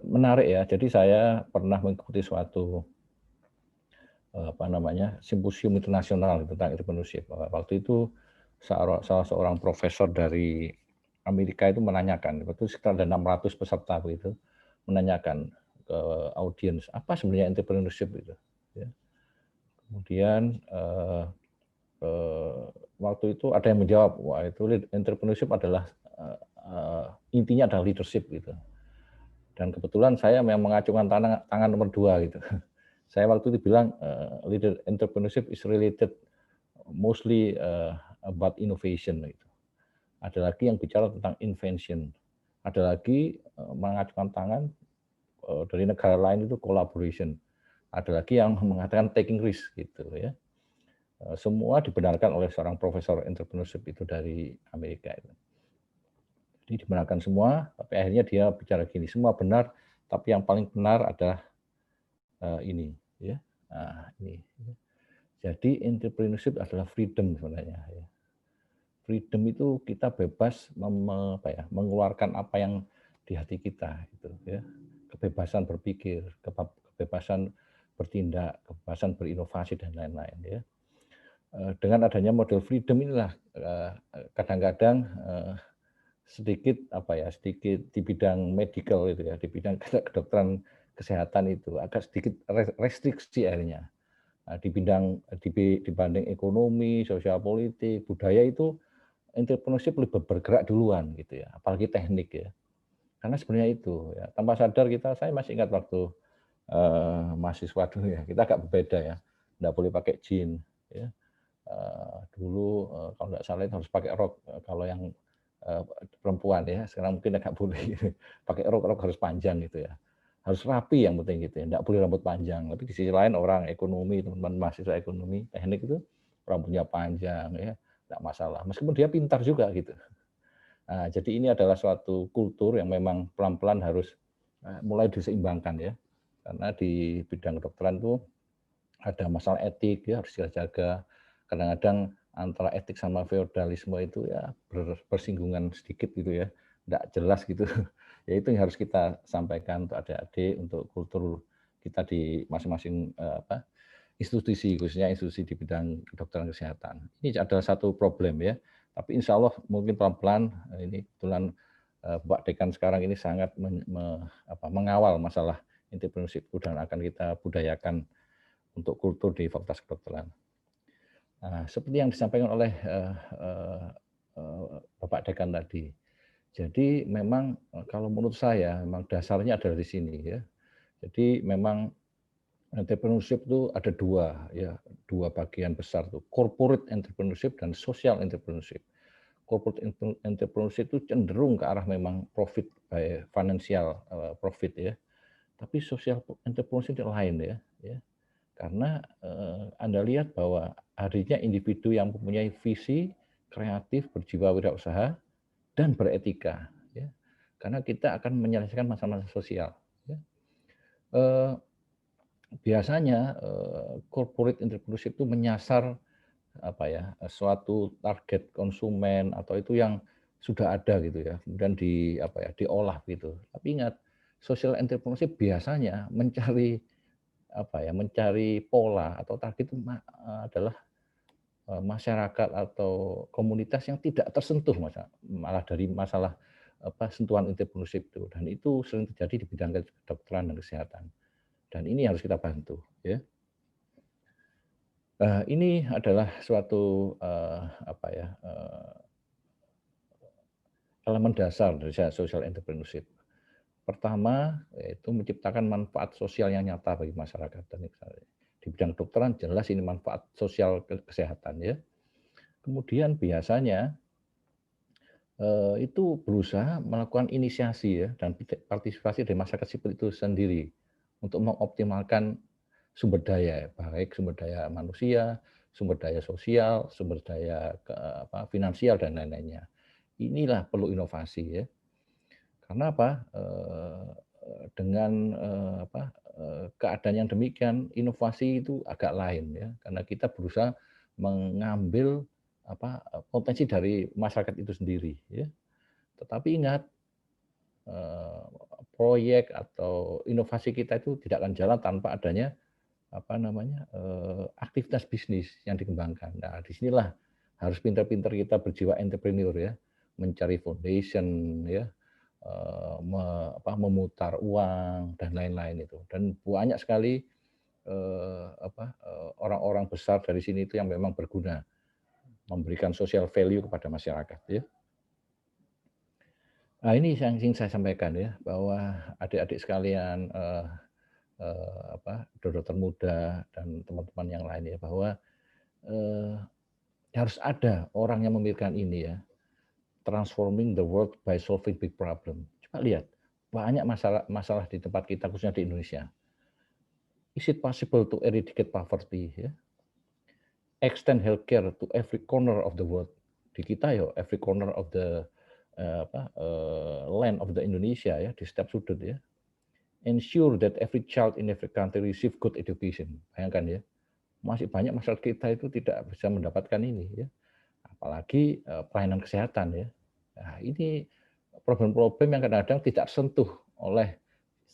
Menarik ya. Jadi saya pernah mengikuti suatu, apa namanya, simposium internasional tentang entrepreneurship. Waktu itu salah seorang profesor dari Amerika itu menanyakan, itu sekitar ada 600 peserta begitu, menanyakan ke audiens, apa sebenarnya entrepreneurship itu, ya. Kemudian, waktu itu ada yang menjawab, wah itu entrepreneurship adalah, intinya adalah leadership gitu. Dan kebetulan saya memang mengacungkan tangan nomor 2 gitu. Saya waktu itu bilang, leader entrepreneurship is related mostly, about innovation gitu. Ada lagi yang bicara tentang invention. Ada lagi, mengacungkan tangan, dari negara lain itu collaboration. Ada lagi yang mengatakan taking risk gitu ya. Semua dibenarkan oleh seorang profesor entrepreneurship itu dari Amerika itu. Jadi dibenarkan semua, tapi akhirnya dia bicara gini, semua benar, tapi yang paling benar adalah, ini ya, ini. Jadi entrepreneurship adalah freedom sebenarnya ya. Freedom itu kita bebas mengeluarkan apa yang di hati kita gitu ya. Kebebasan berpikir, kebebasan bertindak, kebebasan berinovasi dan lain-lain ya. Dengan adanya model freedom inilah, kadang-kadang, sedikit sedikit di bidang medical itu ya, di bidang kedokteran kesehatan itu agak sedikit restriksi akhirnya. Dibanding ekonomi, sosial politik, budaya itu entrepreneurship lebih bergerak duluan gitu ya, apalagi teknik ya. Karena sebenarnya itu ya, tanpa sadar saya masih ingat waktu, mahasiswa dulu ya, kita agak berbeda ya, nggak boleh pakai jeans ya. Dulu, kalau nggak salah itu harus pakai rok, kalau yang, eee, perempuan ya, sekarang mungkin agak boleh gitu. Pakai rok harus panjang gitu ya. Harus rapi yang penting gitu ya, nggak boleh rambut panjang. Tapi di sisi lain orang ekonomi, teman-teman mahasiswa ekonomi, teknik itu rambutnya panjang ya, nggak masalah. Meskipun dia pintar juga gitu. Nah, jadi ini adalah suatu kultur yang memang pelan-pelan harus, mulai diseimbangkan ya. Karena di bidang kedokteran tuh ada masalah etik ya, harus kita jaga. Kadang-kadang antara etik sama feodalisme itu ya bersinggungan sedikit gitu ya, nggak jelas gitu. Ya itu yang harus kita sampaikan untuk adik-adik, untuk kultur kita di masing-masing, institusi, khususnya institusi di bidang kedokteran kesehatan. Ini adalah satu problem ya, tapi insya Allah mungkin pelan-pelan, ini kebetulan, Mbak Dekan sekarang ini sangat mengawal masalah entrepreneurship dan akan kita budayakan untuk kultur di Fakultas Kedokteran. Nah, seperti yang disampaikan oleh, eee eee, Bapak Dekan tadi. Jadi memang, kalau menurut saya memang dasarnya adalah di sini ya. Jadi memang entrepreneurship itu ada 2 ya, 2 bagian besar tuh, corporate entrepreneurship dan social entrepreneurship. Corporate entrepreneurship itu cenderung ke arah memang profit by financial, profit ya. Tapi social entrepreneurship itu lain ya, ya. Karena, Anda lihat bahwa hadirnya individu yang mempunyai visi, kreatif, berjiwa wirausaha, dan beretika, ya. Karena kita akan menyelesaikan masalah-masalah sosial, ya. Eee, Biasanya, corporate entrepreneurship itu menyasar, suatu target konsumen atau itu yang sudah ada gitu ya, kemudian diolah gitu. Tapi ingat, social entrepreneurship biasanya mencari pola atau target itu adalah, masyarakat atau komunitas yang tidak tersentuh malah dari masalah, sentuhan entrepreneurship itu, dan itu sering terjadi di bidang kedokteran dan kesehatan, dan ini harus kita bantu, ya. Ini adalah suatu, elemen dasar dari social entrepreneurship. Pertama, yaitu menciptakan manfaat sosial yang nyata bagi masyarakat dan di bidang kedokteran jelas ini manfaat sosial kesehatan ya. Kemudian biasanya, itu berusaha melakukan inisiasi ya dan partisipasi dari masyarakat sipil itu sendiri untuk mengoptimalkan sumber daya, baik sumber daya manusia, sumber daya sosial, sumber daya finansial dan lain-lainnya. Inilah perlu inovasi ya. Karena apa, dengan, keadaan yang demikian, inovasi itu agak lain ya, karena kita berusaha mengambil potensi dari masyarakat itu sendiri ya. Tetapi ingat, proyek atau inovasi kita itu tidak akan jalan tanpa adanya aktivitas bisnis yang dikembangkan. Nah, disinilah harus pintar-pintar kita berjiwa entrepreneur ya, mencari foundation ya, memutar uang dan lain-lain itu. Dan banyak sekali orang-orang besar dari sini itu yang memang berguna, memberikan social value kepada masyarakat ya. Nah, ini yang ingin saya sampaikan ya, bahwa adik-adik sekalian, dokter muda dan teman-teman yang lain ya, bahwa harus ada orang yang memikirkan ini ya, transforming the world by solving big problem. Coba lihat, banyak masalah di tempat kita, khususnya di Indonesia. Is it possible to eradicate poverty ya? Extend healthcare to every corner of the world. Di kita ya, every corner of the land of the Indonesia ya, di setiap sudut ya. Ensure that every child in every country receive good education. Bayangkan ya, masih banyak masyarakat kita itu tidak bisa mendapatkan ini ya. Apalagi pelayanan kesehatan ya. Nah, ini problem-problem yang kadang-kadang tidak sentuh oleh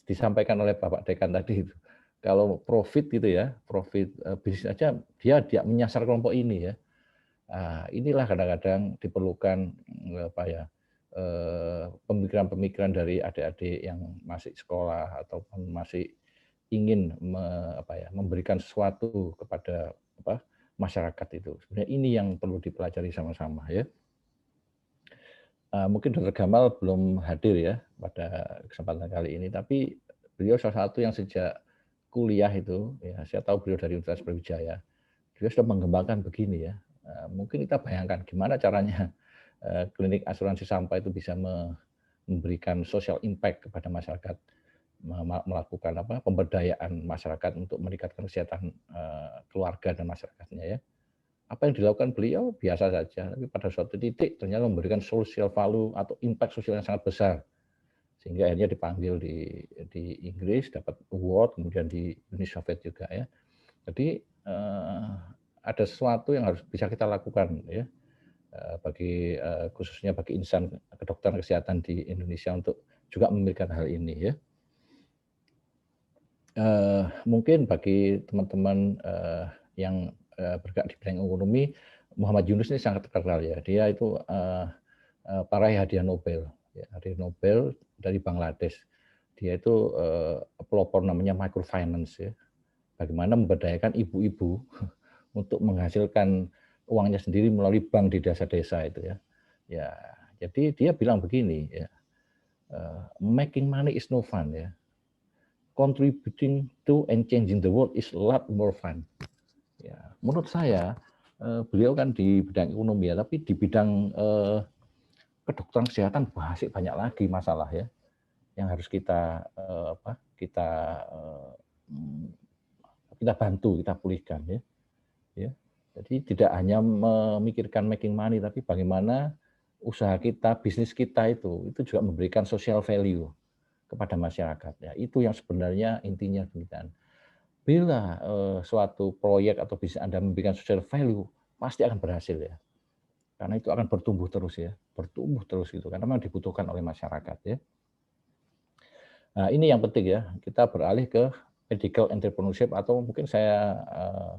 disampaikan oleh Bapak Dekan tadi itu. Kalau profit gitu ya, profit bisnis aja dia menyasar kelompok ini ya. Nah, inilah kadang-kadang diperlukan pemikiran-pemikiran dari adik-adik yang masih sekolah ataupun masih ingin memberikan sesuatu kepada masyarakat itu. Sebenarnya ini yang perlu dipelajari sama-sama ya. Mungkin Dr. Gamal belum hadir ya pada kesempatan kali ini, tapi beliau salah satu yang sejak kuliah itu, ya saya tahu beliau dari Universitas Brawijaya, beliau sudah mengembangkan begini ya. Mungkin kita bayangkan gimana caranya klinik asuransi sampah itu bisa memberikan social impact kepada masyarakat, melakukan pemberdayaan masyarakat untuk meningkatkan kesehatan keluarga dan masyarakatnya ya. Apa yang dilakukan beliau biasa saja, tapi pada suatu titik ternyata memberikan social value atau impact sosial yang sangat besar. Sehingga akhirnya dipanggil di Inggris, dapat award, kemudian di Uni Soviet juga ya. Jadi ada sesuatu yang harus bisa kita lakukan ya, khususnya bagi insan kedokteran kesehatan di Indonesia untuk juga memberikan hal ini ya. Mungkin bagi teman-teman yang bergerak di bidang ekonomi, Muhammad Yunus ini sangat terkenal ya. Dia itu peraih hadiah Nobel, ya, hadiah Nobel dari Bangladesh. Dia itu pelopor namanya microfinance ya. Bagaimana memberdayakan ibu-ibu untuk menghasilkan uangnya sendiri melalui bank di desa-desa itu ya. Ya, jadi dia bilang begini ya, making money is no fun ya. Contributing to and changing the world is a lot more fun. Ya, menurut saya beliau kan di bidang ekonomi ya, tapi di bidang kedokteran kesehatan masih banyak lagi masalah ya yang harus kita bantu, kita pulihkan ya. Ya. Jadi tidak hanya memikirkan making money, tapi bagaimana usaha kita, bisnis kita itu juga memberikan social value kepada masyarakat. Ya, itu yang sebenarnya intinya demikian. Bila suatu proyek atau bisnis Anda memberikan social value, pasti akan berhasil ya. Karena itu akan bertumbuh terus ya, bertumbuh terus gitu. Karena memang dibutuhkan oleh masyarakat ya. Nah, ini yang penting ya. Kita beralih ke medical entrepreneurship atau mungkin saya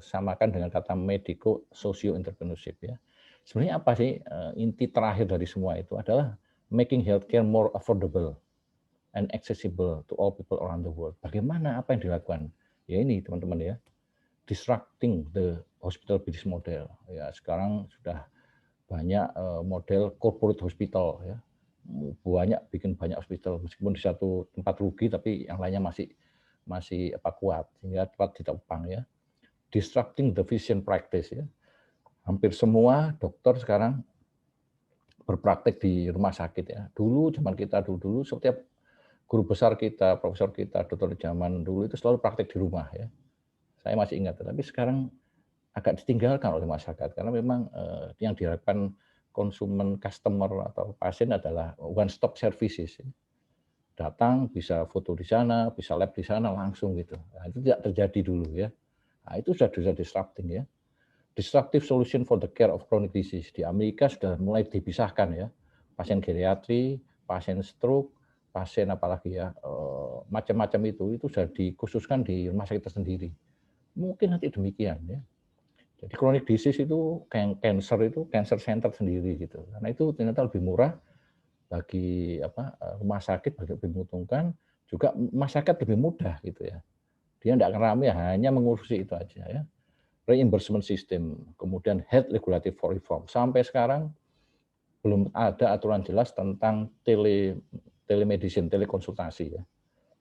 samakan dengan kata medico socio entrepreneurship ya. Sebenarnya apa sih inti terakhir dari semua itu adalah making healthcare more affordable and accessible to all people around the world. Bagaimana apa yang dilakukan? Ya ini teman-teman ya, disrupting the hospital business model. Ya sekarang sudah banyak model corporate hospital ya, banyak bikin banyak hospital meskipun di satu tempat rugi tapi yang lainnya masih kuat sehingga cepat ditopang ya. Disrupting the physician practice ya. Hampir semua dokter sekarang berpraktek di rumah sakit ya. Dulu zaman kita dulu setiap guru besar kita, profesor kita, dokter zaman dulu itu selalu praktek di rumah ya. Saya masih ingat, tapi sekarang agak ditinggalkan oleh masyarakat karena memang yang diharapkan konsumen, customer atau pasien adalah one stop services. Datang bisa foto di sana, bisa lab di sana langsung gitu. Nah, itu tidak terjadi dulu ya. Nah, itu sudah disrupting ya. Disruptive solution for the care of chronic disease. Di Amerika sudah mulai dipisahkan ya. Pasien geriatri, pasien stroke, pasien apalagi ya, macam-macam itu sudah dikhususkan di rumah sakit tersendiri. Mungkin nanti demikian ya. Jadi chronic disease itu cancer center sendiri gitu. Karena itu ternyata lebih murah bagi rumah sakit lebih menguntungkan, juga masyarakat lebih mudah gitu ya. Dia tidak akan ramai hanya mengurusi itu aja ya. Reimbursement system, kemudian health regulatory reform. Sampai sekarang belum ada aturan jelas tentang telemedicine, telekonsultasi ya.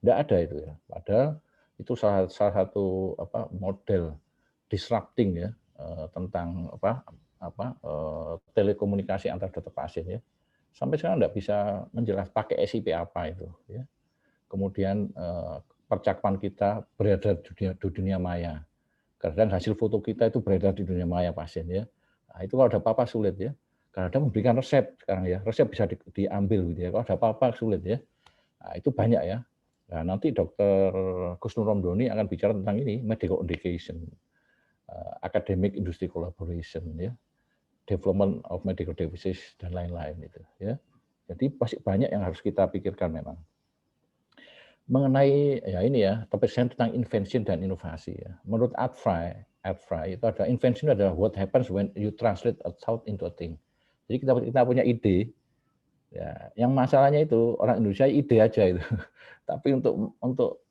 Tidak ada itu ya. Padahal itu salah satu model disrupting ya tentang telekomunikasi antar dokter pasien ya. Sampai sekarang tidak bisa menjelaskan pakai SIP apa itu ya. Kemudian percakapan kita beredar di dunia maya. Kadang hasil foto kita itu beredar di dunia maya pasien ya. Nah, itu kalau ada apa-apa sulit ya. Kadang memberikan resep sekarang ya, resep bisa diambil gitu ya. Kalau ada apa-apa sulit ya. Nah, itu banyak ya. Nah, nanti Dokter Kusnur Romdoni akan bicara tentang ini, medical education, academic industry collaboration ya, development of medical devices dan lain-lain itu ya. Jadi pasti banyak yang harus kita pikirkan memang. Mengenai ya ini ya, topik saya tentang invention dan inovasi ya. Menurut Art Fry itu ada invention adalah what happens when you translate a thought into a thing. Jadi kita punya ide, ya, yang masalahnya itu orang Indonesia ide aja itu. Tapi untuk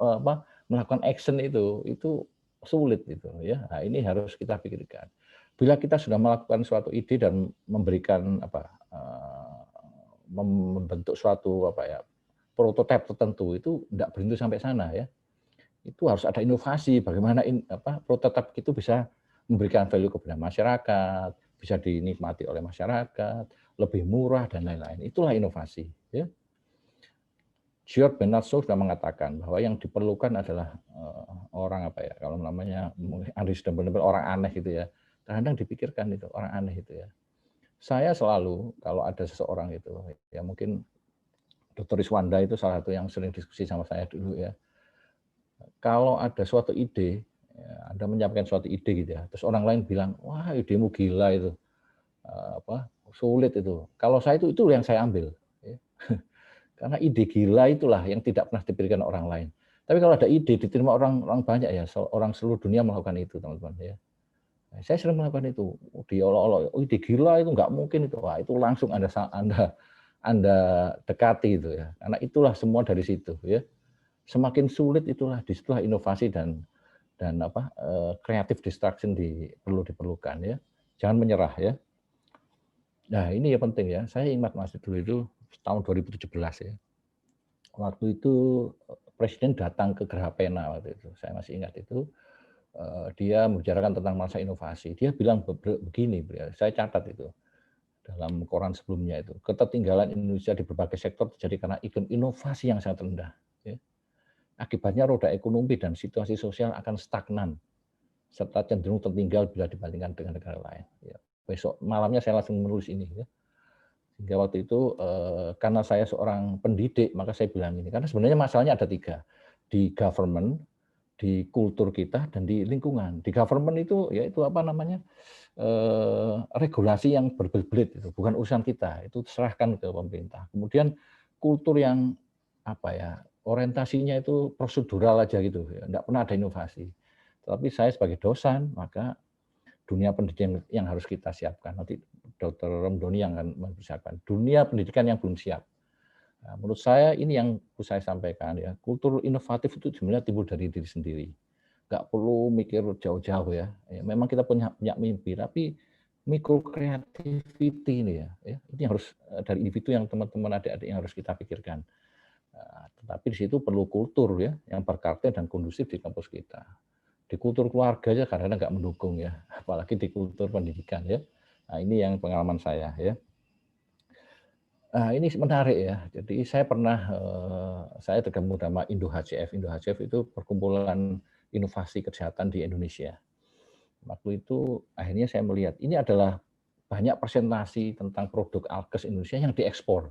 melakukan action itu sulit gitu ya. Nah, ini harus kita pikirkan. Bila kita sudah melakukan suatu ide dan memberikan membentuk suatu prototipe tertentu itu tidak berhenti sampai sana ya. Itu harus ada inovasi bagaimana prototipe itu bisa memberikan value kepada masyarakat, bisa dinikmati oleh masyarakat, lebih murah dan lain-lain. Itulah inovasi ya. George Bernard Shaw sudah mengatakan bahwa yang diperlukan adalah orang kalau namanya benar-benar orang aneh gitu ya. Kadang dipikirkan itu orang aneh itu ya. Saya selalu kalau ada seseorang itu ya mungkin Dr. Iswanda itu salah satu yang sering diskusi sama saya dulu ya. Kalau ada suatu ide, ya, Anda menyampaikan suatu ide gitu ya, terus orang lain bilang, wah idemu gila itu, sulit itu. Kalau saya itu yang saya ambil. Ya. Karena ide gila itulah yang tidak pernah dipikirkan orang lain. Tapi kalau ada ide diterima orang banyak ya, orang seluruh dunia melakukan itu teman-teman ya. Saya sering melakukan itu. Diolok-olok, ide gila itu nggak mungkin itu. Wah itu langsung Anda dekati itu ya. Karena itulah semua dari situ ya. Semakin sulit disitulah inovasi dan creative destruction perlu diperlukan ya. Jangan menyerah ya. Nah, ini ya penting ya. Saya ingat masih dulu itu tahun 2017 ya. Waktu itu presiden datang ke Geraha Pena waktu itu. Saya masih ingat itu. Dia membicarakan tentang masa inovasi. Dia bilang begini, saya catat itu dalam koran sebelumnya itu. Ketertinggalan Indonesia di berbagai sektor terjadi karena iklim inovasi yang sangat rendah. Ya. Akibatnya roda ekonomi dan situasi sosial akan stagnan serta cenderung tertinggal bila dibandingkan dengan negara lain. Ya. Besok malamnya saya langsung menulis ini. Ya. Sehingga waktu itu karena saya seorang pendidik, maka saya bilang ini. Karena sebenarnya masalahnya ada 3. Di government, di kultur kita, dan di lingkungan. Di government itu yaitu regulasi yang berbelit-belit itu bukan urusan kita, itu serahkan ke pemerintah. Kemudian kultur yang orientasinya itu prosedural aja gitu, enggak pernah ada inovasi. Tapi saya sebagai dosen, maka dunia pendidikan yang harus kita siapkan. Nanti Dr. Romdoni yang akan mempersiapkan. Dunia pendidikan yang belum siap. Nah, menurut saya ini yang saya sampaikan ya. Kultur inovatif itu sebenarnya timbul dari diri sendiri. Nggak perlu mikir jauh-jauh ya. Memang kita punya mimpi, tapi mikro creativity ini ya. Ini harus dari individu yang teman-teman adik-adik yang harus kita pikirkan. Tetapi di situ perlu kultur ya yang berkarakter dan kondusif di kampus kita. Di kultur keluarga aja kadang-kadang nggak mendukung ya, apalagi di kultur pendidikan ya. Nah, ini yang pengalaman saya ya. Nah, ini menarik ya. Jadi saya saya tergabung sama Indo-HCF. Indo-HCF itu perkumpulan inovasi kesehatan di Indonesia. Waktu itu akhirnya saya melihat ini adalah banyak presentasi tentang produk Alkes Indonesia yang diekspor.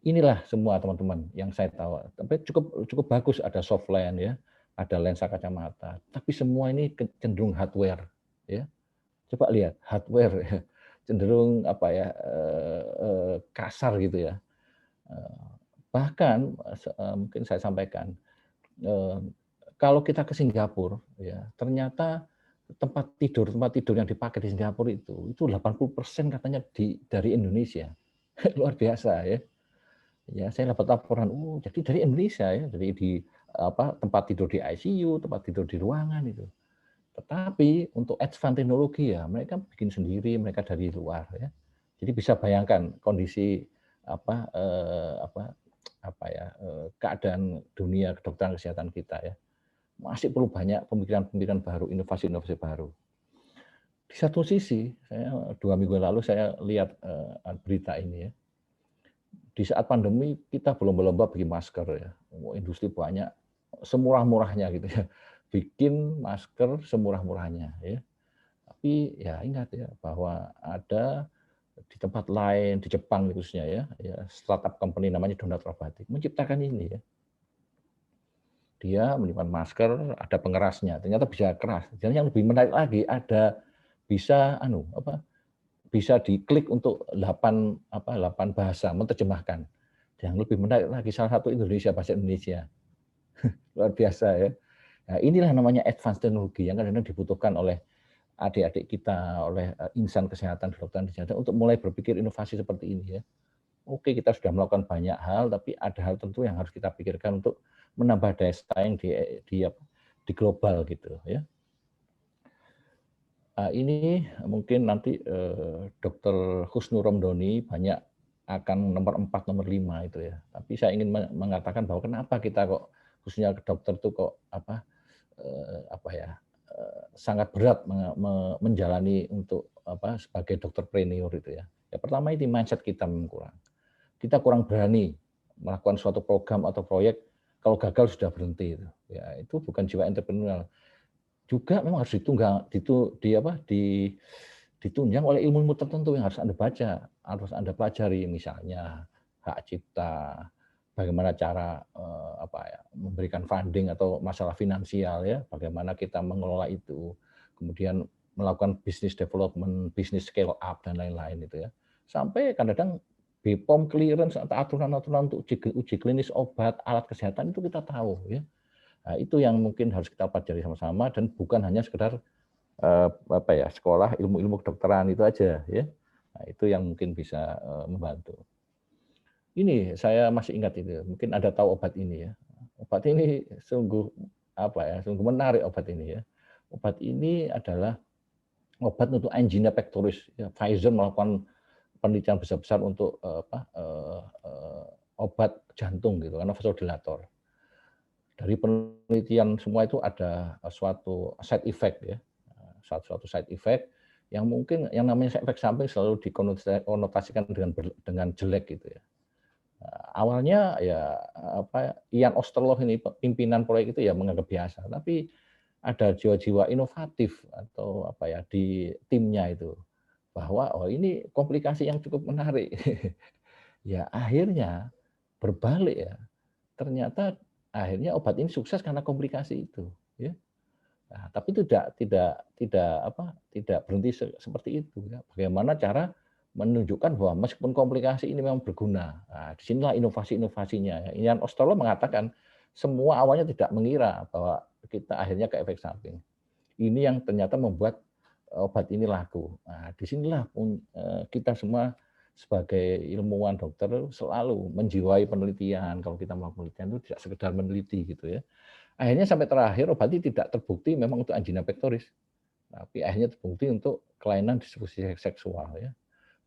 Inilah semua teman-teman yang saya tahu. Tapi cukup bagus, ada softline ya, ada lensa kacamata. Tapi semua ini cenderung hardware ya. Coba lihat hardware ya. Cenderung kasar gitu ya. Bahkan mungkin saya sampaikan, eee, kalau kita ke Singapura ya, ternyata tempat tidur yang dipakai di Singapura itu 80% katanya dari Indonesia. Luar biasa ya. Ya, saya dapat laporan, oh jadi dari Indonesia ya, dari tempat tidur di ICU, tempat tidur di ruangan itu. Tetapi untuk advance teknologi ya mereka bikin sendiri, mereka dari luar ya. Jadi bisa bayangkan kondisi apa, eee, apa keadaan dunia kedokteran kesehatan kita ya. Masih perlu banyak pemikiran-pemikiran baru, inovasi-inovasi baru. Di satu sisi, saya 2 minggu lalu saya lihat, berita ini ya. Di saat pandemi kita berlomba-lomba bikin masker ya. Industri banyak, semurah-murahnya gitu ya. Bikin masker semurah-murahnya ya. Tapi ya ingat ya bahwa ada di tempat lain, di Jepang khususnya ya startup company namanya Donut Robotics menciptakan ini ya. Dia menyimpan masker, ada pengerasnya, ternyata bisa keras. Dan yang lebih menarik lagi ada bisa bisa diklik untuk 8 bahasa, menerjemahkan. Yang lebih menarik lagi salah satu Indonesia, bahasa Indonesia. Luar biasa ya. Nah, inilah namanya advance teknologi yang kadang-kadang dibutuhkan oleh adik-adik kita, oleh insan kesehatan, kedokteran kesehatan untuk mulai berpikir inovasi seperti ini ya. Oke, kita sudah melakukan banyak hal, tapi ada hal tentu yang harus kita pikirkan untuk menambah daya saing di global gitu ya. Ini mungkin nanti, Dokter Husnu Romdoni banyak akan nomor 4, nomor 5 itu ya. Tapi saya ingin mengatakan bahwa kenapa kita kok khususnya ke dokter tuh kok sangat berat menjalani untuk sebagai dokterpreneur itu ya. Ya pertama ini mindset kita memang kurang. Kita kurang berani melakukan suatu program atau proyek kalau gagal sudah berhenti itu. Ya itu bukan jiwa entrepreneurial. Juga memang harus ditunggang ditu di apa, di ditunjang oleh ilmu-ilmu tertentu yang harus Anda baca, harus Anda pelajari, misalnya hak cipta, bagaimana cara, memberikan funding atau masalah finansial ya, bagaimana kita mengelola itu, kemudian melakukan business development, business scale up dan lain-lain itu ya. Sampai kadang-kadang BPOM clearance atau aturan-aturan untuk uji klinis obat, alat kesehatan itu kita tahu ya. Nah, itu yang mungkin harus kita pelajari sama-sama dan bukan hanya sekedar sekolah ilmu-ilmu kedokteran itu aja ya. Nah, itu yang mungkin bisa membantu. Ini saya masih ingat itu, mungkin Anda tahu obat ini ya. Obat ini sungguh sungguh menarik obat ini ya. Obat ini adalah obat untuk angina pectoris ya. Pfizer melakukan penelitian besar-besar untuk obat jantung gitu karena vasodilator. Dari penelitian semua itu ada suatu side effect ya, suatu side effect yang mungkin yang namanya efek samping selalu dikonotasikan dengan jelek gitu ya. Awalnya ya Ian Osterloh ini pimpinan proyek itu ya menganggap biasa, tapi ada jiwa-jiwa inovatif atau di timnya itu bahwa oh ini komplikasi yang cukup menarik. Ya akhirnya berbalik ya. Ternyata akhirnya obat ini sukses karena komplikasi itu, ya. Nah, tapi tidak berhenti seperti itu ya. Bagaimana cara menunjukkan bahwa meskipun komplikasi ini memang berguna. Nah, di sinilah inovasi-inovasinya. Ian Osterloh mengatakan semua awalnya tidak mengira bahwa kita akhirnya ke efek samping. Ini yang ternyata membuat obat ini laku. Nah, di sinilah kita semua sebagai ilmuwan dokter selalu menjiwai penelitian. Kalau kita melakukan penelitian itu tidak sekedar meneliti gitu ya. Akhirnya sampai terakhir obat ini tidak terbukti memang untuk angina pectoris, tapi akhirnya terbukti untuk kelainan distribusi seksual ya.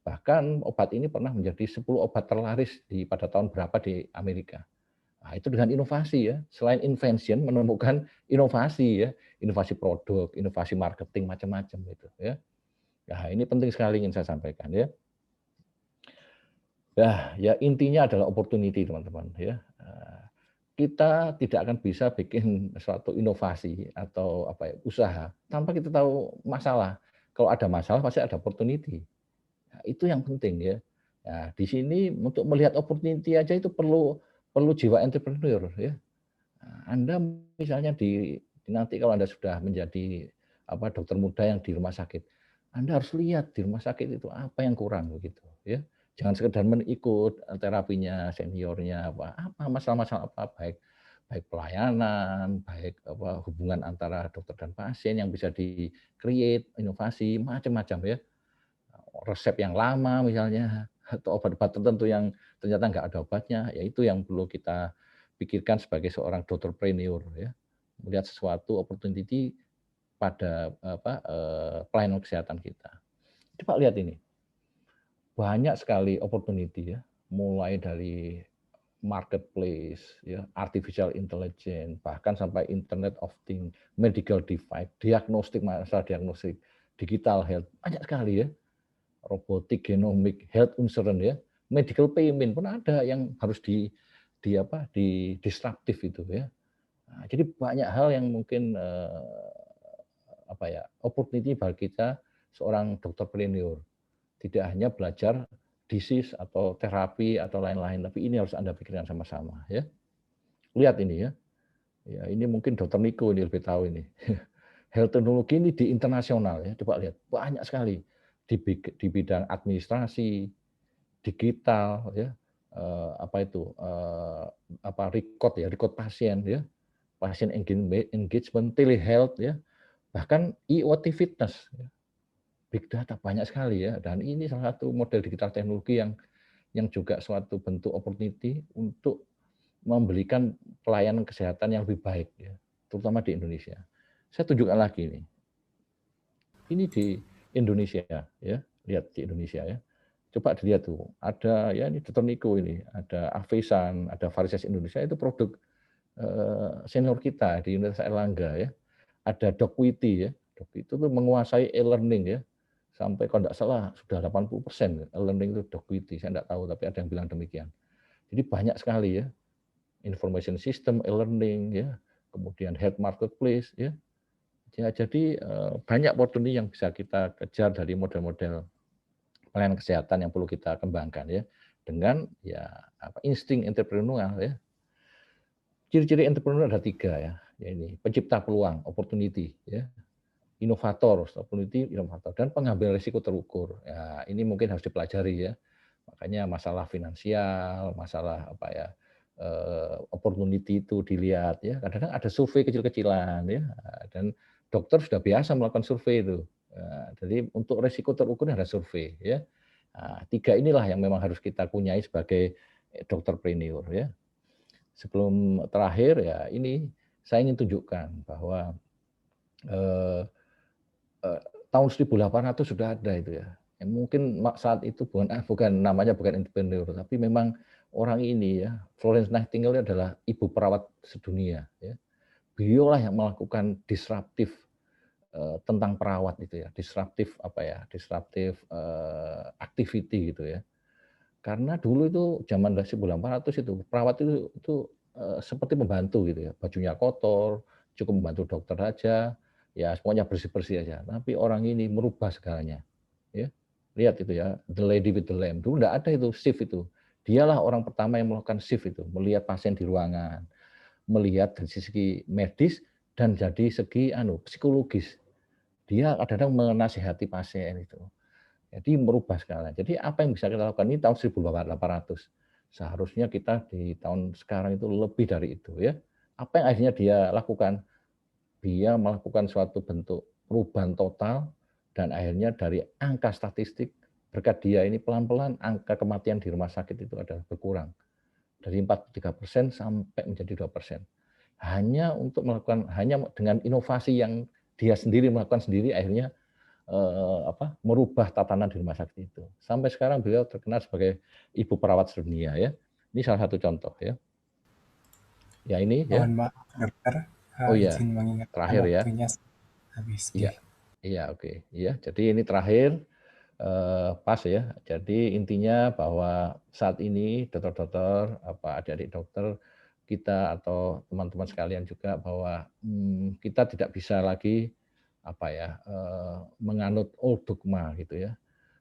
Bahkan obat ini pernah menjadi 10 obat terlaris pada tahun berapa di Amerika. Nah, itu dengan inovasi ya. Selain invention menemukan inovasi ya, inovasi produk, inovasi marketing macam-macam gitu ya. Nah, ini penting sekali ingin saya sampaikan ya. Nah, ya intinya adalah opportunity teman-teman ya. Kita tidak akan bisa bikin suatu inovasi atau usaha tanpa kita tahu masalah. Kalau ada masalah pasti ada opportunity. Nah, itu yang penting ya. Nah, di sini untuk melihat opportunity aja itu perlu perlu jiwa entrepreneur ya. Nah, Anda misalnya nanti kalau Anda sudah menjadi dokter muda yang di rumah sakit, Anda harus lihat di rumah sakit itu apa yang kurang begitu ya. Jangan sekedar mengikut terapinya seniornya, apa masalah-masalah apa, baik baik pelayanan, baik apa, hubungan antara dokter dan pasien yang bisa di-create, inovasi, macam-macam ya. Resep yang lama misalnya, atau obat-obat tertentu yang ternyata nggak ada obatnya, ya itu yang perlu kita pikirkan sebagai seorang dokterpreneur ya. Melihat sesuatu opportunity pada apa, pelayanan kesehatan kita. Coba lihat ini, banyak sekali opportunity ya, mulai dari marketplace, ya, artificial intelligence, bahkan sampai Internet of Things, medical device, diagnostik, masalah diagnostik, digital health, banyak sekali ya, robotik, genomik, health insurance ya, medical payment pun ada yang harus di apa, di disruptif itu ya. Nah, jadi banyak hal yang mungkin apa ya, opportunity bagi kita seorang dokterpreneur. Tidak hanya belajar disease atau terapi atau lain-lain, tapi ini harus Anda pikirkan sama-sama ya. Lihat ini ya. Ya, ini mungkin Dokter Niko ini lebih tahu ini. Health teknologi ini di internasional ya, coba lihat banyak sekali di bidang administrasi, digital ya, apa itu, apa record ya, record pasien ya, pasien engagement, telehealth ya, bahkan IoT fitness ya, big data banyak sekali ya, dan ini salah satu model digital teknologi yang juga suatu bentuk opportunity untuk memberikan pelayanan kesehatan yang lebih baik ya, terutama di Indonesia. Saya tunjukkan lagi nih. Ini di Indonesia ya, lihat di Indonesia ya. Coba dilihat tuh, ada ya ini Dr. Niko ini, ada Avesan, ada Varises Indonesia itu produk senior kita di Universitas Airlangga ya. Ada Docwity ya, Docwity itu tuh menguasai e-learning ya, sampai kalau tidak salah sudah 80% e-learning itu Docwity, saya tidak tahu tapi ada yang bilang demikian. Jadi banyak sekali ya, information system, e-learning ya, kemudian health marketplace ya. Ya jadi banyak opportunity yang bisa kita kejar dari model-model pelayanan kesehatan yang perlu kita kembangkan ya, dengan ya apa, insting entrepreneurial ya. Ciri-ciri entrepreneur ada 3 ya, ya ini pencipta peluang, opportunity ya, inovator, opportunity, inovator, dan pengambil risiko terukur. Ya ini mungkin harus dipelajari ya. Makanya masalah finansial, masalah apa ya, opportunity itu dilihat ya. Kadang-kadang ada survei kecil-kecilan ya, dan dokter sudah biasa melakukan survei itu. Jadi untuk risiko terukur ada survei ya. Nah, 3 inilah yang memang harus kita punyai sebagai dokterpreneur ya. Sebelum terakhir ya ini saya ingin tunjukkan bahwa eh, tahun 1800 sudah ada itu ya. Yang mungkin saat itu bukan namanya bukan entrepreneur, tapi memang orang ini ya, Florence Nightingale adalah ibu perawat sedunia ya. Beliaulah yang melakukan disruptif tentang perawat itu ya, disruptif apa ya, disruptif activity gitu ya. Karena dulu itu zaman 1800 itu perawat itu seperti pembantu gitu ya, bajunya kotor, cukup membantu dokter aja, ya semuanya bersih-bersih aja. Tapi orang ini merubah segalanya, ya. Lihat itu ya, The Lady with the Lamp. Dulu enggak ada itu shift itu. Dialah orang pertama yang melakukan shift itu, melihat pasien di ruangan, melihat dari segi medis dan dari segi psikologis. Dia kadang-kadang menasihati pasien itu. Jadi merubah skala. Jadi apa yang bisa kita lakukan ini tahun 1800. Seharusnya kita di tahun sekarang itu lebih dari itu ya. Apa yang akhirnya dia lakukan? Dia melakukan suatu bentuk perubahan total dan akhirnya dari angka statistik berkat dia ini pelan-pelan angka kematian di rumah sakit itu adalah berkurang dari 43% sampai menjadi 2%. Hanya dengan inovasi yang dia sendiri melakukan sendiri akhirnya merubah tatanan di rumah sakit itu. Sampai sekarang beliau terkenal sebagai ibu perawat sedunia ya. Ini salah satu contoh ya. Ya ini ya. Mohon maaf dokter, Oh iya, izin mengingatkan terakhir ya. waktunya habis. Iya. Iya, oke. Iya, jadi ini terakhir pas ya. Jadi intinya bahwa saat ini dokter-dokter, apa adik-adik dokter kita atau teman-teman sekalian juga bahwa kita tidak bisa lagi apa ya, menganut old dogma gitu ya.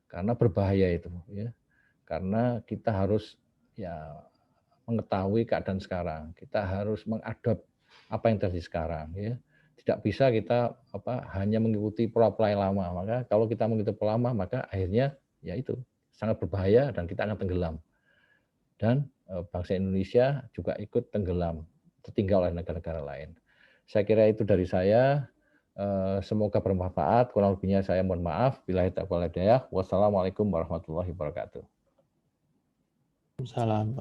Karena berbahaya itu ya. Karena kita harus ya mengetahui keadaan sekarang. Kita harus mengadop apa yang terjadi sekarang ya. Tidak bisa kita hanya mengikuti pola-pola yang lama. Maka kalau kita mengikuti pola lama maka akhirnya ya itu sangat berbahaya dan kita akan tenggelam. Dan bangsa Indonesia juga ikut tenggelam, tertinggal oleh negara-negara lain. Saya kira itu dari saya. Semoga bermanfaat. Kurang lebihnya saya mohon maaf. Billahi taufiq wal hidayah. Wassalamualaikum warahmatullahi wabarakatuh. Salam.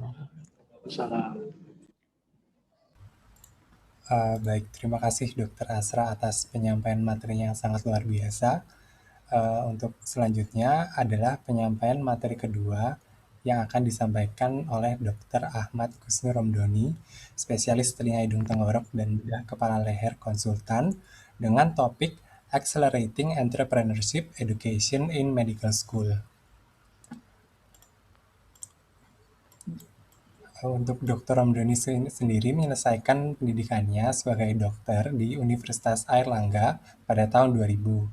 Baik, terima kasih Dr. Asra atas penyampaian materinya yang sangat luar biasa. Untuk selanjutnya adalah penyampaian materi kedua yang akan disampaikan oleh Dr. Ahmad Kusnur Romdoni, spesialis telinga hidung tenggorok dan bedah kepala leher konsultan, dengan topik Accelerating Entrepreneurship Education in Medical School. Untuk Dr. Romdoni sendiri menyelesaikan pendidikannya sebagai dokter di Universitas Airlangga pada tahun 2000.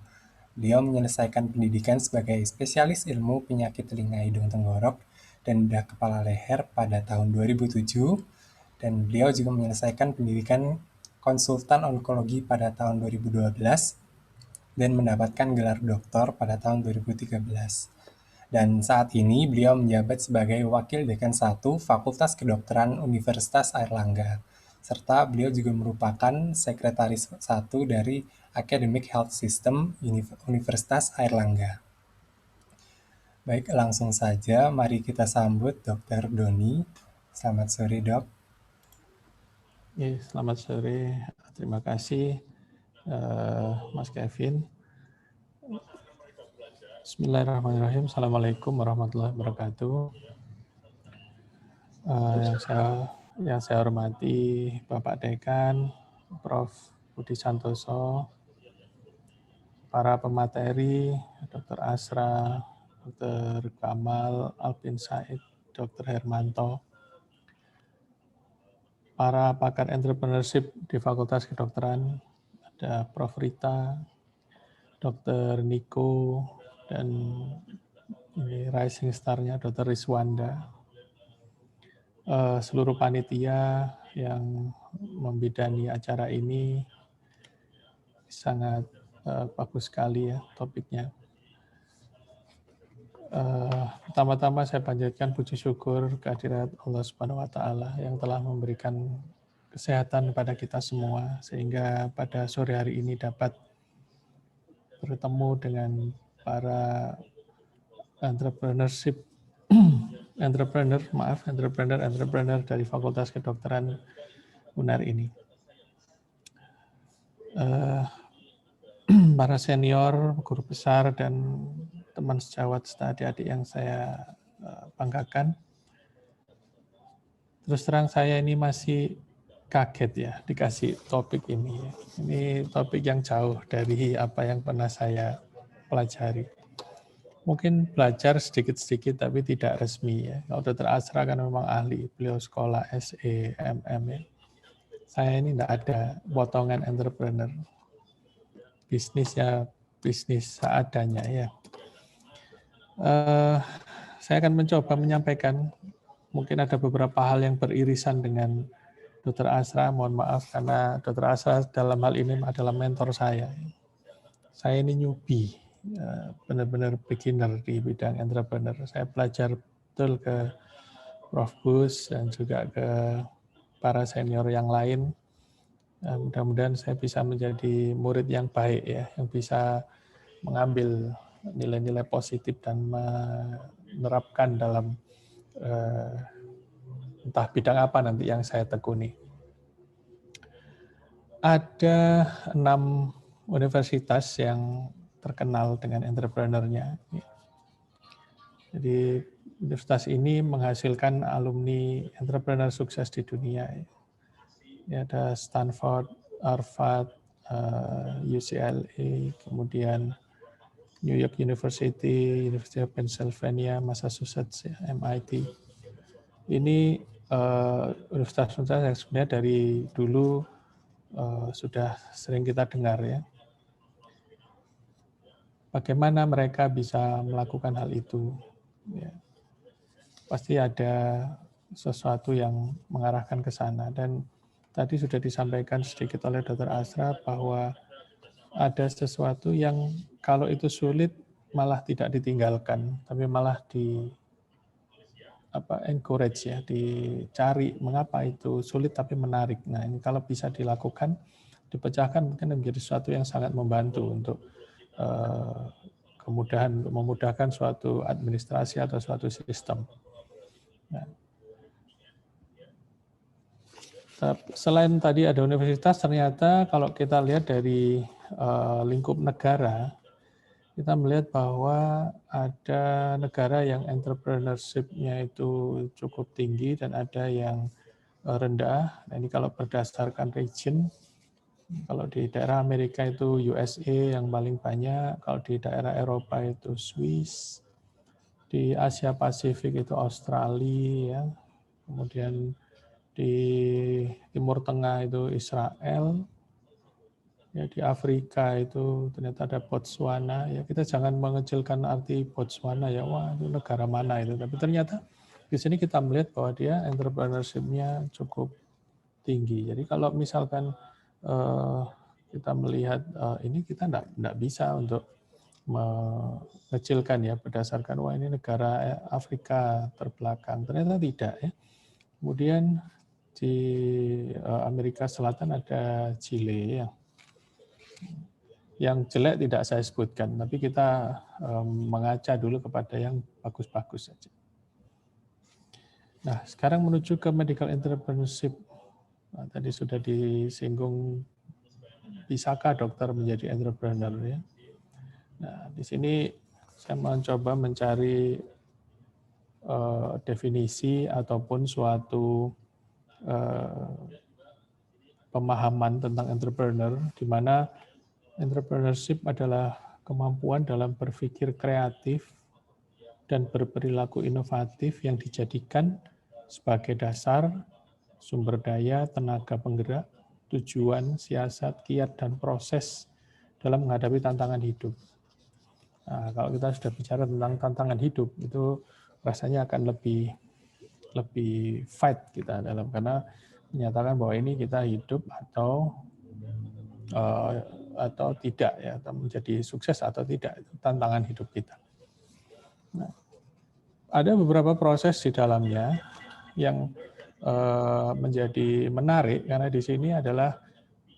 Beliau menyelesaikan pendidikan sebagai spesialis ilmu penyakit telinga hidung tenggorok dan bedah kepala leher pada tahun 2007, dan beliau juga menyelesaikan pendidikan konsultan onkologi pada tahun 2012 dan mendapatkan gelar doktor pada tahun 2013. Dan saat ini beliau menjabat sebagai Wakil Dekan 1 Fakultas Kedokteran Universitas Airlangga, serta beliau juga merupakan Sekretaris 1 dari Academic Health System Universitas Airlangga. Baik, langsung saja mari kita sambut Dr. Doni. Selamat sore, Dok. Selamat sore. Terima kasih, Mas Kevin. Bismillahirrahmanirrahim. Assalamualaikum warahmatullahi wabarakatuh. Yang saya hormati Bapak Dekan, Prof. Budi Santoso, para pemateri, Dr. Asra, Dr. Kamal, Alvin Said, Dr. Hermanto, para pakar entrepreneurship di Fakultas Kedokteran, ada Prof. Rita, Dr. Niko, dan ini rising star-nya Dr. Rizwanda, seluruh panitia yang membidani acara ini. Sangat bagus sekali ya topiknya. Pertama-tama saya panjatkan puji syukur kehadirat Allah Subhanahu wa taala yang telah memberikan kesehatan kepada kita semua sehingga pada sore hari ini dapat bertemu dengan para entrepreneur dari Fakultas Kedokteran UNAR ini. Para senior, guru besar, dan teman sejawat serta adik-adik yang saya banggakan. Terus terang saya ini masih kaget ya dikasih topik ini. Ini topik yang jauh dari apa yang pernah saya pelajari. Mungkin belajar sedikit-sedikit tapi tidak resmi ya. Kalau Dr. Asra kan memang ahli, beliau sekolah SE, MM ya. Saya ini tidak ada potongan entrepreneur. Bisnis ya bisnis seadanya ya. Saya akan mencoba menyampaikan, mungkin ada beberapa hal yang beririsan dengan Dr. Asra, mohon maaf karena Dr. Asra dalam hal ini adalah mentor saya. Saya ini newbie, benar-benar beginner di bidang entrepreneur. Saya belajar betul ke Prof. Bus dan juga ke para senior yang lain. Mudah-mudahan saya bisa menjadi murid yang baik ya, yang bisa mengambil nilai-nilai positif dan menerapkan dalam entah bidang apa nanti yang saya tekuni. Ada 6 universitas yang terkenal dengan entrepreneurnya. Jadi universitas ini menghasilkan alumni entrepreneur sukses di dunia. Ya, ada Stanford, Harvard, UCLA, kemudian New York University, University of Pennsylvania, Massachusetts, MIT. Ini universitas-universitas yang sebenarnya dari dulu sudah sering kita dengar ya. Bagaimana mereka bisa melakukan hal itu? Ya. Pasti ada sesuatu yang mengarahkan ke sana. Dan tadi sudah disampaikan sedikit oleh Dr. Asra bahwa ada sesuatu yang kalau itu sulit, malah tidak ditinggalkan, tapi malah encourage ya, dicari mengapa itu sulit tapi menarik. Nah, ini kalau bisa dilakukan, dipecahkan mungkin menjadi sesuatu yang sangat membantu untuk memudahkan suatu administrasi atau suatu sistem. Nah, selain tadi ada universitas, ternyata kalau kita lihat dari lingkup negara, kita melihat bahwa ada negara yang entrepreneurship-nya itu cukup tinggi dan ada yang rendah. Nah, ini kalau berdasarkan region, kalau di daerah Amerika itu USA yang paling banyak, kalau di daerah Eropa itu Swiss, di Asia Pasifik itu Australia, ya. Kemudian di Timur Tengah itu Israel, ya, di Afrika itu ternyata ada Botswana. Ya, kita jangan mengecilkan arti Botswana ya, wah itu negara mana itu. Tapi ternyata di sini kita melihat bahwa dia entrepreneurship-nya cukup tinggi. Jadi kalau misalkan kita melihat ini, kita enggak bisa untuk mengecilkan ya berdasarkan wah ini negara Afrika terbelakang. Ternyata tidak ya. Kemudian di Amerika Selatan ada Chile ya. Yang jelek tidak saya sebutkan, tapi kita mengaca dulu kepada yang bagus-bagus saja. Nah, sekarang menuju ke medical entrepreneurship. Nah, tadi sudah disinggung, bisakah dokter menjadi entrepreneur ya? Nah, di sini saya mencoba mencari definisi ataupun suatu pemahaman tentang entrepreneur, di mana entrepreneurship adalah kemampuan dalam berpikir kreatif dan berperilaku inovatif yang dijadikan sebagai dasar, sumber daya, tenaga penggerak, tujuan, siasat, kiat, dan proses dalam menghadapi tantangan hidup. Nah, kalau kita sudah bicara tentang tantangan hidup, itu rasanya akan lebih fight kita dalam, karena menyatakan bahwa ini kita hidup atau tidak ya, atau menjadi sukses atau tidak, itu tantangan hidup kita. Nah, ada beberapa proses di dalamnya yang menjadi menarik, karena di sini adalah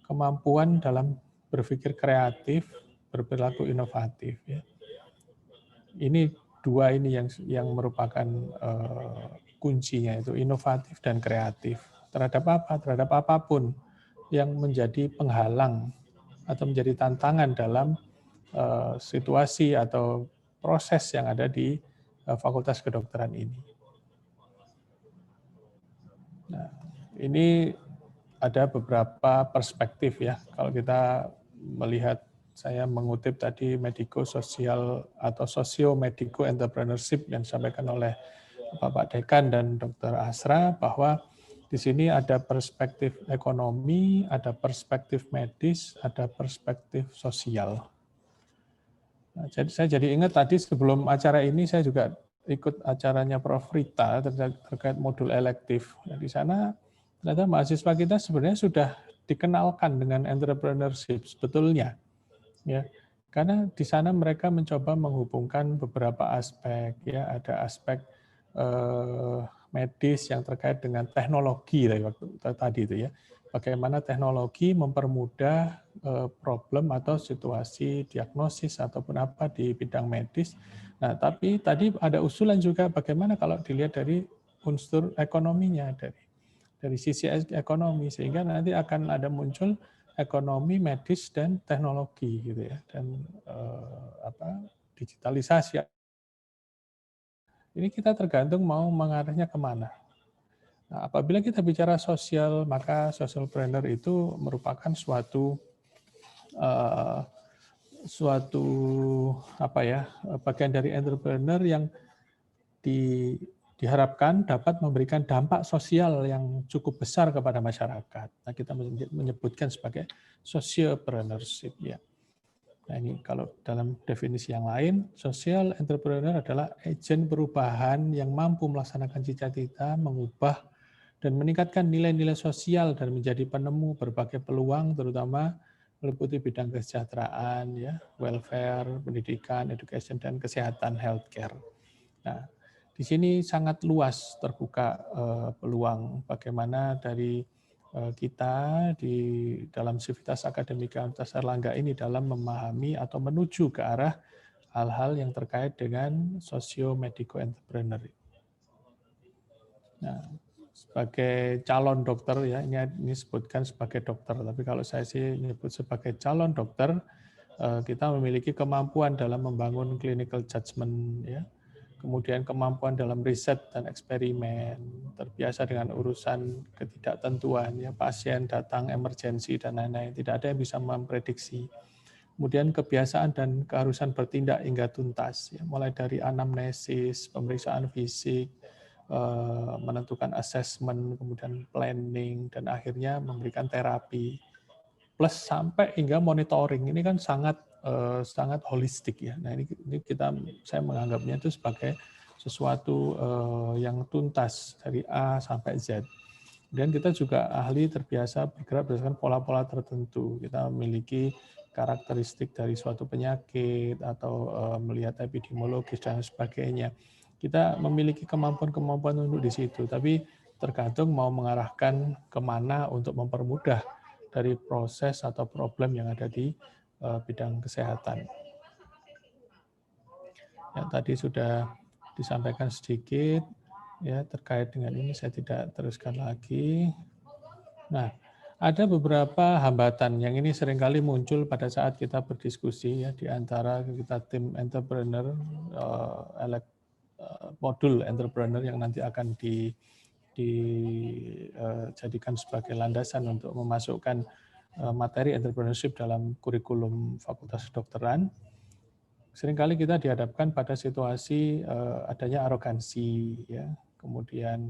kemampuan dalam berpikir kreatif, berperilaku inovatif ya. Ini dua ini yang merupakan kuncinya, itu inovatif dan kreatif. Terhadap apa? Terhadap apapun yang menjadi penghalang atau menjadi tantangan dalam situasi atau proses yang ada di Fakultas Kedokteran ini. Nah, ini ada beberapa perspektif ya. Kalau kita melihat, saya mengutip tadi medico-sosial atau sosio-medico entrepreneurship yang disampaikan oleh Bapak Dekan dan Dr. Asra, bahwa di sini ada perspektif ekonomi, ada perspektif medis, ada perspektif sosial. Nah, saya jadi ingat tadi sebelum acara ini saya juga ikut acaranya Prof. Rita terkait modul elektif. Nah, di sana ternyata mahasiswa kita sebenarnya sudah dikenalkan dengan entrepreneurship sebetulnya, ya. Karena di sana mereka mencoba menghubungkan beberapa aspek, ya, ada aspek medis yang terkait dengan teknologi tadi itu ya. Bagaimana teknologi mempermudah problem atau situasi diagnosis ataupun apa di bidang medis. Nah, tapi tadi ada usulan juga bagaimana kalau dilihat dari unsur ekonominya, dari sisi ekonomi, sehingga nanti akan ada muncul ekonomi, medis, dan teknologi gitu ya, dan digitalisasi. Ini kita tergantung mau mengarahnya kemana. Nah, apabila kita bicara sosial, maka socialpreneur itu merupakan suatu bagian dari entrepreneur yang diharapkan dapat memberikan dampak sosial yang cukup besar kepada masyarakat. Nah, kita menyebutkan sebagai socialpreneurship ya. Nah, ini kalau dalam definisi yang lain, social entrepreneur adalah agen perubahan yang mampu melaksanakan cita-cita, mengubah dan meningkatkan nilai-nilai sosial dan menjadi penemu berbagai peluang, terutama meliputi bidang kesejahteraan, ya, welfare, pendidikan, education, dan kesehatan, healthcare. Nah, di sini sangat luas terbuka peluang bagaimana dari kita di dalam Sivitas Akademika Universitas Airlangga ini dalam memahami atau menuju ke arah hal-hal yang terkait dengan socio-medico entrepreneur. Nah, sebagai calon dokter ya, ini disebutkan sebagai dokter, tapi kalau saya sih menyebut sebagai calon dokter, kita memiliki kemampuan dalam membangun clinical judgment, ya, kemudian kemampuan dalam riset dan eksperimen, terbiasa dengan urusan ketidaktentuan, ya, pasien datang emergensi dan lain-lain, tidak ada yang bisa memprediksi. Kemudian kebiasaan dan keharusan bertindak hingga tuntas, ya, mulai dari anamnesis, pemeriksaan fisik, menentukan assessment, kemudian planning, dan akhirnya memberikan terapi, plus sampai hingga monitoring. Ini kan sangat sangat holistik ya. Nah ini saya menganggapnya itu sebagai sesuatu yang tuntas dari A sampai Z. Kemudian kita juga ahli terbiasa bergerak berdasarkan pola-pola tertentu. Kita memiliki karakteristik dari suatu penyakit atau melihat epidemiologis dan sebagainya. Kita memiliki kemampuan-kemampuan untuk di situ, tapi tergantung mau mengarahkan kemana untuk mempermudah dari proses atau problem yang ada di bidang kesehatan. Ya, tadi sudah disampaikan sedikit ya terkait dengan ini, saya tidak teruskan lagi. Nah, ada beberapa hambatan yang ini seringkali muncul pada saat kita berdiskusi ya di antara kita tim entrepreneur, modul entrepreneur yang nanti akan dijadikan sebagai landasan untuk memasukkan materi entrepreneurship dalam kurikulum Fakultas Kedokteran. Seringkali kita dihadapkan pada situasi adanya arogansi, ya. Kemudian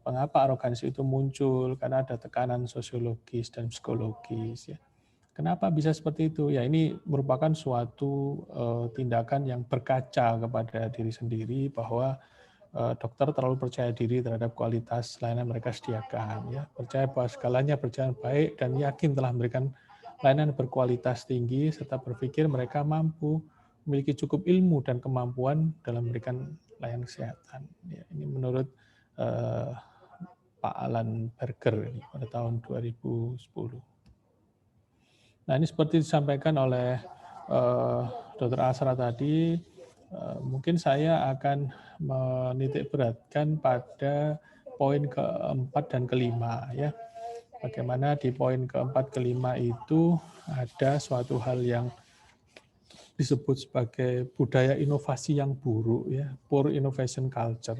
mengapa arogansi itu muncul? Karena ada tekanan sosiologis dan psikologis, ya. Kenapa bisa seperti itu? Ya ini merupakan suatu tindakan yang berkaca kepada diri sendiri bahwa dokter terlalu percaya diri terhadap kualitas layanan mereka sediakan, ya. Percaya bahwa segalanya berjalan baik dan yakin telah memberikan layanan berkualitas tinggi serta berpikir mereka mampu memiliki cukup ilmu dan kemampuan dalam memberikan layanan kesehatan. Ya, ini menurut Pak Alan Berger ini pada tahun 2010. Nah ini seperti disampaikan oleh Dr. Asra tadi, mungkin saya akan menitik beratkan pada poin keempat dan kelima ya. Bagaimana di poin keempat kelima itu ada suatu hal yang disebut sebagai budaya inovasi yang buruk ya, poor innovation culture.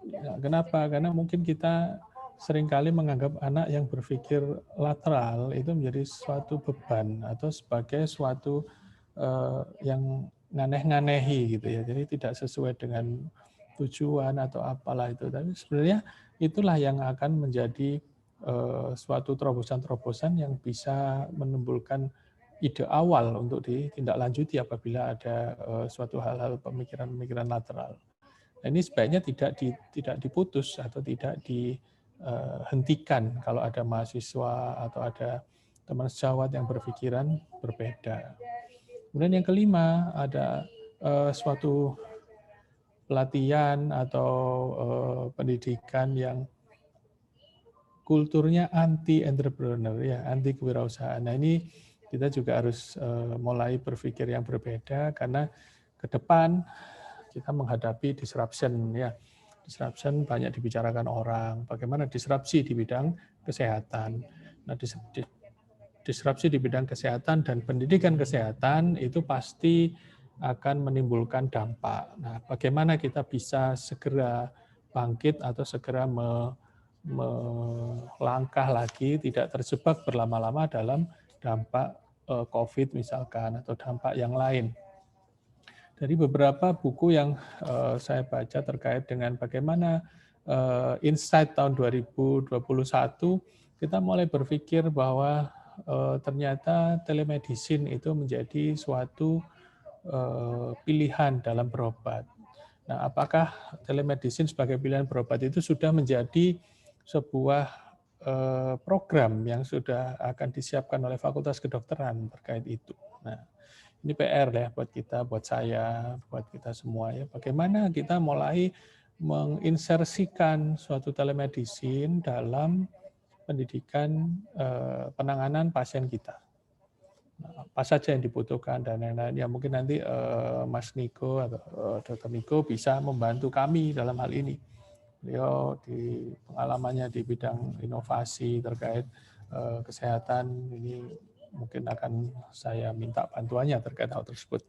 Nah, kenapa? Karena mungkin kita seringkali menganggap anak yang berpikir lateral itu menjadi suatu beban atau sebagai suatu yang nganeh-nganehi gitu ya. Jadi tidak sesuai dengan tujuan atau apalah itu. Tapi sebenarnya itulah yang akan menjadi suatu terobosan-terobosan yang bisa menimbulkan ide awal untuk ditindaklanjuti apabila ada suatu hal-hal pemikiran-pemikiran lateral. Nah, ini sebaiknya tidak diputus atau tidak dihentikan kalau ada mahasiswa atau ada teman sejawat yang berpikiran berbeda. Kemudian yang kelima ada suatu pelatihan atau pendidikan yang kulturnya anti-entrepreneur, ya, anti kewirausahaan. Nah ini kita juga harus mulai berpikir yang berbeda karena ke depan kita menghadapi disruption ya. Disruption banyak dibicarakan orang, bagaimana disrupsi di bidang kesehatan. Nah, disrupsi di bidang kesehatan dan pendidikan kesehatan itu pasti akan menimbulkan dampak. Nah, bagaimana kita bisa segera bangkit atau segera melangkah lagi, tidak terjebak berlama-lama dalam dampak COVID misalkan atau dampak yang lain. Dari beberapa buku yang saya baca terkait dengan bagaimana insight tahun 2021, kita mulai berpikir bahwa ternyata telemedicine itu menjadi suatu pilihan dalam berobat. Nah, apakah telemedicine sebagai pilihan berobat itu sudah menjadi sebuah program yang sudah akan disiapkan oleh Fakultas Kedokteran terkait itu. Nah, ini PR ya buat kita, buat saya, buat kita semua ya. Bagaimana kita mulai menginsersikan suatu telemedicine dalam pendidikan penanganan pasien kita. Nah, apa saja yang dibutuhkan dan lain-lain. Ya mungkin nanti Mas Niko atau Dr. Niko bisa membantu kami dalam hal ini. Beliau di pengalamannya di bidang inovasi terkait kesehatan ini mungkin akan saya minta bantuannya terkait hal tersebut.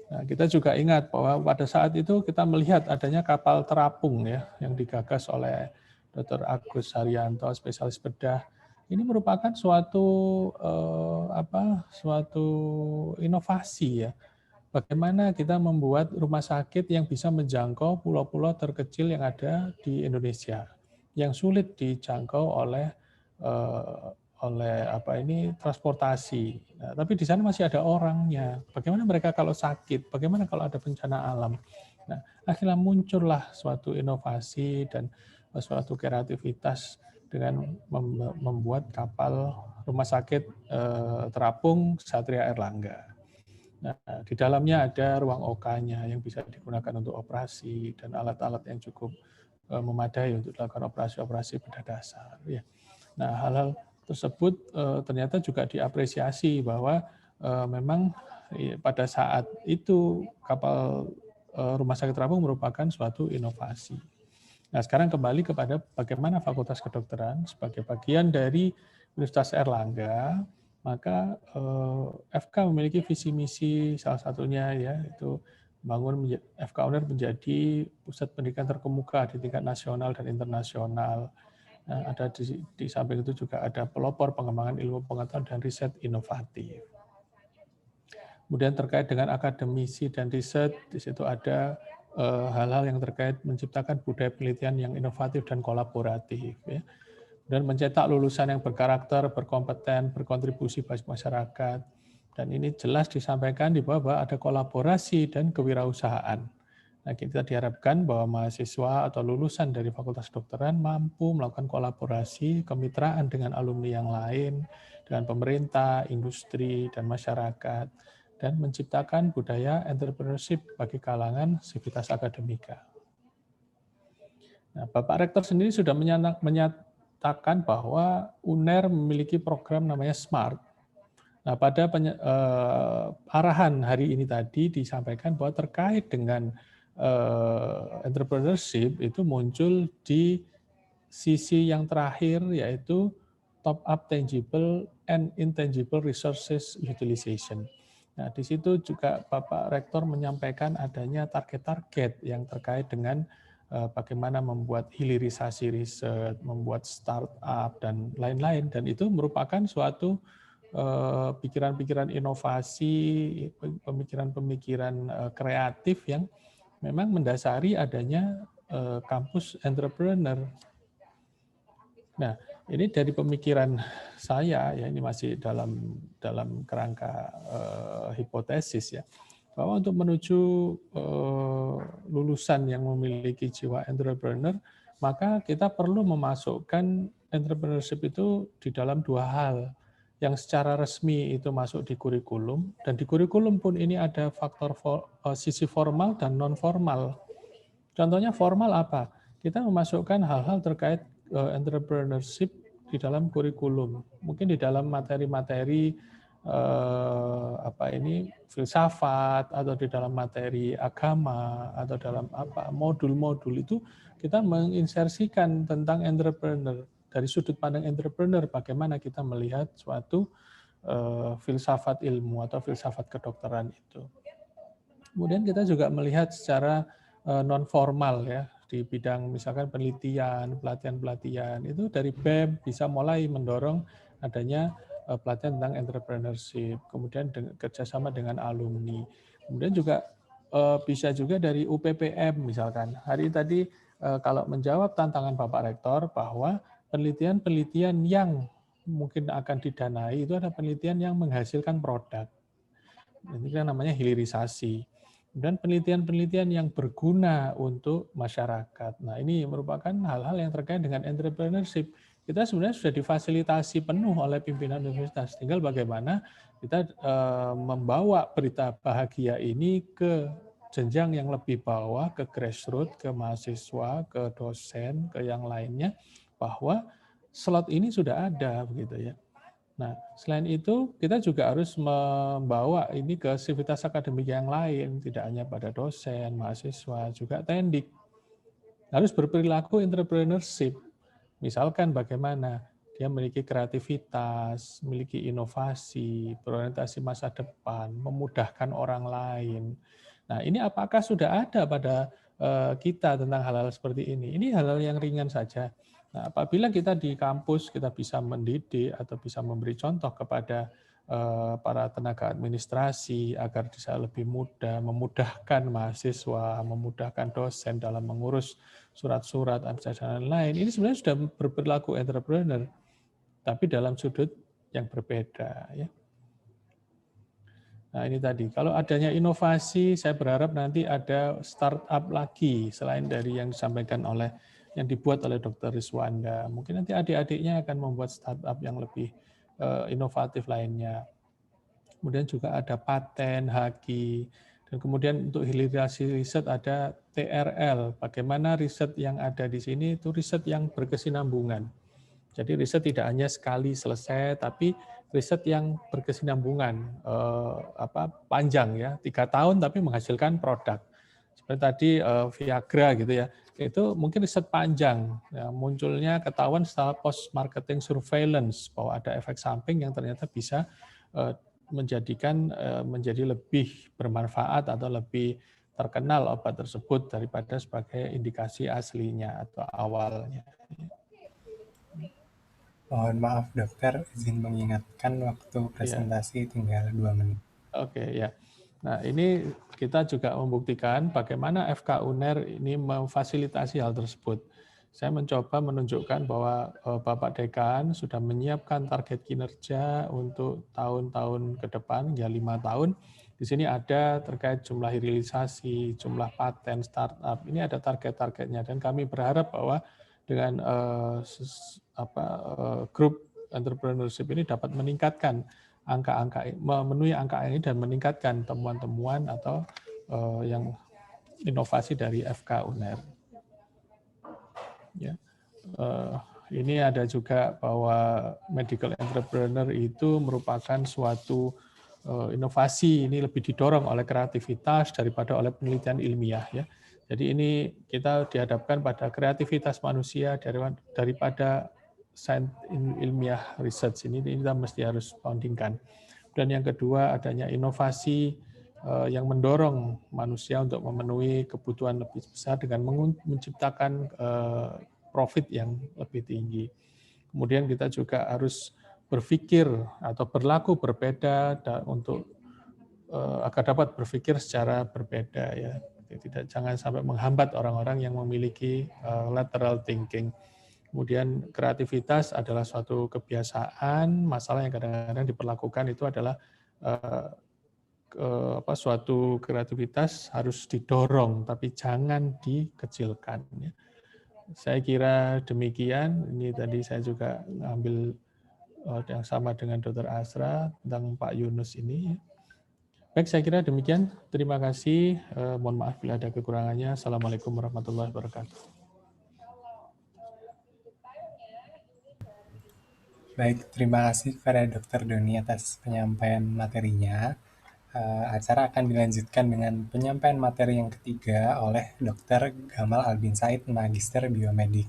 Nah, kita juga ingat bahwa pada saat itu kita melihat adanya kapal terapung ya yang digagas oleh Dr. Agus Haryanto, spesialis bedah. Ini merupakan suatu suatu inovasi ya. Bagaimana kita membuat rumah sakit yang bisa menjangkau pulau-pulau terkecil yang ada di Indonesia, yang sulit dijangkau oleh transportasi. Nah, tapi di sana masih ada orangnya. Bagaimana mereka kalau sakit? Bagaimana kalau ada bencana alam? Nah, akhirnya muncullah suatu inovasi dan suatu kreativitas dengan membuat kapal rumah sakit terapung Satria Airlangga. Nah, di dalamnya ada ruang OK-nya yang bisa digunakan untuk operasi dan alat-alat yang cukup memadai untuk dilakukan operasi-operasi bedah dasar. Ya. Nah, hal-hal tersebut ternyata juga diapresiasi bahwa memang pada saat itu kapal rumah sakit terapung merupakan suatu inovasi. Nah, sekarang kembali kepada bagaimana Fakultas Kedokteran sebagai bagian dari Universitas Airlangga, maka FK memiliki visi misi salah satunya yaitu membangun FK UNER menjadi pusat pendidikan terkemuka di tingkat nasional dan internasional. Nah, ada di samping itu juga ada pelopor pengembangan ilmu pengetahuan dan riset inovatif. Kemudian terkait dengan akademisi dan riset, di situ ada hal-hal yang terkait menciptakan budaya penelitian yang inovatif dan kolaboratif. Ya. Dan mencetak lulusan yang berkarakter, berkompeten, berkontribusi bagi masyarakat. Dan ini jelas disampaikan di bawah ada kolaborasi dan kewirausahaan. Nah, kita diharapkan bahwa mahasiswa atau lulusan dari Fakultas Kedokteran mampu melakukan kolaborasi, kemitraan dengan alumni yang lain, dengan pemerintah, industri, dan masyarakat, dan menciptakan budaya entrepreneurship bagi kalangan sivitas akademika. Nah, Bapak Rektor sendiri sudah menyatakan bahwa UNER memiliki program namanya SMART. Nah, pada arahan hari ini tadi disampaikan bahwa terkait dengan entrepreneurship itu muncul di sisi yang terakhir yaitu top up tangible and intangible resources utilization. Nah, di situ juga Bapak Rektor menyampaikan adanya target-target yang terkait dengan bagaimana membuat hilirisasi riset, membuat startup dan lain-lain, dan itu merupakan suatu pikiran-pikiran inovasi, pemikiran-pemikiran kreatif yang memang mendasari adanya kampus entrepreneur. Nah, ini dari pemikiran saya, ya ini masih dalam kerangka hipotesis ya, bahwa untuk menuju lulusan yang memiliki jiwa entrepreneur, maka kita perlu memasukkan entrepreneurship itu di dalam dua hal. Yang secara resmi itu masuk di kurikulum, dan di kurikulum pun ini ada faktor sisi formal dan non formal. Contohnya formal apa? Kita memasukkan hal-hal terkait entrepreneurship di dalam kurikulum. Mungkin di dalam materi-materi filsafat, atau di dalam materi agama, atau dalam modul-modul itu kita menginsersikan tentang entrepreneur. Dari sudut pandang entrepreneur, bagaimana kita melihat suatu filsafat ilmu atau filsafat kedokteran itu. Kemudian kita juga melihat secara non formal ya, di bidang misalkan penelitian, pelatihan-pelatihan, itu dari BEM bisa mulai mendorong adanya pelatihan tentang entrepreneurship, kemudian kerjasama dengan alumni. Kemudian juga bisa juga dari UPPM misalkan. Hari tadi kalau menjawab tantangan Bapak Rektor bahwa penelitian-penelitian yang mungkin akan didanai itu ada penelitian yang menghasilkan produk. Ini kan namanya hilirisasi. Dan penelitian-penelitian yang berguna untuk masyarakat. Nah, ini merupakan hal-hal yang terkait dengan entrepreneurship kita sebenarnya sudah difasilitasi penuh oleh pimpinan universitas. Tinggal bagaimana kita membawa berita bahagia ini ke jenjang yang lebih bawah, ke grassroots, ke mahasiswa, ke dosen, ke yang lainnya, bahwa slot ini sudah ada, begitu ya. Nah, selain itu kita juga harus membawa ini ke sivitas akademik yang lain, tidak hanya pada dosen, mahasiswa, juga tendik. Harus berperilaku entrepreneurship. Misalkan bagaimana dia memiliki kreativitas, memiliki inovasi, berorientasi masa depan, memudahkan orang lain. Nah, ini apakah sudah ada pada kita tentang hal-hal seperti ini? Ini hal-hal yang ringan saja. Nah, apabila kita di kampus kita bisa mendidik atau bisa memberi contoh kepada para tenaga administrasi agar bisa lebih mudah, memudahkan mahasiswa, memudahkan dosen dalam mengurus surat-surat, administrasi dan lain. Ini sebenarnya sudah berperilaku entrepreneur, tapi dalam sudut yang berbeda. Ya. Nah ini tadi, kalau adanya inovasi, saya berharap nanti ada startup lagi selain dari yang disampaikan oleh yang dibuat oleh Dr. Rizwanda. Mungkin nanti adik-adiknya akan membuat startup yang lebih inovatif lainnya. Kemudian juga ada paten, haki, dan kemudian untuk hilirisasi riset ada TRL. Bagaimana riset yang ada di sini itu riset yang berkesinambungan. Jadi riset tidak hanya sekali selesai, tapi riset yang berkesinambungan, panjang ya, 3 tahun tapi menghasilkan produk. Seperti tadi Viagra gitu ya, itu mungkin riset panjang, ya, munculnya ketahuan setelah post marketing surveillance bahwa ada efek samping yang ternyata bisa menjadi lebih bermanfaat atau lebih terkenal obat tersebut daripada sebagai indikasi aslinya atau awalnya. Mohon maaf dokter, izin mengingatkan waktu presentasi tinggal 2 menit. Oke, ya. Nah, ini kita juga membuktikan bagaimana FK UNER ini memfasilitasi hal tersebut. Saya mencoba menunjukkan bahwa Bapak Dekan sudah menyiapkan target kinerja untuk tahun-tahun ke depan, ya 5 tahun. Di sini ada terkait jumlah hilirisasi, jumlah paten, startup. Ini ada target-targetnya dan kami berharap bahwa dengan grup entrepreneurship ini dapat meningkatkan angka-angka, memenuhi angka ini dan meningkatkan temuan-temuan atau yang inovasi dari FK UNER. Ya. Ini ada juga bahwa medical entrepreneur itu merupakan suatu inovasi, ini lebih didorong oleh kreativitas daripada oleh penelitian ilmiah. Ya. Jadi ini kita dihadapkan pada kreativitas manusia daripada sains ilmiah research ini kita mesti harus foundingkan. Dan yang kedua adanya inovasi yang mendorong manusia untuk memenuhi kebutuhan lebih besar dengan menciptakan profit yang lebih tinggi. Kemudian kita juga harus berpikir atau berlaku berbeda untuk agar dapat berpikir secara berbeda ya. Jangan sampai menghambat orang-orang yang memiliki lateral thinking. Kemudian kreativitas adalah suatu kebiasaan, masalah yang kadang-kadang diperlakukan itu adalah suatu kreativitas harus didorong, tapi jangan dikecilkan. Ya. Saya kira demikian. Ini tadi saya juga ngambil yang sama dengan Dr. Asra tentang Pak Yunus ini. Baik, saya kira demikian. Terima kasih. Mohon maaf bila ada kekurangannya. Assalamualaikum warahmatullahi wabarakatuh. Baik, terima kasih kepada Dr. Doni atas penyampaian materinya. Acara akan dilanjutkan dengan penyampaian materi yang ketiga oleh Dr. Gamal Albin Said, Magister Biomedik.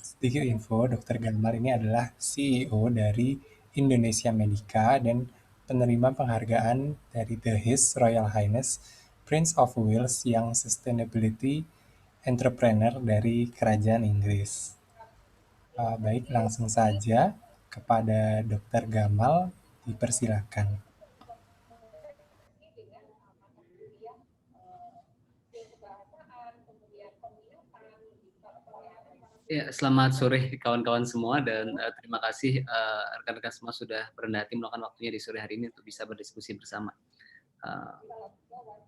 Sedikit info, Dr. Gamal ini adalah CEO dari Indonesia Medica dan penerima penghargaan dari The His Royal Highness Prince of Wales Young Sustainability Entrepreneur dari Kerajaan Inggris. Baik, langsung saja kepada Dr. Gamal, dipersilakan. Ya, selamat sore kawan-kawan semua dan terima kasih rekan-rekan semua sudah berendah hati meluangkan waktunya di sore hari ini untuk bisa berdiskusi bersama.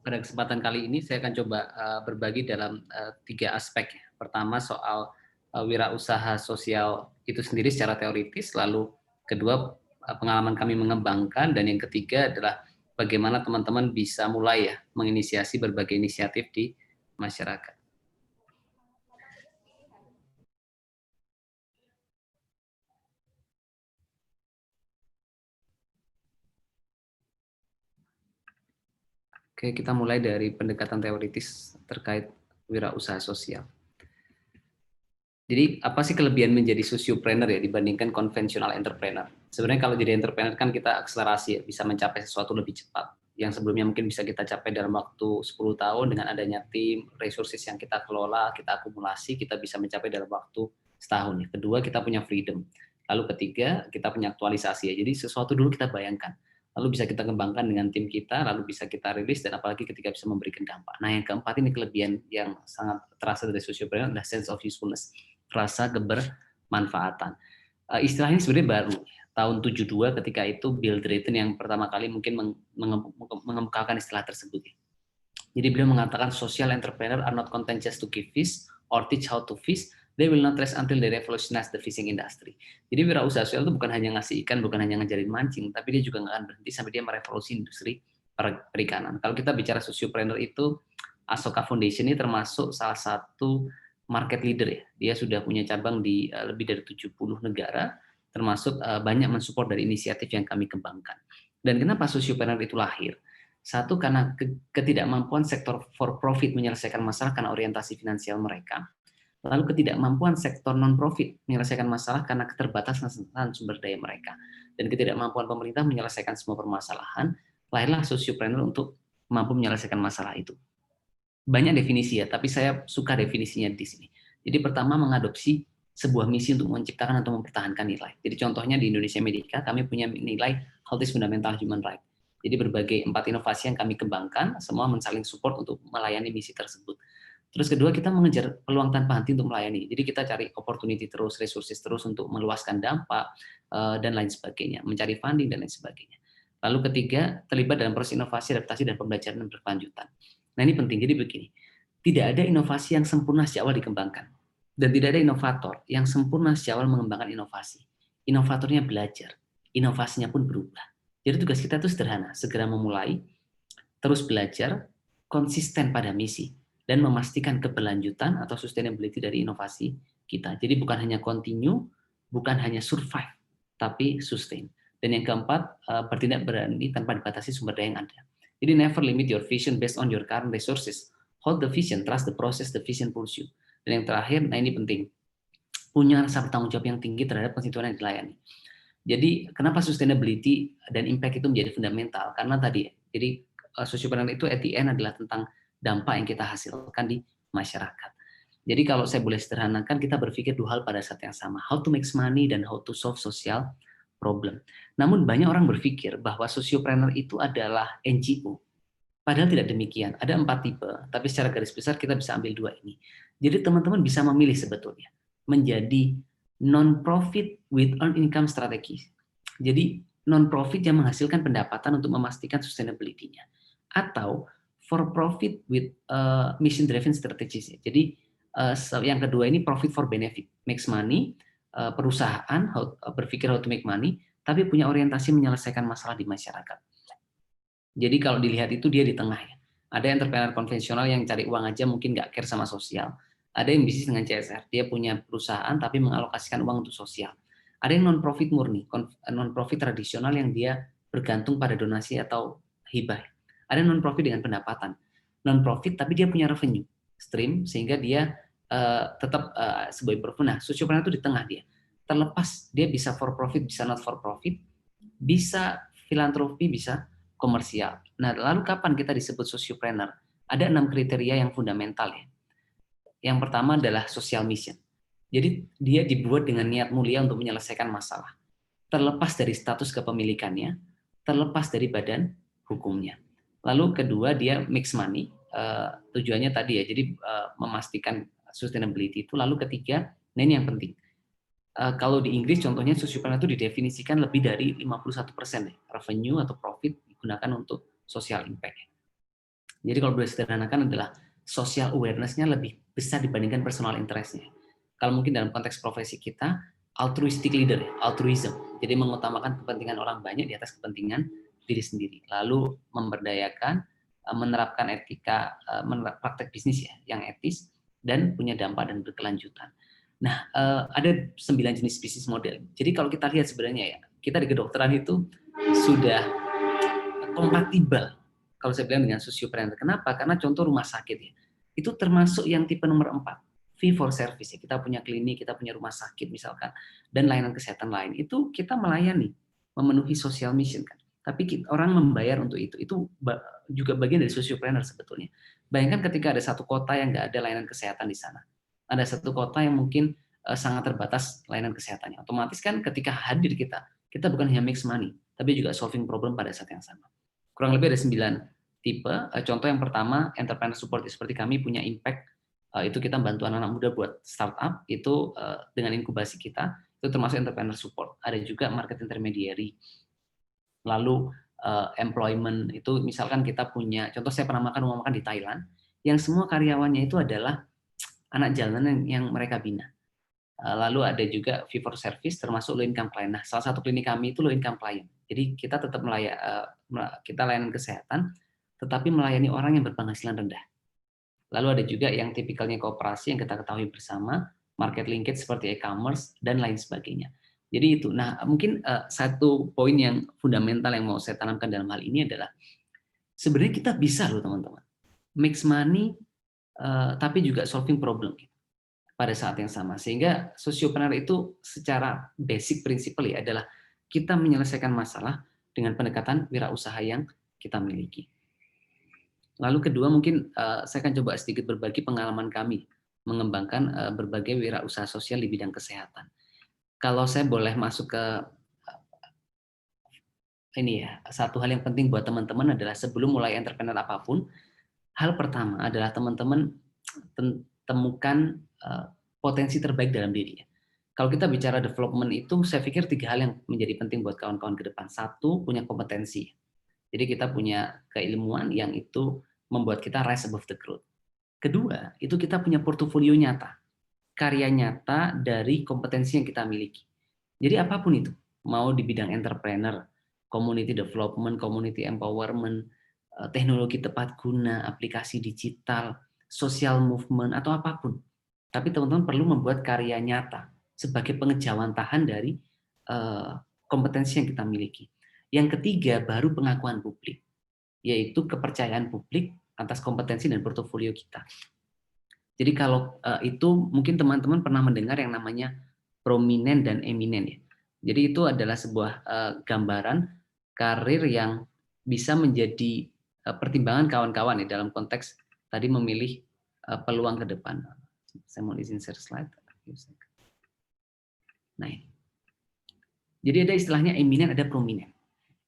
Pada kesempatan kali ini saya akan coba berbagi dalam 3 aspek. Pertama soal wirausaha sosial itu sendiri secara teoritis, lalu kedua pengalaman kami mengembangkan, dan yang ketiga adalah bagaimana teman-teman bisa mulai ya menginisiasi berbagai inisiatif di masyarakat. Oke, kita mulai dari pendekatan teoritis terkait wirausaha sosial. Jadi apa sih kelebihan menjadi sociopreneur ya dibandingkan konvensional entrepreneur? Sebenarnya kalau jadi entrepreneur kan kita akselerasi ya, bisa mencapai sesuatu lebih cepat. Yang sebelumnya mungkin bisa kita capai dalam waktu 10 tahun dengan adanya tim, resources yang kita kelola, kita akumulasi, kita bisa mencapai dalam waktu setahun. Ya. Kedua, kita punya freedom. Lalu ketiga, kita punya aktualisasi ya. Jadi sesuatu dulu kita bayangkan. Lalu bisa kita kembangkan dengan tim kita, lalu bisa kita rilis, dan apalagi ketika bisa memberikan dampak. Nah, yang keempat ini kelebihan yang sangat terasa dari sociopreneur adalah sense of usefulness, rasa kebermanfaatan. Istilah ini sebenarnya baru, tahun 72 ketika itu Bill Drayton yang pertama kali mungkin mengemukakan istilah tersebut. Jadi beliau mengatakan social entrepreneur are not content just to give fish or teach how to fish, they will not rest until they revolutionize the fishing industry. Jadi wirausaha sosial itu bukan hanya ngasih ikan, bukan hanya ngajarin mancing, tapi dia juga nggak akan berhenti sampai dia merevolusi industri perikanan. Kalau kita bicara sociopreneur itu, Asoka Foundation ini termasuk salah satu market leader ya. Dia sudah punya cabang di lebih dari 70 negara, termasuk banyak mensupport dari inisiatif yang kami kembangkan. Dan kenapa sociopreneur itu lahir? Satu, karena ketidakmampuan sektor for profit menyelesaikan masalah karena orientasi finansial mereka. Lalu ketidakmampuan sektor non-profit menyelesaikan masalah karena keterbatasan sumber daya mereka. Dan ketidakmampuan pemerintah menyelesaikan semua permasalahan, lahirlah sociopreneur untuk mampu menyelesaikan masalah itu. Banyak definisi ya, tapi saya suka definisinya di sini. Jadi pertama, mengadopsi sebuah misi untuk menciptakan atau mempertahankan nilai. Jadi contohnya di Indonesia Medica, kami punya nilai Health is Fundamental Human Right. Jadi berbagai 4 inovasi yang kami kembangkan, semua mensaling support untuk melayani misi tersebut. Terus kedua, kita mengejar peluang tanpa henti untuk melayani. Jadi kita cari opportunity terus, resources terus untuk meluaskan dampak, dan lain sebagainya. Mencari funding dan lain sebagainya. Lalu ketiga, terlibat dalam proses inovasi, adaptasi, dan pembelajaran yang berkelanjutan. Nah ini penting, jadi begini. Tidak ada inovasi yang sempurna sejak awal dikembangkan. Dan tidak ada inovator yang sempurna sejak awal mengembangkan inovasi. Inovatornya belajar, inovasinya pun berubah. Jadi tugas kita itu sederhana, segera memulai, terus belajar, konsisten pada misi, dan memastikan keberlanjutan atau sustainability dari inovasi kita. Jadi bukan hanya continue, bukan hanya survive, tapi sustain. Dan yang keempat, bertindak berani tanpa dibatasi sumber daya yang ada. Jadi never limit your vision based on your current resources. Hold the vision, trust the process, the vision pulls you. Dan yang terakhir, nah ini penting, punya rasa bertanggung jawab yang tinggi terhadap konstituen yang dilayani. Jadi kenapa sustainability dan impact itu menjadi fundamental? Karena tadi, jadi sociopreneur itu at the end adalah tentang dampak yang kita hasilkan di masyarakat. Jadi kalau saya boleh sederhanakan, kita berpikir dua hal pada saat yang sama, how to make money dan how to solve social problem. Namun banyak orang berpikir bahwa sociopreneur itu adalah NGO. Padahal tidak demikian. Ada 4 tipe, tapi secara garis besar kita bisa ambil 2 ini. Jadi teman-teman bisa memilih sebetulnya menjadi non-profit with earned income strategy. Jadi non-profit yang menghasilkan pendapatan untuk memastikan sustainability-nya. Atau for-profit with mission-driven strategies. Jadi yang kedua ini profit for benefit, makes money, perusahaan berpikir how to make money, tapi punya orientasi menyelesaikan masalah di masyarakat. Jadi kalau dilihat itu dia di tengah ya. Ada entrepreneur konvensional yang cari uang aja mungkin nggak care sama sosial. Ada yang bisnis dengan CSR, dia punya perusahaan tapi mengalokasikan uang untuk sosial. Ada yang non-profit murni, non-profit tradisional yang dia bergantung pada donasi atau hibah. Ada non-profit dengan pendapatan. Non-profit tapi dia punya revenue stream sehingga dia tetap sebagai profit. Nah, sociopreneur itu di tengah dia. Terlepas dia bisa for profit, bisa not for profit, bisa filantropi, bisa komersial. Nah, lalu kapan kita disebut sociopreneur? Ada 6 kriteria yang fundamental ya. Yang pertama adalah social mission. Jadi dia dibuat dengan niat mulia untuk menyelesaikan masalah. Terlepas dari status kepemilikannya, terlepas dari badan hukumnya. Lalu kedua dia mix money, tujuannya tadi ya, jadi memastikan sustainability itu. Lalu ketiga, nah ini yang penting. Kalau di Inggris contohnya sociopreneur itu didefinisikan lebih dari 51% revenue atau profit digunakan untuk social impact. Jadi kalau boleh sederhanakan adalah social awareness-nya lebih besar dibandingkan personal interest-nya. kalau mungkin dalam konteks profesi kita, altruistic leader, altruism. Jadi mengutamakan kepentingan orang banyak di atas kepentingan diri sendiri. Lalu memberdayakan, menerapkan etika, praktek bisnis ya yang etis dan punya dampak dan berkelanjutan. Nah, ada 9 jenis bisnis model. Jadi kalau kita lihat sebenarnya ya, kita di kedokteran itu sudah kompatibel kalau saya bilang dengan sosiopreneur. Kenapa? Karena contoh rumah sakit ya, itu termasuk yang tipe nomor 4, fee for service ya. Kita punya klinik, kita punya rumah sakit misalkan, dan layanan kesehatan lain. Itu kita melayani, memenuhi social mission kan. Tapi orang membayar untuk itu juga bagian dari sosiopreneur sebetulnya. Bayangkan ketika ada satu kota yang nggak ada layanan kesehatan di sana. Ada satu kota yang mungkin sangat terbatas layanan kesehatannya. Otomatis kan ketika hadir kita bukan hanya make money, tapi juga solving problem pada saat yang sama. Kurang lebih ada 9 tipe. Contoh yang pertama, entrepreneur support seperti kami punya impact. Itu kita bantu anak-anak muda buat startup, itu dengan inkubasi kita, itu termasuk entrepreneur support. Ada juga market intermediary. Lalu employment, itu misalkan kita punya, contoh saya pernah makan rumah makan di Thailand, yang semua karyawannya itu adalah anak jalanan yang mereka bina. Lalu ada juga fee for service termasuk low income client. Nah, salah satu klinik kami itu low income client. Jadi kita tetap kita layanan kesehatan, tetapi melayani orang yang berpenghasilan rendah. Lalu ada juga yang tipikalnya kooperasi yang kita ketahui bersama, market linkage seperti e-commerce dan lain sebagainya. Jadi itu. Nah, mungkin satu poin yang fundamental yang mau saya tanamkan dalam hal ini adalah sebenarnya kita bisa loh teman-teman, make money tapi juga solving problem pada saat yang sama. Sehingga sosiopreneur itu secara basic prinsipal ya adalah kita menyelesaikan masalah dengan pendekatan wirausaha yang kita miliki. Lalu kedua mungkin saya akan coba sedikit berbagi pengalaman kami mengembangkan berbagai wirausaha sosial di bidang kesehatan. Kalau saya boleh masuk ke ini ya, satu hal yang penting buat teman-teman adalah sebelum mulai entrepreneur apapun, hal pertama adalah teman-teman temukan potensi terbaik dalam diri. Kalau kita bicara development itu, saya pikir 3 hal yang menjadi penting buat kawan-kawan ke depan. 1, punya kompetensi. Jadi kita punya keilmuan yang itu membuat kita rise above the crowd. Kedua, itu kita punya portofolio nyata. Karya nyata dari kompetensi yang kita miliki. Jadi apapun itu, mau di bidang entrepreneur, community development, community empowerment, teknologi tepat guna, aplikasi digital, social movement, atau apapun. Tapi teman-teman perlu membuat karya nyata sebagai pengejawantahan dari kompetensi yang kita miliki. Yang ketiga, baru pengakuan publik, yaitu kepercayaan publik atas kompetensi dan portofolio kita. Jadi kalau itu mungkin teman-teman pernah mendengar yang namanya prominent dan eminent ya. Jadi itu adalah sebuah gambaran karir yang bisa menjadi pertimbangan kawan-kawan ya dalam konteks tadi memilih peluang ke depan. Saya mau izin share slide. Nah, jadi ada istilahnya eminent, ada prominent.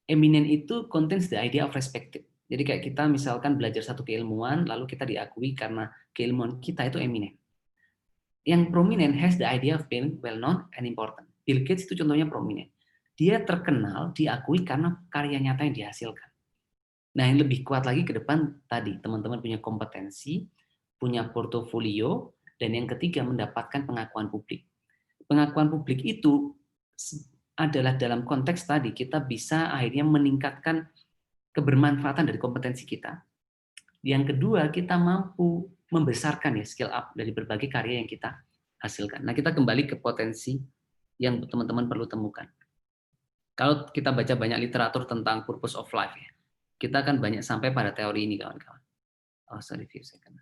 Eminent itu contains the idea of perspective. Jadi kayak kita misalkan belajar satu keilmuan, lalu kita diakui karena keilmuan kita itu eminent. Yang prominent has the idea of being well known and important. Bill Gates itu contohnya prominent. Dia terkenal, diakui karena karya nyata yang dihasilkan. Nah, yang lebih kuat lagi ke depan tadi, teman-teman punya kompetensi, punya portofolio, dan yang ketiga mendapatkan pengakuan publik. Pengakuan publik itu adalah dalam konteks tadi kita bisa akhirnya meningkatkan kebermanfaatan dari kompetensi kita. Yang kedua, kita mampu membesarkan ya skill up dari berbagai karya yang kita hasilkan. Nah, kita kembali ke potensi yang teman-teman perlu temukan. Kalau kita baca banyak literatur tentang purpose of life ya, kita akan banyak sampai pada teori ini kawan-kawan. Oh, sorry, few second.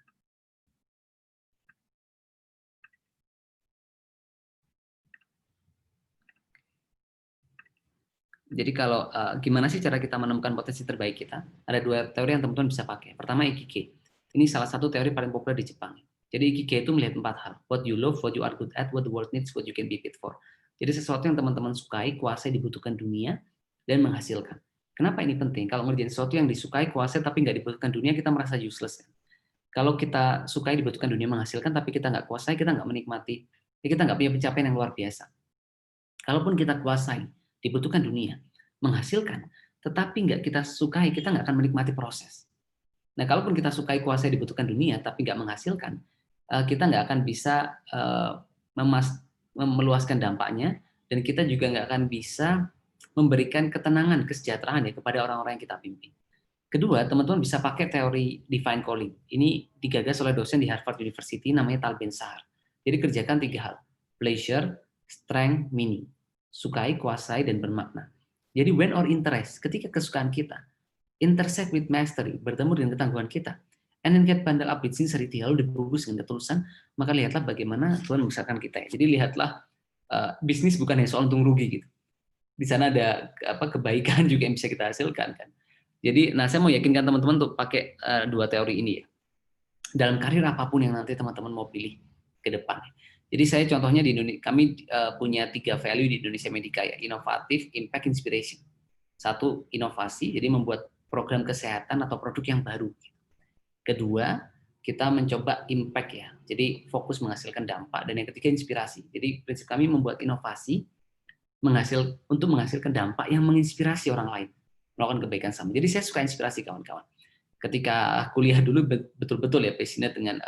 Jadi kalau gimana sih cara kita menemukan potensi terbaik kita? Ada 2 teori yang teman-teman bisa pakai. Pertama, Ikigai. Ini salah satu teori paling populer di Jepang. Jadi Ikigai itu melihat 4 hal. What you love, what you are good at, what the world needs, what you can be paid for. Jadi sesuatu yang teman-teman sukai, kuasai, dibutuhkan dunia, dan menghasilkan. Kenapa ini penting? Kalau ngerjain sesuatu yang disukai, kuasai, tapi nggak dibutuhkan dunia, kita merasa useless. Kalau kita sukai, dibutuhkan dunia, menghasilkan, tapi kita nggak kuasai, kita nggak menikmati, kita nggak punya pencapaian yang luar biasa. Kalaupun kita kuasai, dibutuhkan dunia, menghasilkan, tetapi nggak kita sukai, kita nggak akan menikmati proses. Nah, kalaupun kita sukai, kuasai, dibutuhkan dunia, tapi nggak menghasilkan, kita nggak akan bisa meluaskan dampaknya, dan kita juga nggak akan bisa memberikan ketenangan, kesejahteraan ya kepada orang-orang yang kita pimpin. Kedua, teman-teman bisa pakai teori divine calling. Ini digagas oleh dosen di Harvard University namanya Tal Ben-Shahar. Jadi kerjakan 3 hal: pleasure, strength, meaning. Sukai, kuasai, dan bermakna. Jadi when or interest, ketika kesukaan kita intersect with mastery, bertemu dengan ketangguhan kita, and then get bundled up with sincerity, lalu dibungkus dengan ketulusan, maka lihatlah bagaimana Tuhan membesarkan kita. Jadi lihatlah bisnis bukan hanya soal untung rugi gitu. Di sana ada kebaikan juga yang bisa kita hasilkan kan. Jadi, saya mau yakinkan teman-teman untuk pakai 2 teori ini ya. Dalam karir apapun yang nanti teman-teman mau pilih ke depan. Jadi saya contohnya di Indonesia, kami punya 3 value di Indonesia Medica ya, inovatif, impact, inspiration. 1, inovasi, jadi membuat program kesehatan atau produk yang baru. Kedua, kita mencoba impact ya, jadi fokus menghasilkan dampak. Dan yang ketiga, inspirasi. Jadi prinsip kami membuat inovasi untuk menghasilkan dampak yang menginspirasi orang lain melakukan kebaikan sama. Jadi saya suka inspirasi kawan-kawan. Ketika kuliah dulu betul-betul ya passionate dengan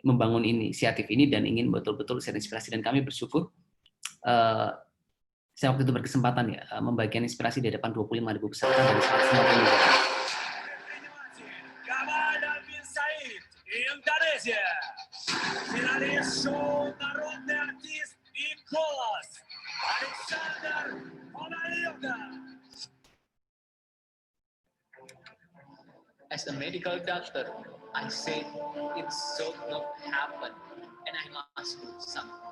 membangun inisiatif ini dan ingin betul-betul share inspirasi, dan kami bersyukur saya waktu itu berkesempatan ya membagikan inspirasi di hadapan 25.000 peserta dari 150 negara. As a medical doctor, I say it should not happen, and I must do something.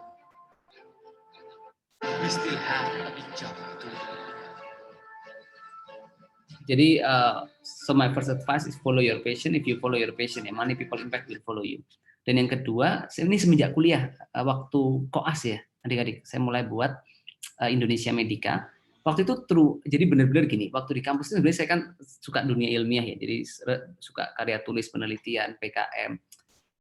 We still have a big job to do. Jadi, so my first advice is follow your passion. If you follow your passion, many people impact will follow you. Dan yang kedua, ini semenjak kuliah, waktu koas ya, adik-adik, saya mulai buat Indonesia Medica. Waktu itu jadi benar-benar gini, waktu di kampus itu sebenarnya saya kan suka dunia ilmiah ya, jadi suka karya tulis, penelitian, PKM,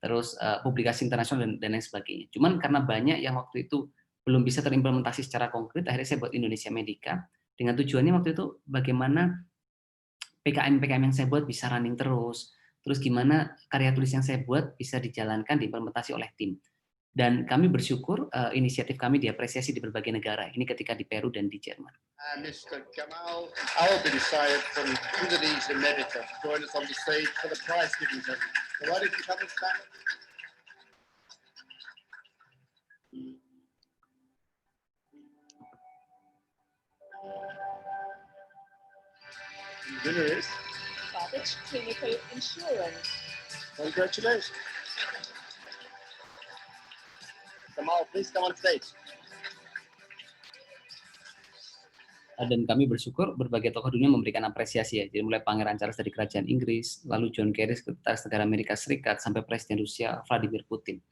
terus publikasi internasional dan lain sebagainya. Cuman karena banyak yang waktu itu belum bisa terimplementasi secara konkret, akhirnya saya buat Indonesia Medica, dengan tujuannya waktu itu bagaimana PKM yang saya buat bisa running terus gimana karya tulis yang saya buat bisa dijalankan, diimplementasi oleh tim. Dan kami bersyukur inisiatif kami diapresiasi di berbagai negara. Ini ketika di Peru dan di Jerman. Mr. Gamal Al-Bin Said from Indonesia Medica join us on the stage for the prize giving ceremony. So why don't you come and stand? The winner is Savage Clinical Insurance. Congratulations. Gamal, please come on stage. Dan kami bersyukur berbagai tokoh dunia memberikan apresiasi ya. Jadi mulai Pangeran Charles dari Kerajaan Inggris, lalu John Kerry, Sekretaris Negara Amerika Serikat, sampai Presiden Rusia Vladimir Putin.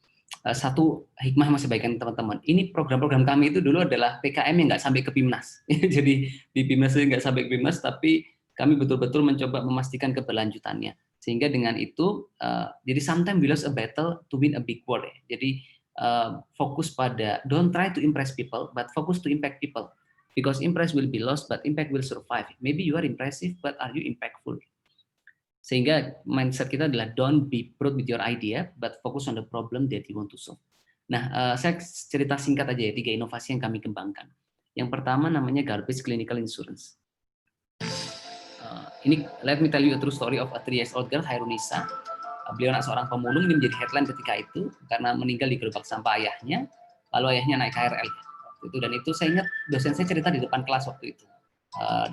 Satu hikmah yang masih baikkan teman-teman. Ini program-program kami itu dulu adalah PKM yang nggak sampai ke PIMNAS. Jadi di PIMNAS itu nggak sampai ke PIMNAS, tapi kami betul-betul mencoba memastikan keberlanjutannya. Sehingga dengan itu, jadi sometimes we lose a battle to win a big war ya. Jadi fokus pada don't try to impress people, but focus to impact people. Because impress will be lost, but impact will survive. Maybe you are impressive, but are you impactful? Sehingga mindset kita adalah don't be proud with your idea, but focus on the problem that you want to solve. Nah, saya cerita singkat aja ya 3 inovasi yang kami kembangkan. Yang pertama namanya Garbage Clinical Insurance. Ini let me tell you a true story of a 3-year-old girl, Hairunisa. Beliau anak seorang pemulung, ini menjadi headline ketika itu karena meninggal di gerobak sampah ayahnya, lalu ayahnya naik KRL. Dan itu saya ingat dosen saya cerita di depan kelas waktu itu,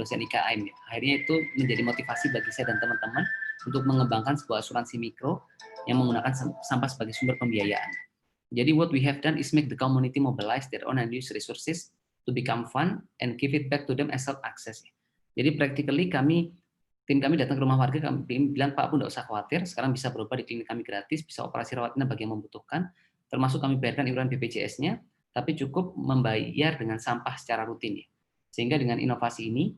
dosen IKM. Akhirnya itu menjadi motivasi bagi saya dan teman-teman untuk mengembangkan sebuah asuransi mikro yang menggunakan sampah sebagai sumber pembiayaan. Jadi what we have done is make the community mobilize their own and use resources to become fund and give it back to them as self-access. Jadi practically tim kami datang ke rumah warga, kami bilang, Pak, Bu, nggak usah khawatir, sekarang bisa berobat di klinik kami gratis, bisa operasi rawat inap bagi yang membutuhkan, termasuk kami bayarkan iuran BPJS-nya, tapi cukup membayar dengan sampah secara rutin. Sehingga dengan inovasi ini,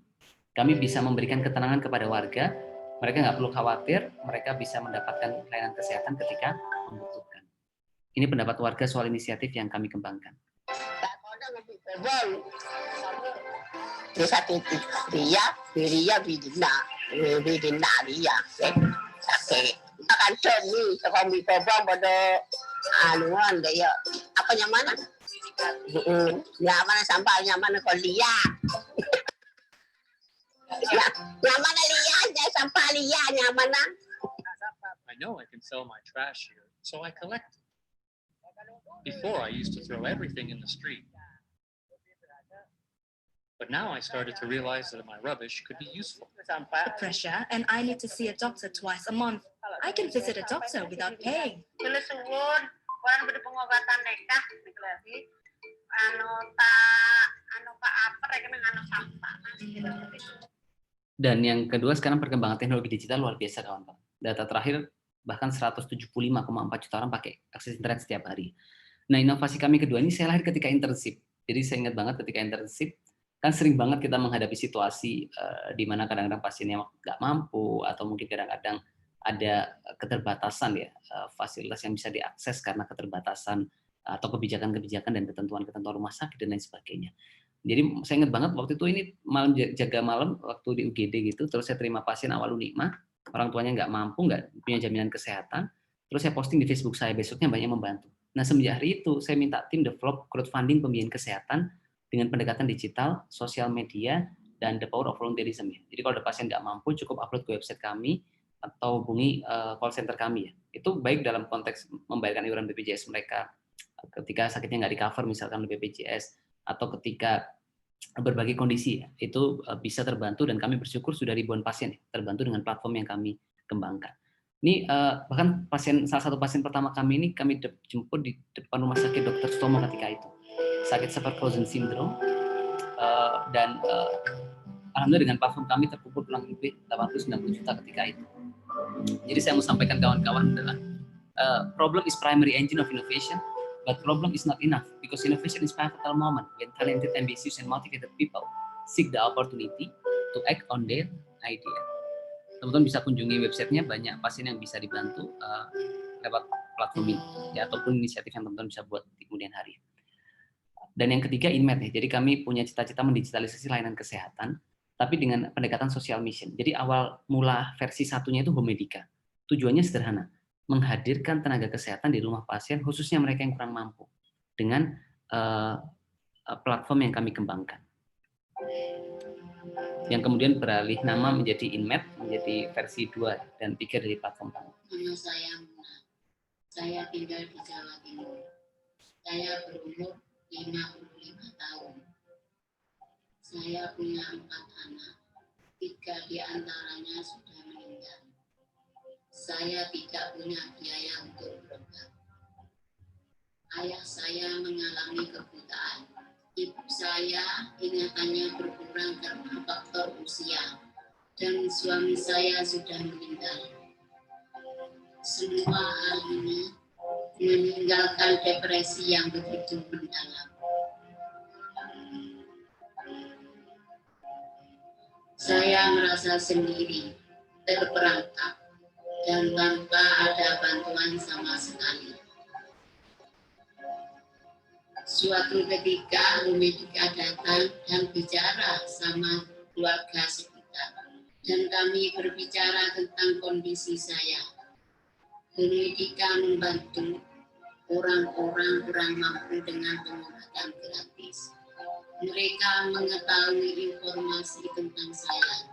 kami bisa memberikan ketenangan kepada warga, mereka nggak perlu khawatir, mereka bisa mendapatkan layanan kesehatan ketika membutuhkan. Ini pendapat warga soal inisiatif yang kami kembangkan. Akan seni sekolah mi pebang pada anuan dia apa kau nyaman? Nyaman sampah nyaman kau lihat. Nyaman lihatnya sampah lihat nyaman. I know I can sell my trash here, so I collect it. Before, I used to throw everything in the street. But now I started to realize that my rubbish could be useful. The pressure, and I need to see a doctor twice a month. I can visit a doctor without paying. Dan yang kedua, sekarang perkembangan teknologi digital luar biasa, kawan-kawan. Data terakhir bahkan 175,4 juta orang pakai akses internet setiap hari. Nah, inovasi kami kedua ini saya lahir ketika internship. Jadi saya ingat banget ketika internship, kan sering banget kita menghadapi situasi di mana kadang-kadang pasiennya nggak mampu, atau mungkin kadang-kadang ada keterbatasan ya, fasilitas yang bisa diakses karena keterbatasan atau kebijakan-kebijakan dan ketentuan-ketentuan rumah sakit dan lain sebagainya. Jadi saya ingat banget waktu itu ini malam jaga malam waktu di UGD gitu, terus saya terima pasien awal unikmah, orang tuanya nggak mampu, nggak punya jaminan kesehatan, terus saya posting di Facebook saya, besoknya banyak membantu. Nah semenjak hari itu saya minta tim develop crowdfunding pembiayaan kesehatan dengan pendekatan digital, sosial media, dan the power of volunteerism. Jadi kalau ada pasien nggak mampu, cukup upload ke website kami atau hubungi call center kami ya. Itu baik dalam konteks membayarkan iuran BPJS mereka ketika sakitnya nggak di-cover misalkan oleh BPJS, atau ketika berbagai kondisi ya, itu bisa terbantu, dan kami bersyukur sudah ribuan pasien terbantu dengan platform yang kami kembangkan. Ini bahkan salah satu pasien pertama kami ini kami jemput di depan rumah sakit Dr. Sutomo ketika itu. Sakit Sjögren syndrome, dan alhamdulillah dengan platform kami terkumpul kurang lebih 80-90 juta ketika itu. Jadi saya mau sampaikan kawan-kawan adalah problem is primary engine of innovation, but problem is not enough, because innovation is pivotal moment when talented, ambitious, and motivated people seek the opportunity to act on their idea. Teman-teman bisa kunjungi websitenya, banyak pasien yang bisa dibantu lewat platform ini, ya, ataupun inisiatif yang teman-teman bisa buat di kemudian hari. Dan yang ketiga, InMed ya. Jadi kami punya cita-cita mendigitalisasi layanan kesehatan, tapi dengan pendekatan social mission. Jadi awal mula versi satunya itu Home Medica. Tujuannya sederhana, menghadirkan tenaga kesehatan di rumah pasien, khususnya mereka yang kurang mampu, dengan platform yang kami kembangkan. Yang kemudian beralih nama menjadi InMed, menjadi versi 2 dan 3 dari platform kami. Nama saya Muna. Saya tinggal di Jawa Timur. Saya berumur 55 tahun. Saya punya 4 anak. 3 di antaranya sudah meninggal. Saya tidak punya biaya untuk berobat. Ayah saya mengalami kebutaan. Ibu saya ingatannya berkurang karena faktor usia. Dan suami saya sudah meninggal. Semua hal ini meninggalkan depresi yang begitu mendalam. Saya merasa sendiri, terperangkap, dan tanpa ada bantuan sama sekali. Suatu ketika Home Medica datang dan bicara sama keluarga sekitar, dan kami berbicara tentang kondisi saya. Home Medica membantu orang-orang kurang mampu dengan pengobatan gratis. Mereka mengetahui informasi tentang saya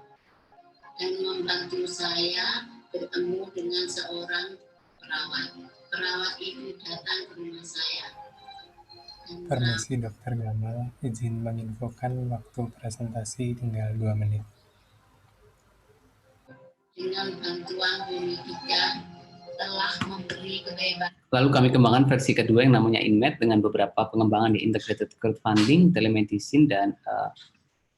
dan membantu saya bertemu dengan seorang perawat. Perawat itu datang ke rumah saya. Permisi Dr. Gamal, izin menginfokan waktu presentasi tinggal 2 menit. Dengan bantuan Home Medica telah memberi kebebasan. Lalu kami kembangkan versi kedua yang namanya InMed dengan beberapa pengembangan di integrated crowdfunding, telemedicine, dan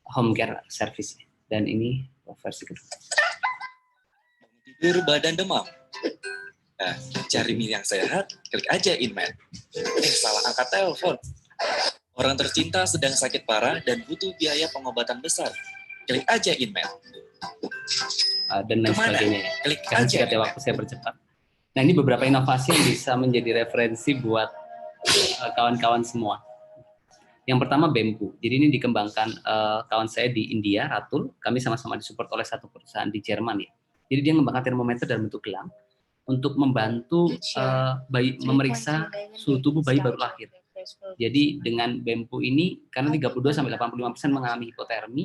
home care service. Dan ini versi kedua. Tidur badan demam. Nah, cari mie yang sehat, klik aja InMed. Salah angkat telepon. Orang tercinta sedang sakit parah dan butuh biaya pengobatan besar. Klik aja InMed. Dan lain sebagainya. Klik karena aja. setiap waktu saya bercepat. Nah, ini beberapa inovasi yang bisa menjadi referensi buat kawan-kawan semua. Yang pertama Bempu. Jadi ini dikembangkan kawan saya di India, Ratul. Kami sama-sama disupport oleh satu perusahaan di Jerman ya. Jadi dia mengembangkan termometer dalam bentuk gelang untuk membantu bayi memeriksa suhu tubuh bayi baru lahir. Jadi dengan BEMPU ini, karena 32-85% mengalami hipotermi,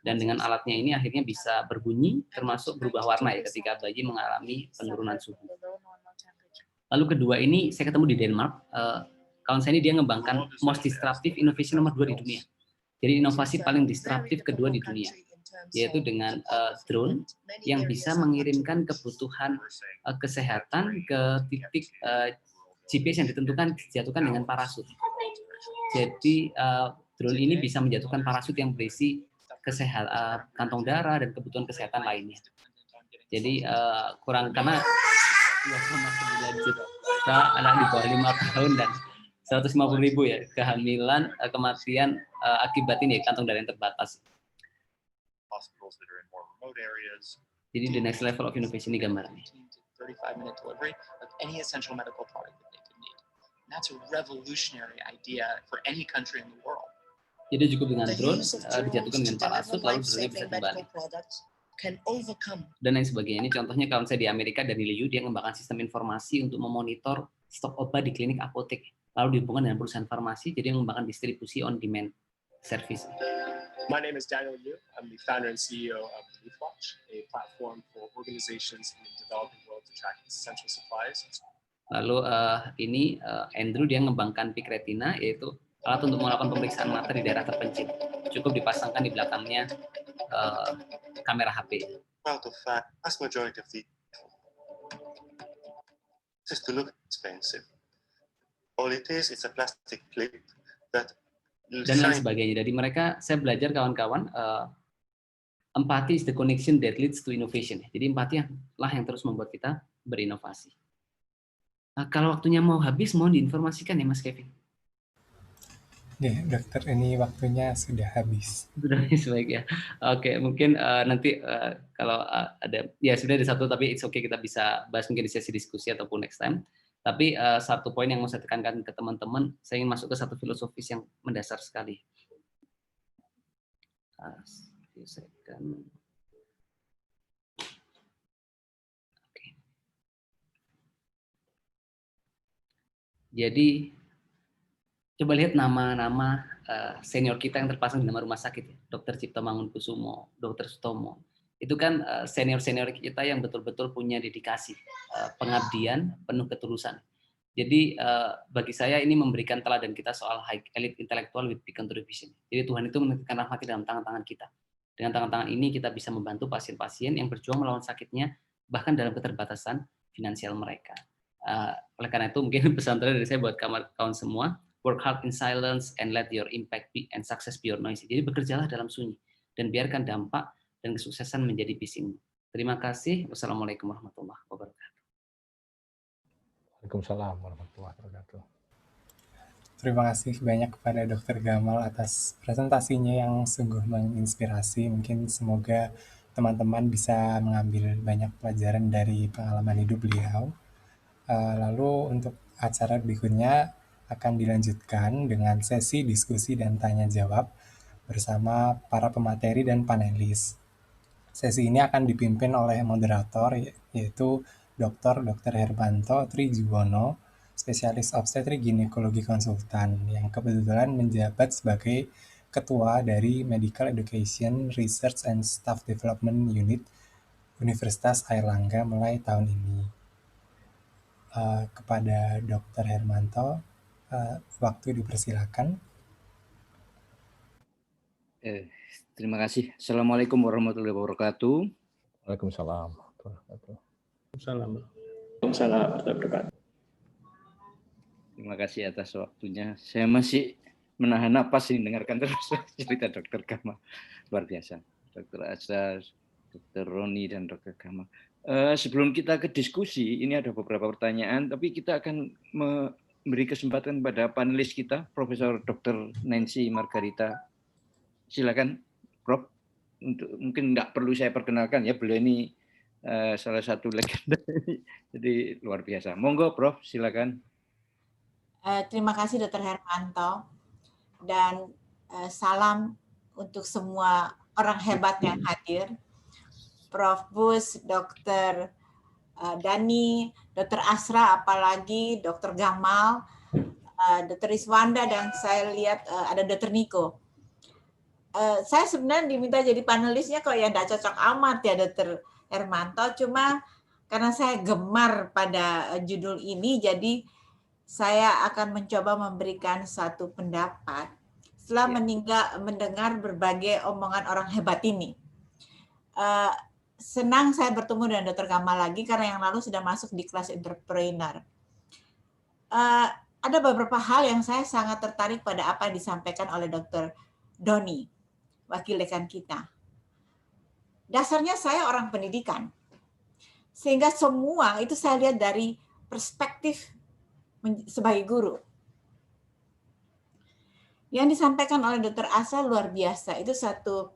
dan dengan alatnya ini akhirnya bisa berbunyi, termasuk berubah warna ya ketika bayi mengalami penurunan suhu. Lalu kedua ini, saya ketemu di Denmark, kawan saya ini dia mengembangkan most disruptive innovation nomor 2 di dunia. Jadi inovasi paling disruptif kedua di dunia, yaitu dengan drone yang bisa mengirimkan kebutuhan kesehatan ke titik GPS yang dijatuhkan dengan parasut. Jadi drone ini bisa menjatuhkan parasut yang berisi kantong darah dan kebutuhan kesehatan lainnya. Jadi kurang karena 2,9 juta anak di bawah 5 tahun dan 150.000 ya kehamilan, kematian akibat ini kantong darah yang terbatas. Jadi the next level of innovation ini gambarannya. 35-minute delivery of any essential medical product that they could need. And that's a revolutionary idea for any country in the world. Jadi cukup dengan drone, dijatuhkan dengan parasut, lalu drone-nya bisa kembali. Dan lain sebagainya. Ini contohnya kawan saya di Amerika dari Liu, dia mengembangkan sistem informasi untuk memonitor stok obat di klinik apotek. Lalu dihubungkan dengan perusahaan farmasi, jadi mengembangkan distribusi on-demand service. My name is Daniel Liu. I'm the founder and CEO of LeafWatch, a platform for organizations in the developing world to track essential supplies. Lalu ini Andrew, dia mengembangkan PIC Retina, yaitu alat untuk melakukan pemeriksaan mata di daerah terpencil. Cukup dipasangkan di belakangnya kamera HP. Well, the fact, vast majority of the just to look expensive. All it is, it's a plastic plate that dan lain sebagainya. Dari mereka saya belajar kawan-kawan, empati is the connection that leads to innovation. Jadi empati lah yang terus membuat kita berinovasi. Nah, kalau waktunya mau habis, mohon diinformasikan ya Mas Kevin. Ya, dokter, ini waktunya sudah habis. Sudah habis, baik ya. Oke, mungkin nanti kalau ada, ya sudah ada satu, tapi it's okay, kita bisa bahas mungkin di sesi diskusi ataupun next time. Tapi satu poin yang mau saya tekankan ke teman-teman, saya ingin masuk ke satu filosofis yang mendasar sekali. Oke. Jadi coba lihat nama-nama senior kita yang terpasang di nama rumah sakit, ya. Dr. Cipto Mangunkusumo, Dr. Sutomo. Itu kan senior-senior kita yang betul-betul punya dedikasi, pengabdian, penuh ketulusan. Jadi bagi saya ini memberikan teladan kita soal high elite intellectual with big contribution. Jadi Tuhan itu menitipkan rahmatnya dalam tangan-tangan kita. Dengan tangan-tangan ini kita bisa membantu pasien-pasien yang berjuang melawan sakitnya, bahkan dalam keterbatasan finansial mereka. Oleh karena itu mungkin pesan terakhir dari saya buat kawan semua, work hard in silence and let your impact be and success be your noise. Jadi bekerjalah dalam sunyi dan biarkan dampak dan kesuksesan menjadi bisingmu. Terima kasih. Wassalamualaikum warahmatullahi wabarakatuh. Waalaikumsalam warahmatullahi wabarakatuh. Terima kasih banyak kepada Dr. Gamal atas presentasinya yang sungguh menginspirasi. Mungkin semoga teman-teman bisa mengambil banyak pelajaran dari pengalaman hidup beliau. Lalu untuk acara berikutnya akan dilanjutkan dengan sesi diskusi dan tanya jawab bersama para pemateri dan panelis. Sesi ini akan dipimpin oleh moderator, yaitu Dr. Hermanto Trijuwono, spesialis obstetrik ginekologi konsultan, yang kebetulan menjabat sebagai Ketua dari Medical Education Research and Staff Development Unit Universitas Airlangga mulai tahun ini. Kepada Dr. Hermanto, waktu dipersilakan. Terima kasih. Assalamualaikum warahmatullahi wabarakatuh. Waalaikumsalam. Terima kasih atas waktunya. Saya masih menahan napas ini dengarkan terus cerita Dr. Gamal. Luar biasa. Dr. Azhar, Dr. Roni, dan Dr. Gamal. Sebelum kita ke diskusi, ini ada beberapa pertanyaan, tapi kita akan memberi kesempatan pada panelis kita, Profesor Dr. Nancy Margarita. Silakan, Prof. Mungkin nggak perlu saya perkenalkan ya, beliau ini salah satu legenda, jadi luar biasa. Monggo, Prof. Silakan. Terima kasih, Dr. Hermanto, dan salam untuk semua orang hebat yang hadir. Prof. Bus, Dr. Dani, Dr. Asra, apalagi Dr. Gamal. Dr. Iswanda, dan saya lihat ada Dr. Niko. Saya sebenarnya diminta jadi panelisnya kok ya nggak cocok amat ya Dr. Hermanto, cuma karena saya gemar pada judul ini, jadi saya akan mencoba memberikan satu pendapat setelah mendengar berbagai omongan orang hebat ini. Senang saya bertemu dengan Dr. Gamal lagi karena yang lalu sudah masuk di kelas entrepreneur. Ada beberapa hal yang saya sangat tertarik pada apa yang disampaikan oleh Dr. Doni, wakil dekan kita. Dasarnya saya orang pendidikan, sehingga semua itu saya lihat dari perspektif sebagai guru. Yang disampaikan oleh Dr. Asa luar biasa, itu satu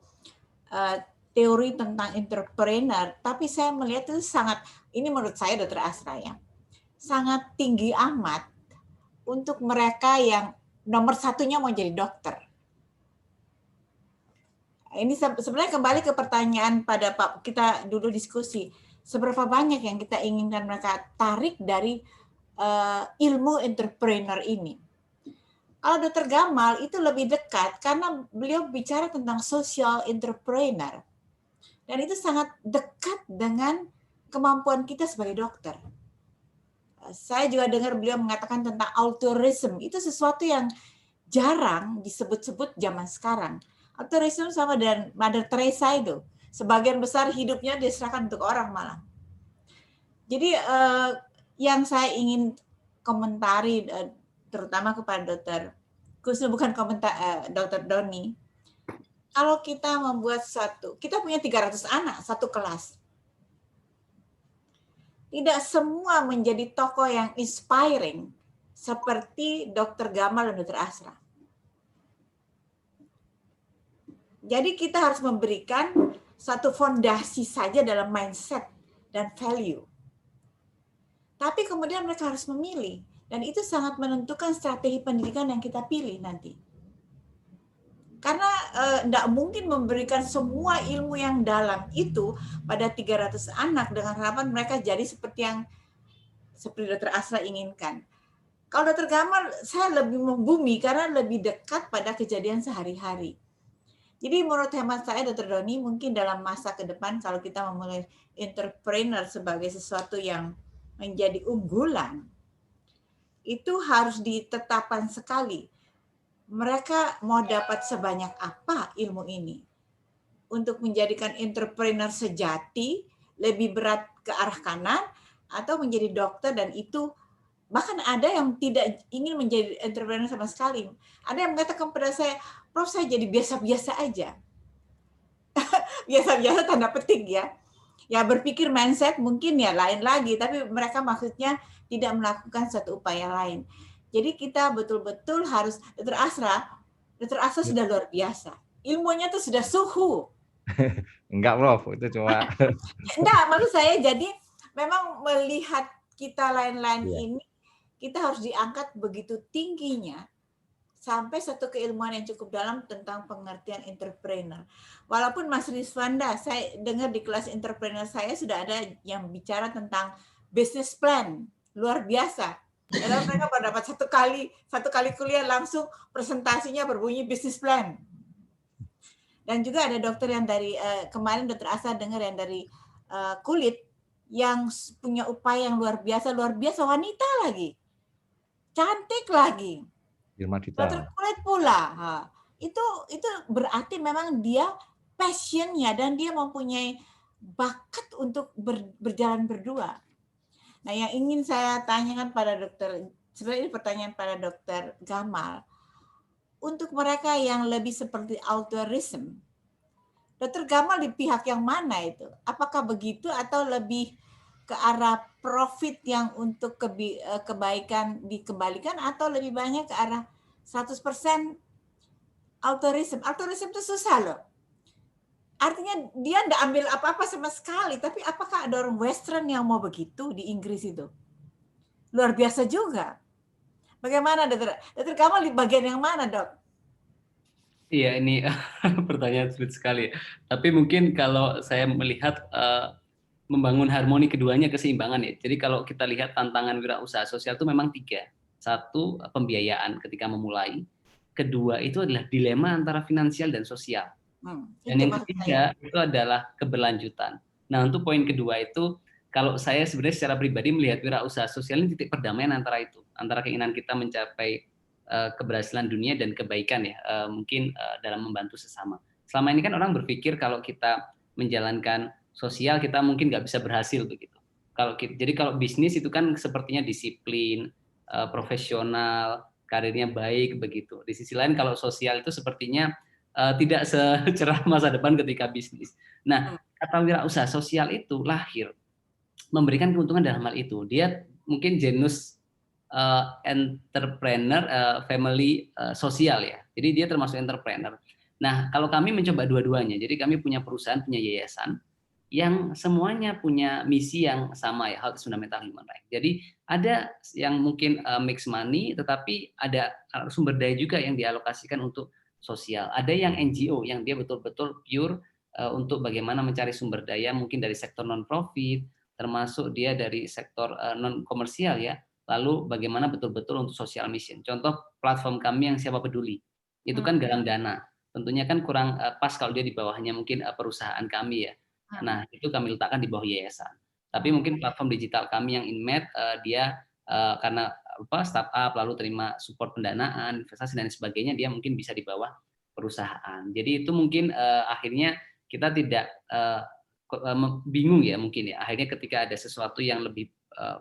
teori tentang entrepreneur, tapi saya melihat itu sangat, ini menurut saya Dr. Asra ya, sangat tinggi amat untuk mereka yang nomor satunya mau jadi dokter. Ini sebenarnya kembali ke pertanyaan pada Pak, kita dulu diskusi, seberapa banyak yang kita inginkan mereka tarik dari ilmu entrepreneur ini. Kalau Dr. Gamal itu lebih dekat karena beliau bicara tentang social entrepreneur. Dan itu sangat dekat dengan kemampuan kita sebagai dokter. Saya juga dengar beliau mengatakan tentang altruism. Itu sesuatu yang jarang disebut-sebut zaman sekarang. Altruism sama dengan Mother Teresa itu. Sebagian besar hidupnya diserahkan untuk orang malah. Jadi yang saya ingin komentari terutama kepada Dr. khususnya bukan komentar Dr. Doni. Kalau kita membuat kita punya 300 anak satu kelas. Tidak semua menjadi tokoh yang inspiring seperti Dr. Gamal dan Dr. Asra. Jadi kita harus memberikan satu fondasi saja dalam mindset dan value. Tapi kemudian mereka harus memilih. Dan itu sangat menentukan strategi pendidikan yang kita pilih nanti. Karena tidak mungkin memberikan semua ilmu yang dalam itu pada 300 anak dengan harapan mereka jadi seperti Dr. Asra inginkan. Kalau Dr. Gamal, saya lebih membumi karena lebih dekat pada kejadian sehari-hari. Jadi menurut hemat saya, Dr. Doni, mungkin dalam masa ke depan kalau kita memulai entrepreneur sebagai sesuatu yang menjadi unggulan, itu harus ditetapkan sekali. Mereka mau dapat sebanyak apa ilmu ini. Untuk menjadikan entrepreneur sejati, lebih berat ke arah kanan, atau menjadi dokter, dan itu bahkan ada yang tidak ingin menjadi entrepreneur sama sekali. Ada yang mengatakan kepada saya, Prof, saya jadi biasa-biasa aja. Biasa-biasa tanda petik ya. Ya berpikir mindset mungkin ya lain lagi, tapi mereka maksudnya tidak melakukan satu upaya lain. Jadi kita betul-betul harus, Dr. Asra sudah luar biasa. Ilmunya tuh sudah suhu. Enggak, Prof, itu cuma. Enggak, maksud saya jadi memang melihat kita lain-lain ini, kita harus diangkat begitu tingginya sampai satu keilmuan yang cukup dalam tentang pengertian entrepreneur. Walaupun Mas Rizwanda, saya dengar di kelas entrepreneur saya sudah ada yang bicara tentang business plan, luar biasa. Karena mereka pada dapat satu kali kuliah langsung presentasinya berbunyi business plan. Dan juga ada dokter yang dari kemarin Dr. Asa dengar yang dari kulit yang punya upaya yang luar biasa wanita lagi, cantik lagi. Dokter kulit pula, itu berarti memang dia passionnya dan dia mempunyai bakat untuk berjalan berdua. Nah, yang ingin saya tanyakan pada dokter, sebenarnya ini pertanyaan pada Dr. Gamal, untuk mereka yang lebih seperti altruism, Dr. Gamal di pihak yang mana itu? Apakah begitu atau lebih ke arah profit yang untuk kebaikan dikembalikan atau lebih banyak ke arah 100% altruism? Altruism itu susah loh. Artinya dia tidak ambil apa-apa sama sekali, tapi apakah ada orang Western yang mau begitu di Inggris itu? Luar biasa juga. Bagaimana Dr. Gamal di bagian yang mana, Dok? Iya, ini pertanyaan sulit sekali. Tapi mungkin kalau saya melihat membangun harmoni keduanya, keseimbangan ya. Jadi kalau kita lihat tantangan wirausaha sosial itu memang 3. Satu, pembiayaan ketika memulai. Kedua, itu adalah dilema antara finansial dan sosial. Dan yang ketiga, itu adalah keberlanjutan. Nah, untuk poin kedua itu, kalau saya sebenarnya secara pribadi melihat wirausaha sosial ini titik perdamaian antara itu, antara keinginan kita mencapai keberhasilan dunia dan kebaikan ya, mungkin dalam membantu sesama. Selama ini kan orang berpikir kalau kita menjalankan sosial kita mungkin nggak bisa berhasil begitu. Jadi kalau bisnis itu kan sepertinya disiplin, profesional, karirnya baik begitu. Di sisi lain kalau sosial itu sepertinya tidak secerah masa depan ketika bisnis. Nah, kata wirausaha sosial itu lahir memberikan keuntungan dalam hal itu. Dia mungkin genus entrepreneur family sosial ya. Jadi dia termasuk entrepreneur. Nah, kalau kami mencoba dua-duanya. Jadi kami punya perusahaan, punya yayasan yang semuanya punya misi yang sama ya, health is fundamental human right. Jadi ada yang mungkin mix money, tetapi ada sumber daya juga yang dialokasikan untuk sosial. Ada yang NGO yang dia betul-betul pure untuk bagaimana mencari sumber daya mungkin dari sektor non-profit, termasuk dia dari sektor non-komersial ya, lalu bagaimana betul-betul untuk social mission. Contoh platform kami yang Siapa Peduli, itu kan galang dana. Tentunya kan kurang pas kalau dia di bawahnya mungkin perusahaan kami ya. Nah, itu kami letakkan di bawah yayasan. Tapi mungkin platform digital kami yang InMed, dia karena startup lalu terima support pendanaan, investasi dan sebagainya, dia mungkin bisa di bawah perusahaan. Jadi itu mungkin akhirnya kita tidak bingung ya mungkin ya. Akhirnya ketika ada sesuatu yang lebih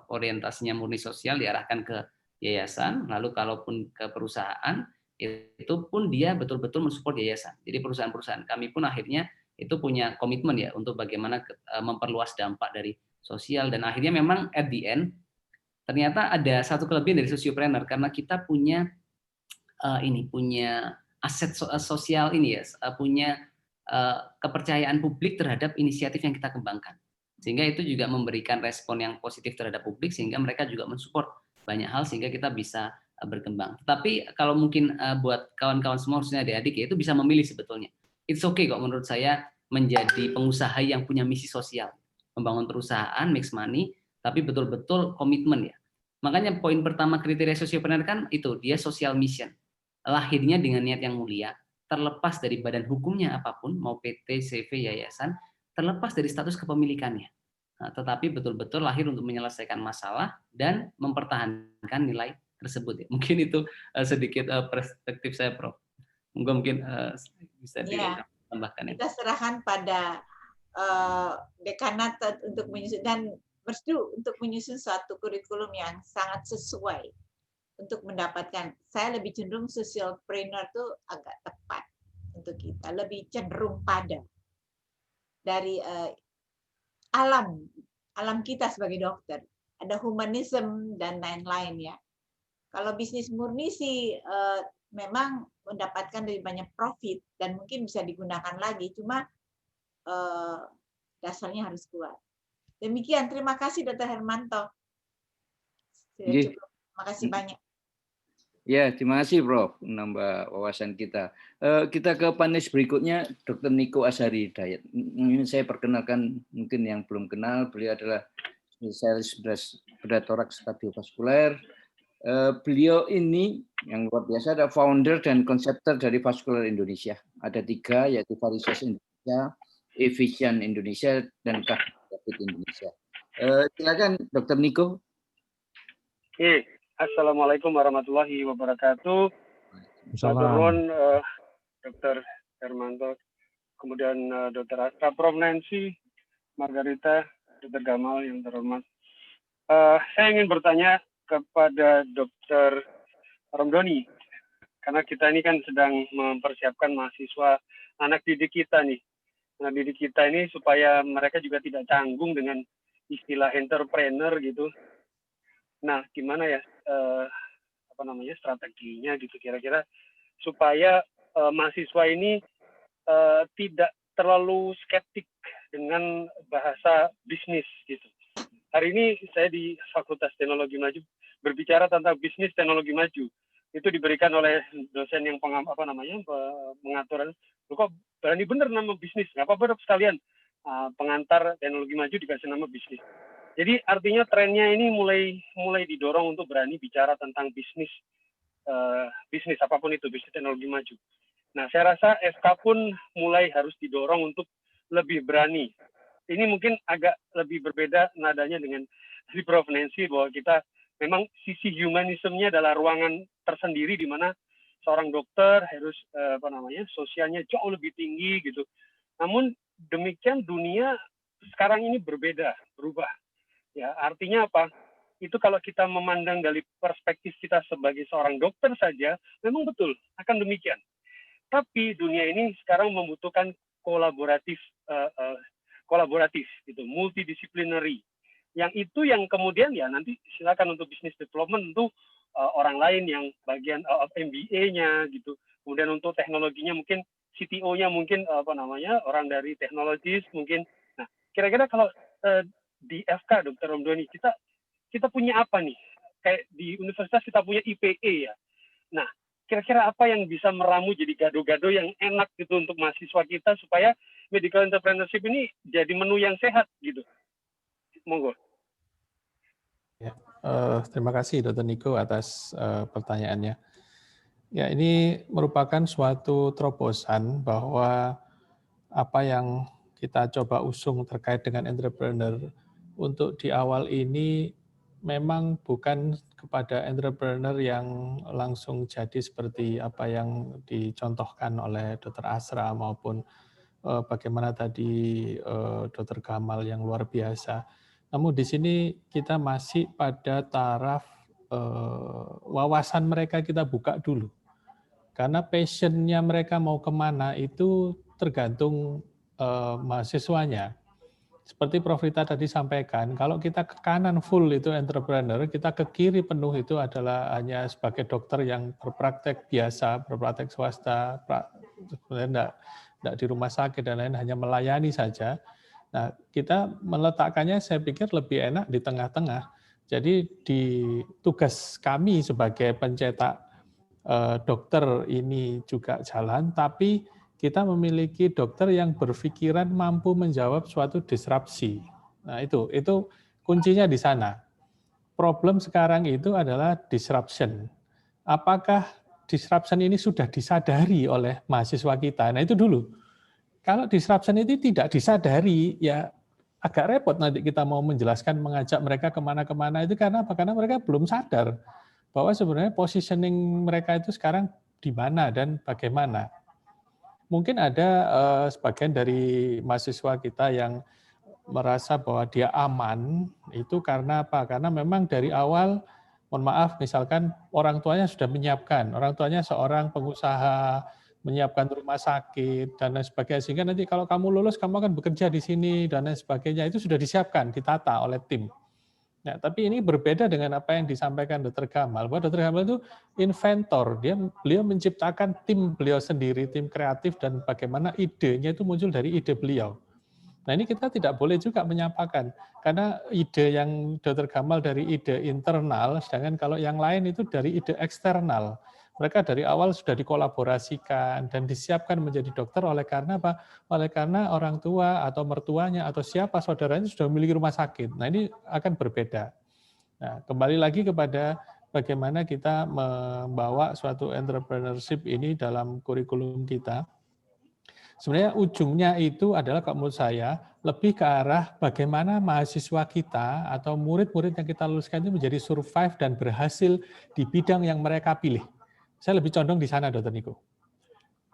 orientasinya murni sosial diarahkan ke yayasan, lalu kalaupun ke perusahaan itu pun dia betul-betul mensupport yayasan. Jadi perusahaan-perusahaan kami pun akhirnya itu punya komitmen ya untuk bagaimana memperluas dampak dari sosial, dan akhirnya memang at the end ternyata ada satu kelebihan dari Sociopreneur karena kita punya punya aset sosial ini ya, punya kepercayaan publik terhadap inisiatif yang kita kembangkan, sehingga itu juga memberikan respon yang positif terhadap publik sehingga mereka juga mensupport banyak hal sehingga kita bisa berkembang. Tapi kalau mungkin buat kawan-kawan semua khususnya adik-adik ya, itu bisa memilih sebetulnya. It's okay kok menurut saya menjadi pengusaha yang punya misi sosial, membangun perusahaan, mix money, tapi betul-betul komitmen ya. Makanya poin pertama kriteria Sociopreneur kan itu, dia social mission. Lahirnya dengan niat yang mulia, terlepas dari badan hukumnya apapun, mau PT, CV, yayasan, terlepas dari status kepemilikannya. Nah, tetapi betul-betul lahir untuk menyelesaikan masalah dan mempertahankan nilai tersebut. Ya. Mungkin itu sedikit perspektif saya, Prof. Mungkin bisa ditambahkan. Kita serahkan pada dekanat untuk menyusun dan Merstu untuk menyusun suatu kurikulum yang sangat sesuai untuk mendapatkan. Saya lebih cenderung socialpreneur itu agak tepat untuk kita, lebih cenderung pada dari alam kita sebagai dokter. Ada humanism dan lain-lain ya. Kalau bisnis murni sih memang mendapatkan lebih banyak profit dan mungkin bisa digunakan lagi, cuma dasarnya harus kuat. Demikian, terima kasih Dr. Hermanto. Sudah cukup. Terima kasih banyak. Ya, terima kasih Prof. Menambah wawasan kita. Kita ke panelis berikutnya, Dr. Niko Azhari Hidayat. Ini saya perkenalkan mungkin yang belum kenal, beliau adalah spesialis bedah toraks kardiovaskuler. Beliau ini yang luar biasa, ada founder dan konseptor dari Vascular Indonesia. Ada 3, yaitu Varises Indonesia, Efficient Indonesia, dan Covid Indonesia. Silakan Dr. Niko. Assalamualaikum warahmatullahi wabarakatuh. Assalamualaikum Dr. Hermanto, kemudian Dr. Astra, Prof. Nancy, Margarita, Dr. Gamal yang terhormat. Saya ingin bertanya kepada Dr. Romdoni, karena kita ini kan sedang mempersiapkan mahasiswa, anak didik kita nih. Anak didik kita ini supaya mereka juga tidak canggung dengan istilah entrepreneur gitu. Nah, gimana ya strateginya gitu kira-kira supaya mahasiswa ini tidak terlalu skeptik dengan bahasa bisnis gitu. Hari ini saya di Fakultas Teknologi Maju berbicara tentang bisnis teknologi maju. Itu diberikan oleh dosen yang mengatur. Kok berani bener nama bisnis? Nggak apa-apa sekalian pengantar teknologi maju dikasih nama bisnis. Jadi artinya trennya ini mulai didorong untuk berani bicara tentang bisnis apapun itu, bisnis teknologi maju. Nah, saya rasa FK pun mulai harus didorong untuk lebih berani. Ini mungkin agak lebih berbeda nadanya dengan di Prof. Nancy, bahwa kita memang sisi humanismnya adalah ruangan tersendiri di mana seorang dokter harus sosialnya jauh lebih tinggi gitu. Namun demikian dunia sekarang ini berubah. Ya, artinya apa? Itu kalau kita memandang dari perspektif kita sebagai seorang dokter saja, memang betul akan demikian. Tapi dunia ini sekarang membutuhkan kolaboratif gitu, multidisciplinary. Yang itu yang kemudian ya nanti silakan untuk business development itu orang lain yang bagian MBA-nya gitu. Kemudian untuk teknologinya mungkin CTO-nya mungkin orang dari teknologis mungkin. Nah, kira-kira kalau di FK Dr. Romdoni kita punya apa nih? Kayak di universitas kita punya IPE ya. Nah, kira-kira apa yang bisa meramu jadi gado-gado yang enak gitu untuk mahasiswa kita supaya medical entrepreneurship ini jadi menu yang sehat gitu. Monggo. Ya, terima kasih Dr. Niko atas pertanyaannya. Ya, ini merupakan suatu terobosan bahwa apa yang kita coba usung terkait dengan entrepreneur untuk di awal ini memang bukan kepada entrepreneur yang langsung jadi seperti apa yang dicontohkan oleh Dr. Asra maupun bagaimana tadi Dr. Gamal yang luar biasa. Namun di sini kita masih pada taraf wawasan mereka kita buka dulu. Karena passion-nya mereka mau kemana itu tergantung mahasiswanya. Seperti Prof. Rita tadi sampaikan, kalau kita ke kanan full itu entrepreneur, kita ke kiri penuh itu adalah hanya sebagai dokter yang berpraktek biasa, berpraktek swasta, sebenarnya tidak di rumah sakit dan lain, hanya melayani saja. Nah, kita meletakkannya saya pikir lebih enak di tengah-tengah. Jadi di tugas kami sebagai pencetak dokter ini juga jalan, tapi kita memiliki dokter yang berpikiran mampu menjawab suatu disrupsi. Nah, itu kuncinya di sana. Problem sekarang itu adalah disruption. Apakah disruption ini sudah disadari oleh mahasiswa kita? Nah, itu dulu. Kalau disruption itu tidak disadari, ya agak repot nanti kita mau menjelaskan, mengajak mereka kemana-kemana itu karena apa? Karena mereka belum sadar bahwa sebenarnya positioning mereka itu sekarang di mana dan bagaimana. Mungkin ada sebagian dari mahasiswa kita yang merasa bahwa dia aman, itu karena apa? Karena memang dari awal, mohon maaf, misalkan orang tuanya sudah menyiapkan, orang tuanya seorang pengusaha, menyiapkan rumah sakit, dan lain sebagainya. Sehingga nanti kalau kamu lulus, kamu akan bekerja di sini, dan lain sebagainya. Itu sudah disiapkan, ditata oleh tim. Nah, tapi ini berbeda dengan apa yang disampaikan Dr. Gamal. Bahwa Dr. Gamal itu inventor, beliau menciptakan tim beliau sendiri, tim kreatif, dan bagaimana idenya itu muncul dari ide beliau. Nah, ini kita tidak boleh juga menyampaikan, karena ide yang Dr. Gamal dari ide internal, sedangkan kalau yang lain itu dari ide eksternal. Mereka dari awal sudah dikolaborasikan dan disiapkan menjadi dokter oleh karena apa? Oleh karena orang tua atau mertuanya atau siapa saudaranya sudah memiliki rumah sakit. Nah, ini akan berbeda. Nah, kembali lagi kepada bagaimana kita membawa suatu entrepreneurship ini dalam kurikulum kita. Sebenarnya ujungnya itu adalah kalau menurut saya lebih ke arah bagaimana mahasiswa kita atau murid-murid yang kita luluskan itu menjadi survive dan berhasil di bidang yang mereka pilih. Saya lebih condong di sana, Dr. Niko.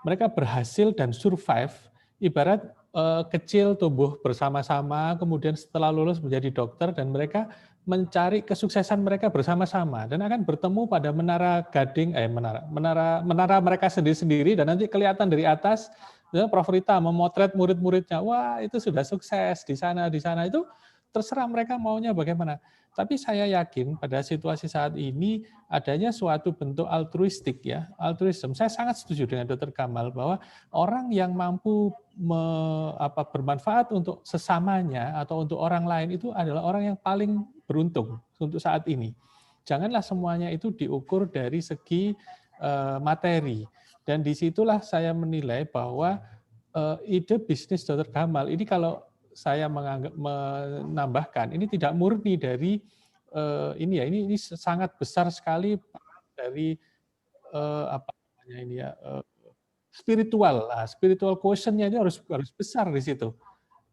Mereka berhasil dan survive, ibarat kecil tumbuh bersama-sama, kemudian setelah lulus menjadi dokter, dan mereka mencari kesuksesan mereka bersama-sama, dan akan bertemu pada menara gading, menara mereka sendiri-sendiri, dan nanti kelihatan dari atas, Prof. Rita memotret murid-muridnya, wah itu sudah sukses di sana, itu terserah mereka maunya bagaimana. Tapi saya yakin pada situasi saat ini adanya suatu bentuk altruistik ya, altruism. Saya sangat setuju dengan Dr. Gamal bahwa orang yang mampu bermanfaat untuk sesamanya atau untuk orang lain itu adalah orang yang paling beruntung untuk saat ini. Janganlah semuanya itu diukur dari segi materi. Dan disitulah saya menilai bahwa ide bisnis Dr. Gamal ini kalau saya menambahkan, ini tidak murni dari ini sangat besar sekali dari apa namanya ini ya, spiritual. Nah, spiritual quotient-nya ini harus besar di situ.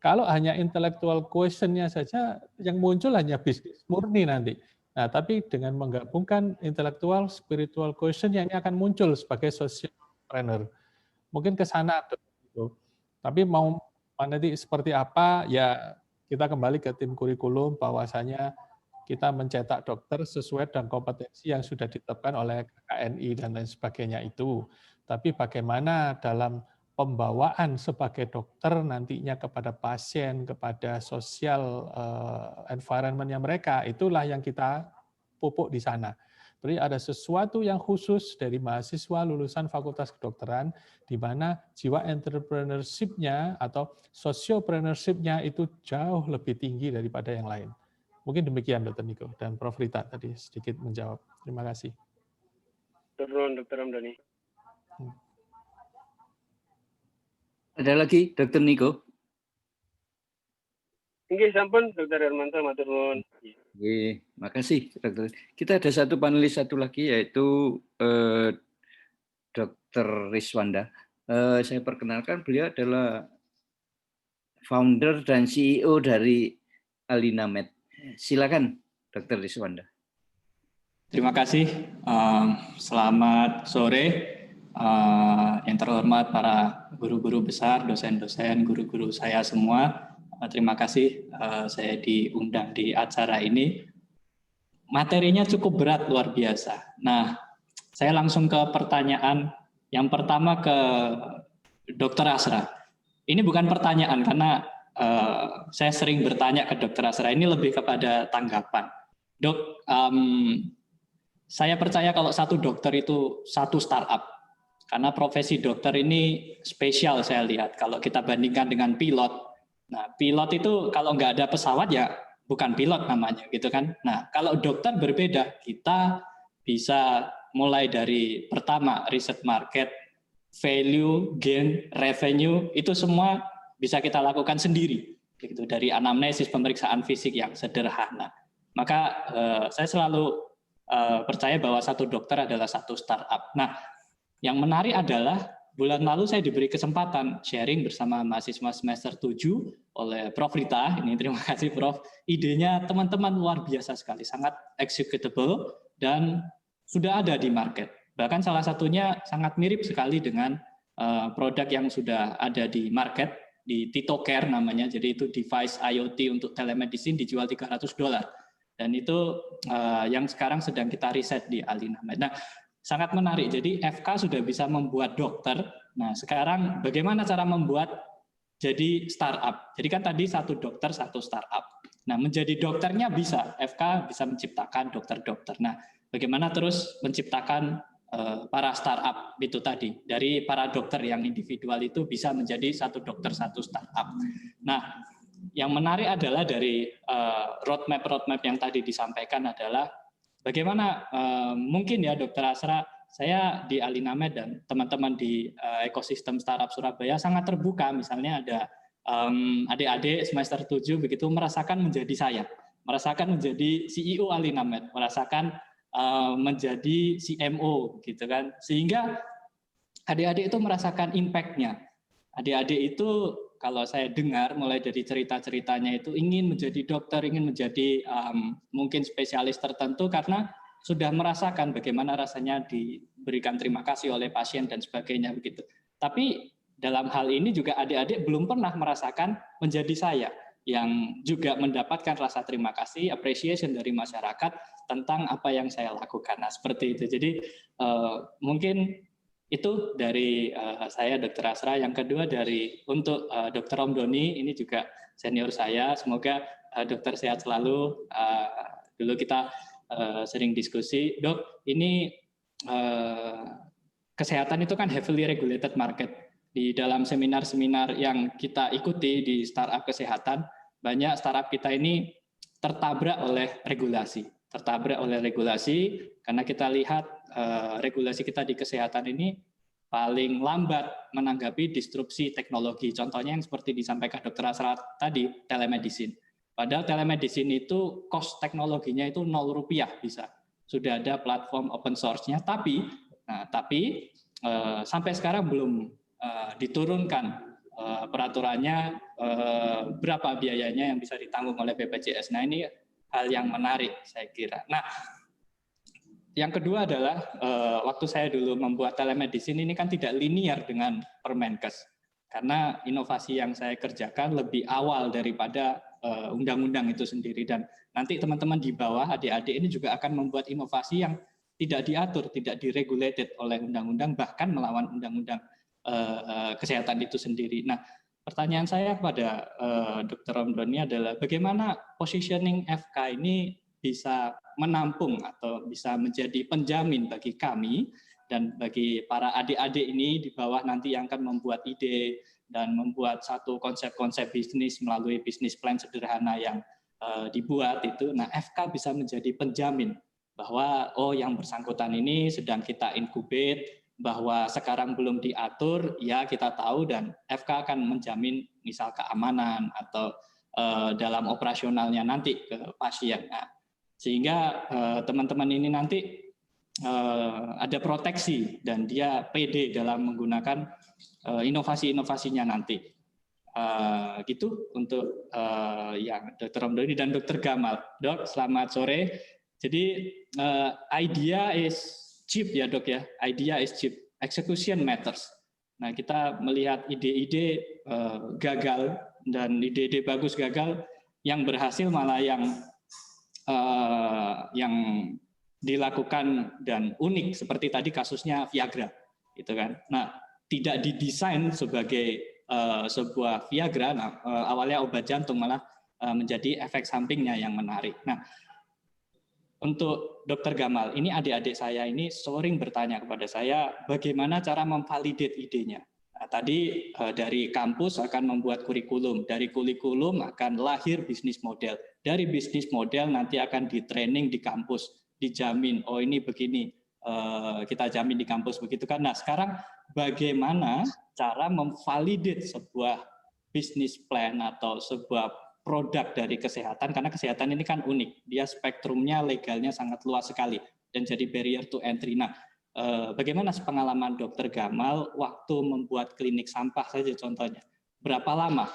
Kalau hanya intellectual quotient-nya saja, yang muncul hanya bisnis murni nanti. Nah, tapi dengan menggabungkan intellectual, spiritual quotient-nya ini akan muncul sebagai social entrepreneur. Mungkin ke sana, tapi mau nanti seperti apa, ya kita kembali ke tim kurikulum, bahwasanya kita mencetak dokter sesuai dengan kompetensi yang sudah ditetapkan oleh KKNI dan lain sebagainya itu. Tapi bagaimana dalam pembawaan sebagai dokter nantinya kepada pasien, kepada sosial environment-nya mereka, itulah yang kita pupuk di sana. Jadi ada sesuatu yang khusus dari mahasiswa lulusan Fakultas Kedokteran, di mana jiwa entrepreneurship-nya atau sociopreneurship-nya itu jauh lebih tinggi daripada yang lain. Mungkin demikian Dr. Niko dan Prof. Rita tadi sedikit menjawab. Terima kasih. Dr. Ramdhani. Ada lagi, Dr. Niko? Oke, sampun, Dr. Hermanto, matur nuwun. Oke, makasih, Dokter. Kita ada satu panelis satu lagi, yaitu Dr. Riswanda. Saya perkenalkan, beliau adalah founder dan CEO dari Alinamed. Silakan, Dr. Riswanda. Terima kasih. Selamat sore. Yang terhormat para guru-guru besar, dosen-dosen, guru-guru saya semua. Terima kasih saya diundang di acara ini. Materinya cukup berat, luar biasa. Nah, saya langsung ke pertanyaan. Yang pertama ke Dr. Asra. Ini bukan pertanyaan karena saya sering bertanya ke Dr. Asra. Ini lebih kepada tanggapan. Dok, saya percaya kalau satu dokter itu satu startup. Karena profesi dokter ini spesial saya lihat. Kalau kita bandingkan dengan pilot. Nah, pilot itu kalau nggak ada pesawat ya bukan pilot namanya gitu kan. Nah, kalau dokter berbeda, kita bisa mulai dari pertama riset market, value, gain, revenue, itu semua bisa kita lakukan sendiri. Gitu, dari anamnesis, pemeriksaan fisik yang sederhana. Maka saya selalu percaya bahwa satu dokter adalah satu startup. Nah, yang menarik adalah bulan lalu saya diberi kesempatan sharing bersama mahasiswa semester 7 oleh Prof. Rita. Ini terima kasih Prof. Idenya teman-teman luar biasa sekali, sangat executable dan sudah ada di market. Bahkan salah satunya sangat mirip sekali dengan produk yang sudah ada di market, di TitoCare namanya. Jadi itu device IoT untuk telemedicine dijual $300. Dan itu yang sekarang sedang kita riset di Alinamed. Nah, sangat menarik. Jadi FK sudah bisa membuat dokter. Nah, sekarang bagaimana cara membuat jadi startup? Jadi kan tadi satu dokter, satu startup. Nah, menjadi dokternya bisa. FK bisa menciptakan dokter-dokter. Nah, bagaimana terus menciptakan para startup itu tadi. Dari para dokter yang individual itu bisa menjadi satu dokter, satu startup. Nah, yang menarik adalah dari roadmap yang tadi disampaikan adalah bagaimana mungkin ya Dr. Asra, saya di Alinamed dan teman-teman di ekosistem startup Surabaya sangat terbuka. Misalnya ada adik-adik semester 7 begitu merasakan menjadi saya, merasakan menjadi CEO Alinamed, merasakan menjadi CMO gitu kan. Sehingga adik-adik itu merasakan impact-nya. Adik-adik itu kalau saya dengar mulai dari cerita-ceritanya itu ingin menjadi dokter, ingin menjadi mungkin spesialis tertentu karena sudah merasakan bagaimana rasanya diberikan terima kasih oleh pasien dan sebagainya begitu. Tapi dalam hal ini juga adik-adik belum pernah merasakan menjadi saya yang juga mendapatkan rasa terima kasih, appreciation dari masyarakat tentang apa yang saya lakukan. Nah, seperti itu. Jadi mungkin itu dari saya Dr. Asra. Yang kedua dari untuk Dr. Ramdhani, ini juga senior saya. Semoga dokter sehat selalu. Dulu kita sering diskusi, Dok, ini kesehatan itu kan heavily regulated market. Di dalam seminar-seminar yang kita ikuti di startup kesehatan, banyak startup kita ini tertabrak oleh regulasi. Tertabrak oleh regulasi karena kita lihat regulasi kita di kesehatan ini paling lambat menanggapi disrupsi teknologi. Contohnya yang seperti disampaikan Dr. Asra tadi, telemedicine. Padahal telemedicine itu cost teknologinya itu 0 rupiah bisa. Sudah ada platform open source-nya, tapi sampai sekarang belum diturunkan peraturannya, berapa biayanya yang bisa ditanggung oleh BPJS. Nah, ini hal yang menarik saya kira. Nah, yang kedua adalah waktu saya dulu membuat telemedicine ini kan tidak linear dengan Permenkes, karena inovasi yang saya kerjakan lebih awal daripada undang-undang itu sendiri, dan nanti teman-teman di bawah adik-adik ini juga akan membuat inovasi yang tidak diatur, tidak diregulated oleh undang-undang, bahkan melawan undang-undang kesehatan itu sendiri. Nah, pertanyaan saya kepada Dr. Romdoni adalah bagaimana positioning FK ini bisa menampung atau bisa menjadi penjamin bagi kami dan bagi para adik-adik ini di bawah nanti yang akan membuat ide dan membuat satu konsep-konsep bisnis melalui bisnis plan sederhana yang dibuat itu. Nah, FK bisa menjadi penjamin bahwa yang bersangkutan ini sedang kita incubate, bahwa sekarang belum diatur, ya kita tahu, dan FK akan menjamin misal keamanan atau dalam operasionalnya nanti ke pasien. Nah, sehingga teman-teman ini nanti ada proteksi dan dia PD dalam menggunakan inovasi-inovasinya nanti. Gitu untuk yang Dr. Romdoni dan Dr. Gamal. Dok, selamat sore. Jadi idea is cheap ya Dok ya, idea is cheap, execution matters. Nah, kita melihat ide-ide gagal dan ide-ide bagus gagal, yang berhasil malah yang dilakukan dan unik seperti tadi kasusnya Viagra, gitu kan. Nah, tidak didesain sebagai sebuah Viagra, awalnya obat jantung, malah menjadi efek sampingnya yang menarik. Nah, untuk Dr. Gamal, ini adik-adik saya ini sering bertanya kepada saya bagaimana cara memvalidate idenya. Nah, tadi dari kampus akan membuat kurikulum, dari kurikulum akan lahir bisnis model, dari bisnis model nanti akan di-training di kampus, dijamin, ini begini, kita jamin di kampus begitu kan. Nah, sekarang bagaimana cara memvalidate sebuah bisnis plan atau sebuah produk dari kesehatan, karena kesehatan ini kan unik, dia spektrumnya legalnya sangat luas sekali dan jadi barrier to entry. Nah, bagaimana pengalaman Dr. Gamal waktu membuat klinik sampah saja contohnya, berapa lama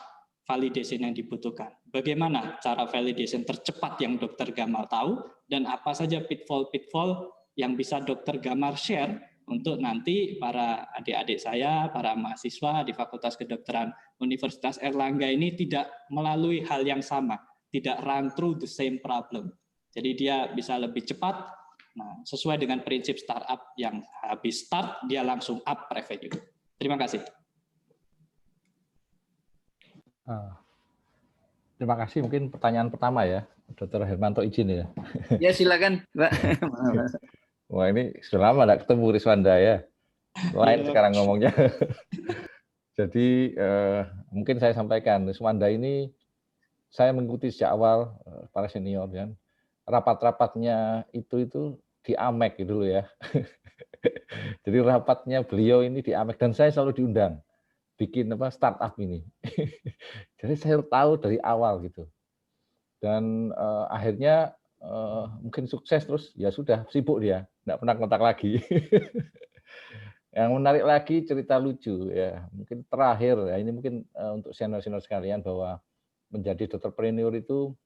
validation yang dibutuhkan, bagaimana cara validation tercepat yang Dr. Gamal tahu, dan apa saja pitfall-pitfall yang bisa Dr. Gamal share untuk nanti para adik-adik saya, para mahasiswa di Fakultas Kedokteran Universitas Airlangga ini tidak melalui hal yang sama, tidak run through the same problem. Jadi dia bisa lebih cepat, nah, sesuai dengan prinsip startup yang habis start, dia langsung up revenue. Terima kasih. Terima kasih. Mungkin pertanyaan pertama ya, Dr. Hermanto izin ya. Ya silakan, Pak. Wah, ini sudah lama tidak ketemu Riswanda ya. Lain sekarang ngomongnya. Jadi mungkin saya sampaikan, Riswanda ini saya mengikuti sejak awal para senior kan. Rapat-rapatnya itu di AMEC dulu ya. Jadi rapatnya beliau ini di AMEC dan saya selalu diundang bikin startup ini. Jadi saya tahu dari awal gitu. Dan akhirnya mungkin sukses terus, ya sudah sibuk dia, tidak pernah kontak lagi. Yang menarik lagi cerita lucu ya, mungkin terakhir ya, ini mungkin untuk senior-senior sekalian bahwa menjadi entrepreneur itu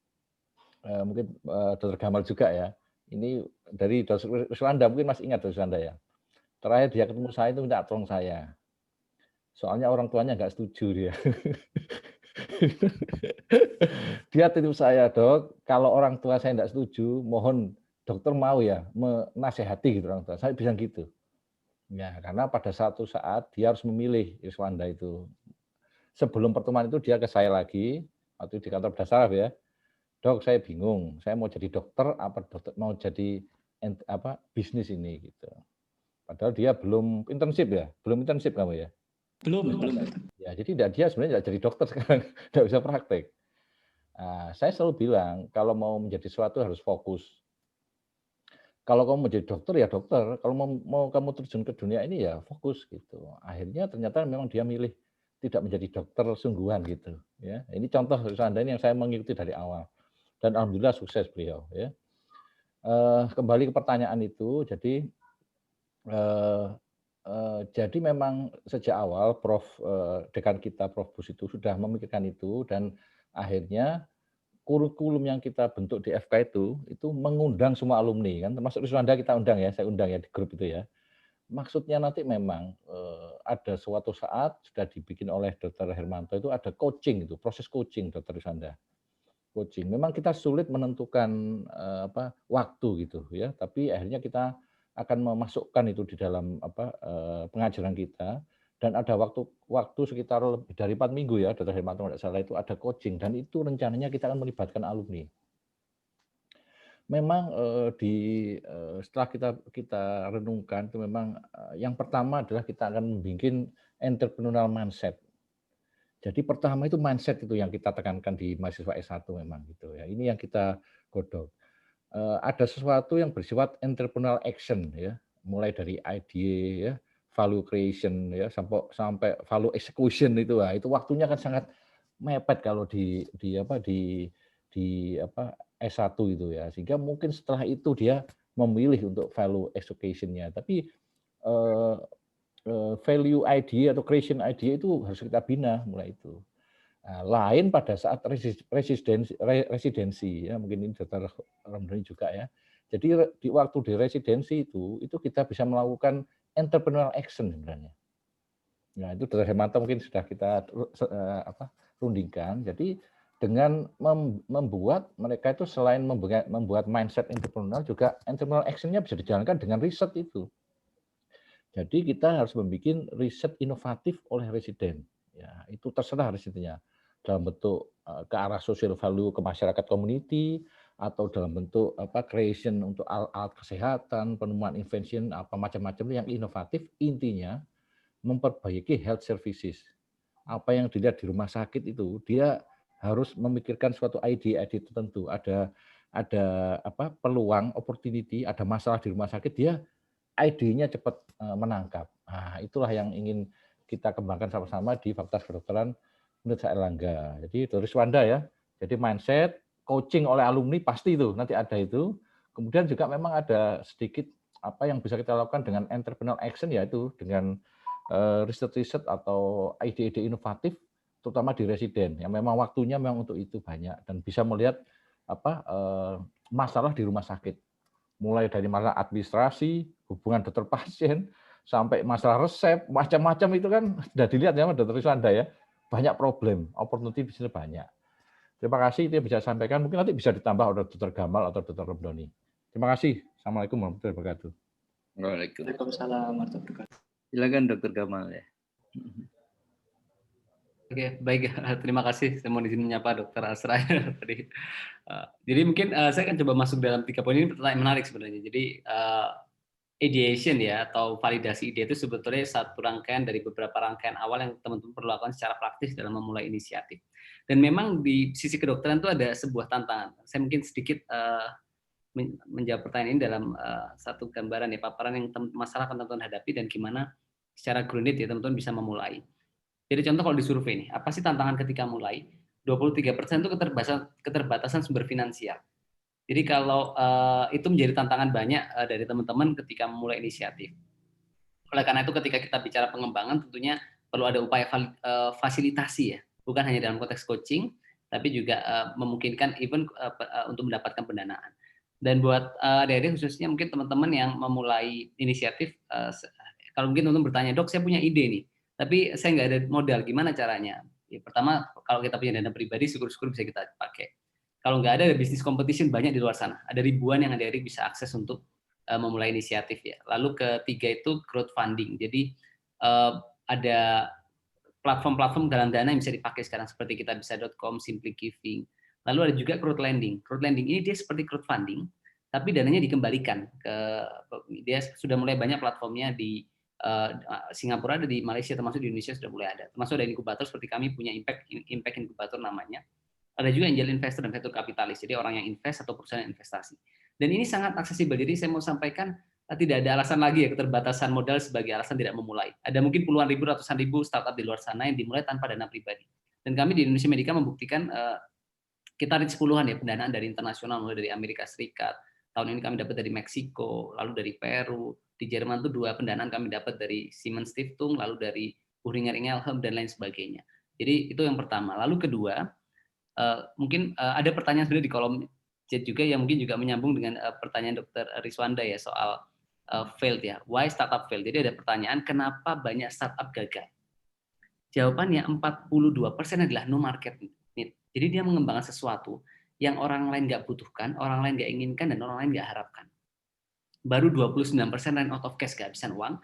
mungkin Dr. Gamal juga ya. Ini dari Dr. Riswanda, mungkin masih ingat Dr. Riswanda ya. Terakhir dia ketemu saya itu minta tolong saya. Soalnya orang tuanya nggak setuju dia. Dia titip saya, Dok, kalau orang tua saya tidak setuju, mohon dokter mau ya menasehati gitu orang tua. Saya bilang gitu. Ya, karena pada satu saat dia harus memilih Riswanda itu. Sebelum pertemuan itu dia ke saya lagi, waktu di kantor Dasaraf ya. Dok, saya bingung, saya mau jadi dokter apa dokter mau jadi bisnis ini gitu. Padahal dia belum internship ya, belum internship kamu ya. Belum. Ya, jadi dia sebenarnya tidak jadi dokter sekarang, tidak bisa praktek. Nah, saya selalu bilang kalau mau menjadi sesuatu harus fokus. Kalau kamu menjadi dokter ya dokter, kalau mau kamu terjun ke dunia ini ya fokus gitu. Akhirnya ternyata memang dia milih tidak menjadi dokter sungguhan gitu ya. Ini contoh seandainya yang saya mengikuti dari awal dan alhamdulillah sukses beliau ya. Kembali ke pertanyaan itu, jadi memang sejak awal dekan kita Prof. Bus itu sudah memikirkan itu dan akhirnya kurikulum yang kita bentuk di FK itu mengundang semua alumni kan, termasuk Riswanda kita undang ya, saya undang ya di grup itu ya. Maksudnya nanti memang ada suatu saat sudah dibikin oleh Dr. Hermanto itu ada coaching itu, proses coaching Dr. Riswanda. Coaching. Memang kita sulit menentukan waktu gitu ya, tapi akhirnya kita akan memasukkan itu di dalam pengajaran kita. Dan ada waktu sekitar lebih dari 4 minggu ya, Dr. Hermanto tidak salah itu ada coaching dan itu rencananya kita akan melibatkan alumni. Memang setelah kita renungkan itu memang yang pertama adalah kita akan membuat entrepreneurial mindset. Jadi pertama itu mindset itu yang kita tekankan di mahasiswa S1 memang gitu ya. Ini yang kita godok. Ada sesuatu yang bersifat entrepreneurial action ya, mulai dari idea ya, value creation ya sampai value execution itu waktunya kan sangat mepet kalau di S1 itu ya, sehingga mungkin setelah itu dia memilih untuk value execution-nya, tapi value idea atau creation idea itu harus kita bina mulai itu. Lain pada saat residensi ya, mungkin ini Dr. Ramdhani juga ya. Jadi di waktu di residensi itu kita bisa melakukan entrepreneurial action sebenarnya. Nah, itu Dr. Hermanto mungkin sudah kita rundingkan. Jadi dengan membuat mereka itu selain membuat mindset entrepreneurial, juga entrepreneurial action-nya bisa dijalankan dengan riset itu. Jadi kita harus membuat riset inovatif oleh residen. Ya, itu terserah residennya dalam bentuk ke arah social value ke masyarakat community atau dalam bentuk creation untuk alat kesehatan, penemuan invention macam-macam yang inovatif, intinya memperbaiki health services. Apa yang dilihat di rumah sakit itu dia harus memikirkan suatu ide tertentu, ada peluang, opportunity, ada masalah di rumah sakit, dia ide-nya cepat menangkap. Nah, itulah yang ingin kita kembangkan sama-sama di Fakultas Kedokteran Universitas Airlangga. Jadi dari Riswanda ya. Jadi mindset, coaching oleh alumni pasti itu nanti ada itu. Kemudian juga memang ada sedikit apa yang bisa kita lakukan dengan entrepreneurial action, yaitu dengan riset-riset atau ide-ide inovatif, terutama di residen yang memang waktunya memang untuk itu banyak dan bisa melihat masalah di rumah sakit. Mulai dari masalah administrasi, hubungan dokter pasien, sampai masalah resep, macam-macam itu kan sudah dilihat ya Dr. Riswanda ya. Banyak problem, opportunity di sini banyak. Terima kasih, itu yang bisa saya sampaikan. Mungkin nanti bisa ditambah oleh Dr. Gamal atau Dr. Ramdhani. Terima kasih. Assalamualaikum warahmatullahi wabarakatuh. Waalaikumsalam warahmatullahi wabarakatuh. Silakan Dr. Gamal ya. Oke, baik. Terima kasih. Saya mau izin menyapa Dr. Asra tadi. Jadi mungkin saya akan coba masuk dalam 3 poin ini, pertanyaan menarik sebenarnya. Jadi ideation ya atau validasi ide itu sebetulnya satu rangkaian dari beberapa rangkaian awal yang teman-teman perlu lakukan secara praktis dalam memulai inisiatif. Dan memang di sisi kedokteran itu ada sebuah tantangan. Saya mungkin sedikit menjawab pertanyaan ini dalam satu gambaran ya, paparan yang masalah teman-teman hadapi dan gimana secara grounded ya teman-teman bisa memulai. Jadi contoh kalau di survei ini, apa sih tantangan ketika mulai? 23% itu keterbatasan sumber finansial. Jadi kalau itu menjadi tantangan banyak dari teman-teman ketika memulai inisiatif. Oleh karena itu ketika kita bicara pengembangan tentunya perlu ada upaya fasilitasi ya, bukan hanya dalam konteks coaching, tapi juga memungkinkan even untuk mendapatkan pendanaan. Dan buat adik-adik khususnya mungkin teman-teman yang memulai inisiatif, kalau mungkin teman-teman bertanya, dok saya punya ide nih, tapi saya nggak ada modal, gimana caranya? Ya, pertama kalau kita punya dana pribadi, syukur-syukur bisa kita pakai. Kalau nggak ada bisnis competition banyak di luar sana. Ada ribuan yang adik-adik bisa akses untuk memulai inisiatif ya. Lalu ketiga itu crowdfunding. Jadi ada platform-platform galang dana yang bisa dipakai sekarang seperti kitabisa.com, Simply Giving. Lalu ada juga crowdlending. Crowdlending ini dia seperti crowdfunding, tapi dananya dikembalikan dia sudah mulai banyak platformnya di Singapura, ada di Malaysia, termasuk di Indonesia sudah mulai ada. Termasuk ada inkubator seperti kami punya impact inkubator namanya. Ada juga angel investor dan venture kapitalis, jadi orang yang invest atau perusahaan yang investasi. Dan ini sangat aksesibel. Jadi saya mau sampaikan tidak ada alasan lagi ya keterbatasan modal sebagai alasan tidak memulai. Ada mungkin puluhan ribu, ratusan ribu startup di luar sana yang dimulai tanpa dana pribadi. Dan kami di Indonesia Medica membuktikan kita reach puluhan ya pendanaan dari internasional, mulai dari Amerika Serikat. Tahun ini kami dapat dari Meksiko, lalu dari Peru. Di Jerman tuh 2 pendanaan kami dapat dari Siemens Stiftung, lalu dari Boehringer Ingelheim dan lain sebagainya. Jadi itu yang pertama. Lalu kedua, mungkin ada pertanyaan sebenarnya di kolom chat juga yang mungkin juga menyambung dengan pertanyaan Dr. Riswanda ya soal failed ya. Why startup failed? Jadi ada pertanyaan kenapa banyak startup gagal? Jawabannya 42% adalah no market need. Jadi dia mengembangkan sesuatu yang orang lain nggak butuhkan, orang lain nggak inginkan, dan orang lain nggak harapkan. Baru 29% run out of cash, kehabisan uang,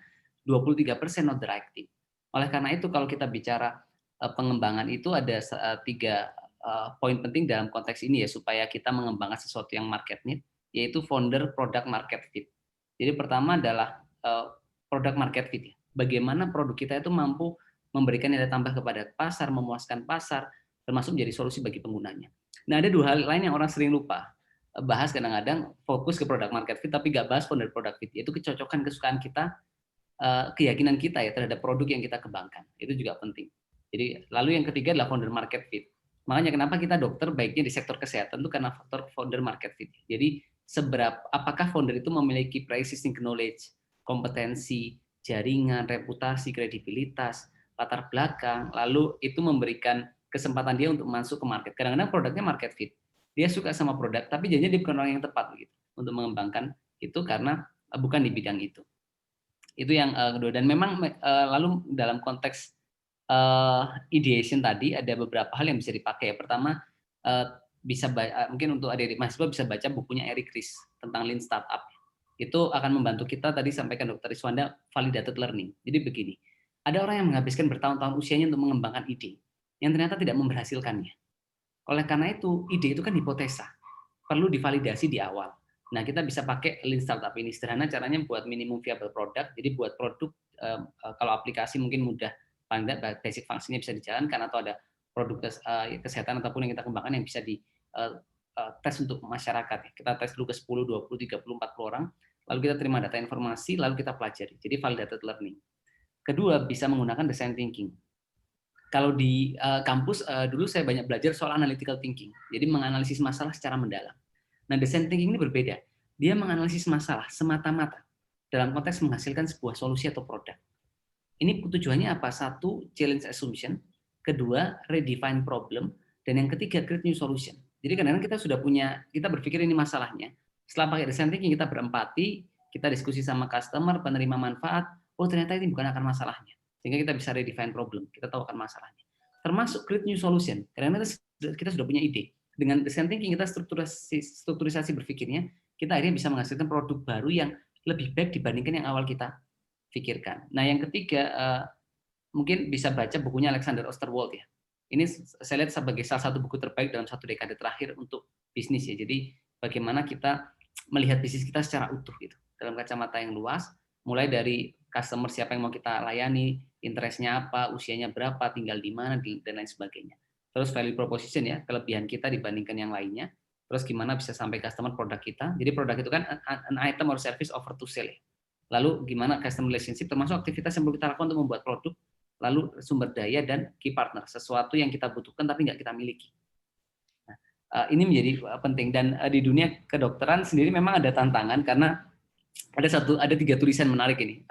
23% not the right thing. Oleh karena itu kalau kita bicara pengembangan itu ada 3 poin penting dalam konteks ini ya, supaya kita mengembangkan sesuatu yang market need, yaitu founder product market fit. Jadi pertama adalah product market fit. Bagaimana produk kita itu mampu memberikan nilai tambah kepada pasar, memuaskan pasar, termasuk menjadi solusi bagi penggunanya. Nah, ada 2 hal lain yang orang sering lupa bahas, kadang-kadang fokus ke product market fit tapi nggak bahas founder product fit, yaitu kecocokan, kesukaan kita, keyakinan kita ya terhadap produk yang kita kembangkan. Itu juga penting. Jadi lalu yang ketiga adalah founder market fit. Makanya kenapa kita dokter baiknya di sektor kesehatan itu karena faktor founder market fit. Jadi apakah founder itu memiliki pre-existing knowledge, kompetensi, jaringan, reputasi, kredibilitas, latar belakang, lalu itu memberikan kesempatan dia untuk masuk ke market. Kadang-kadang produknya market fit. Dia suka sama produk, tapi jadinya dia bukan orang yang tepat gitu untuk mengembangkan itu karena bukan di bidang itu. Itu yang kedua. Dan memang lalu dalam konteks ideation tadi ada beberapa hal yang bisa dipakai. Pertama, mungkin untuk adik-adik mahasiswa bisa baca bukunya Eric Ries tentang Lean Startup. Itu akan membantu kita, tadi sampaikan Dr. Riswanda, validated learning. Jadi begini, ada orang yang menghabiskan bertahun-tahun usianya untuk mengembangkan ide yang ternyata tidak memberhasilkannya. Oleh karena itu, ide itu kan hipotesa, perlu divalidasi di awal. Nah, kita bisa pakai Lean Startup ini. Sederhana caranya buat minimum viable product, jadi buat produk, kalau aplikasi mungkin mudah, paling tidak basic fungsinya bisa dijalankan, atau ada produk kesehatan ataupun yang kita kembangkan yang bisa di tes untuk masyarakat. Kita tes dulu ke 10, 20, 30, 40 orang, lalu kita terima data informasi, lalu kita pelajari. Jadi validated learning. Kedua, bisa menggunakan design thinking. Kalau di kampus dulu saya banyak belajar soal analytical thinking, jadi menganalisis masalah secara mendalam. Nah, design thinking ini berbeda. Dia menganalisis masalah semata-mata dalam konteks menghasilkan sebuah solusi atau produk. Ini tujuannya apa? 1, challenge assumption. Kedua, redefine problem. Dan yang ketiga, create new solution. Jadi kadang-kadang kita sudah punya, kita berpikir ini masalahnya. Setelah pakai design thinking, kita berempati, kita diskusi sama customer, penerima manfaat, oh ternyata ini bukan akar masalahnya. Sehingga kita bisa redefine problem, kita tahu akar masalahnya. Termasuk create new solution. Kadang-kadang kita sudah punya ide. Dengan design thinking, kita strukturisasi berpikirnya, kita akhirnya bisa menghasilkan produk baru yang lebih baik dibandingkan yang awal kita pikirkan. Nah, yang ketiga, mungkin bisa baca bukunya Alexander Osterwald ya. Ini saya lihat sebagai salah satu buku terbaik dalam 1 dekade terakhir untuk bisnis ya. Jadi bagaimana kita melihat bisnis kita secara utuh gitu, dalam kacamata yang luas, mulai dari customer siapa yang mau kita layani, interest-nya apa, usianya berapa, tinggal di mana, dan lain sebagainya. Terus value proposition ya, kelebihan kita dibandingkan yang lainnya. Terus gimana bisa sampai customer produk kita. Jadi produk itu kan an item or service offer to sell ya. Lalu gimana customer relationship, termasuk aktivitas yang perlu kita lakukan untuk membuat produk, lalu sumber daya dan key partner, sesuatu yang kita butuhkan tapi nggak kita miliki. Nah, ini menjadi penting. Dan di dunia kedokteran sendiri memang ada tantangan karena ada 3 tulisan menarik ini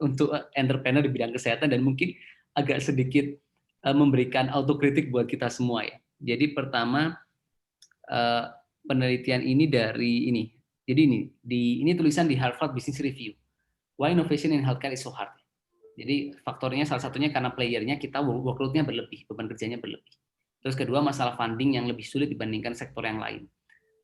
untuk entrepreneur di bidang kesehatan dan mungkin agak sedikit memberikan autokritik buat kita semua ya. Jadi pertama, penelitian ini dari ini. Jadi ini tulisan di Harvard Business Review. Why innovation in healthcare is so hard? Jadi faktornya salah satunya karena playernya kita workload-nya berlebih, beban kerjanya berlebih. Terus kedua, masalah funding yang lebih sulit dibandingkan sektor yang lain.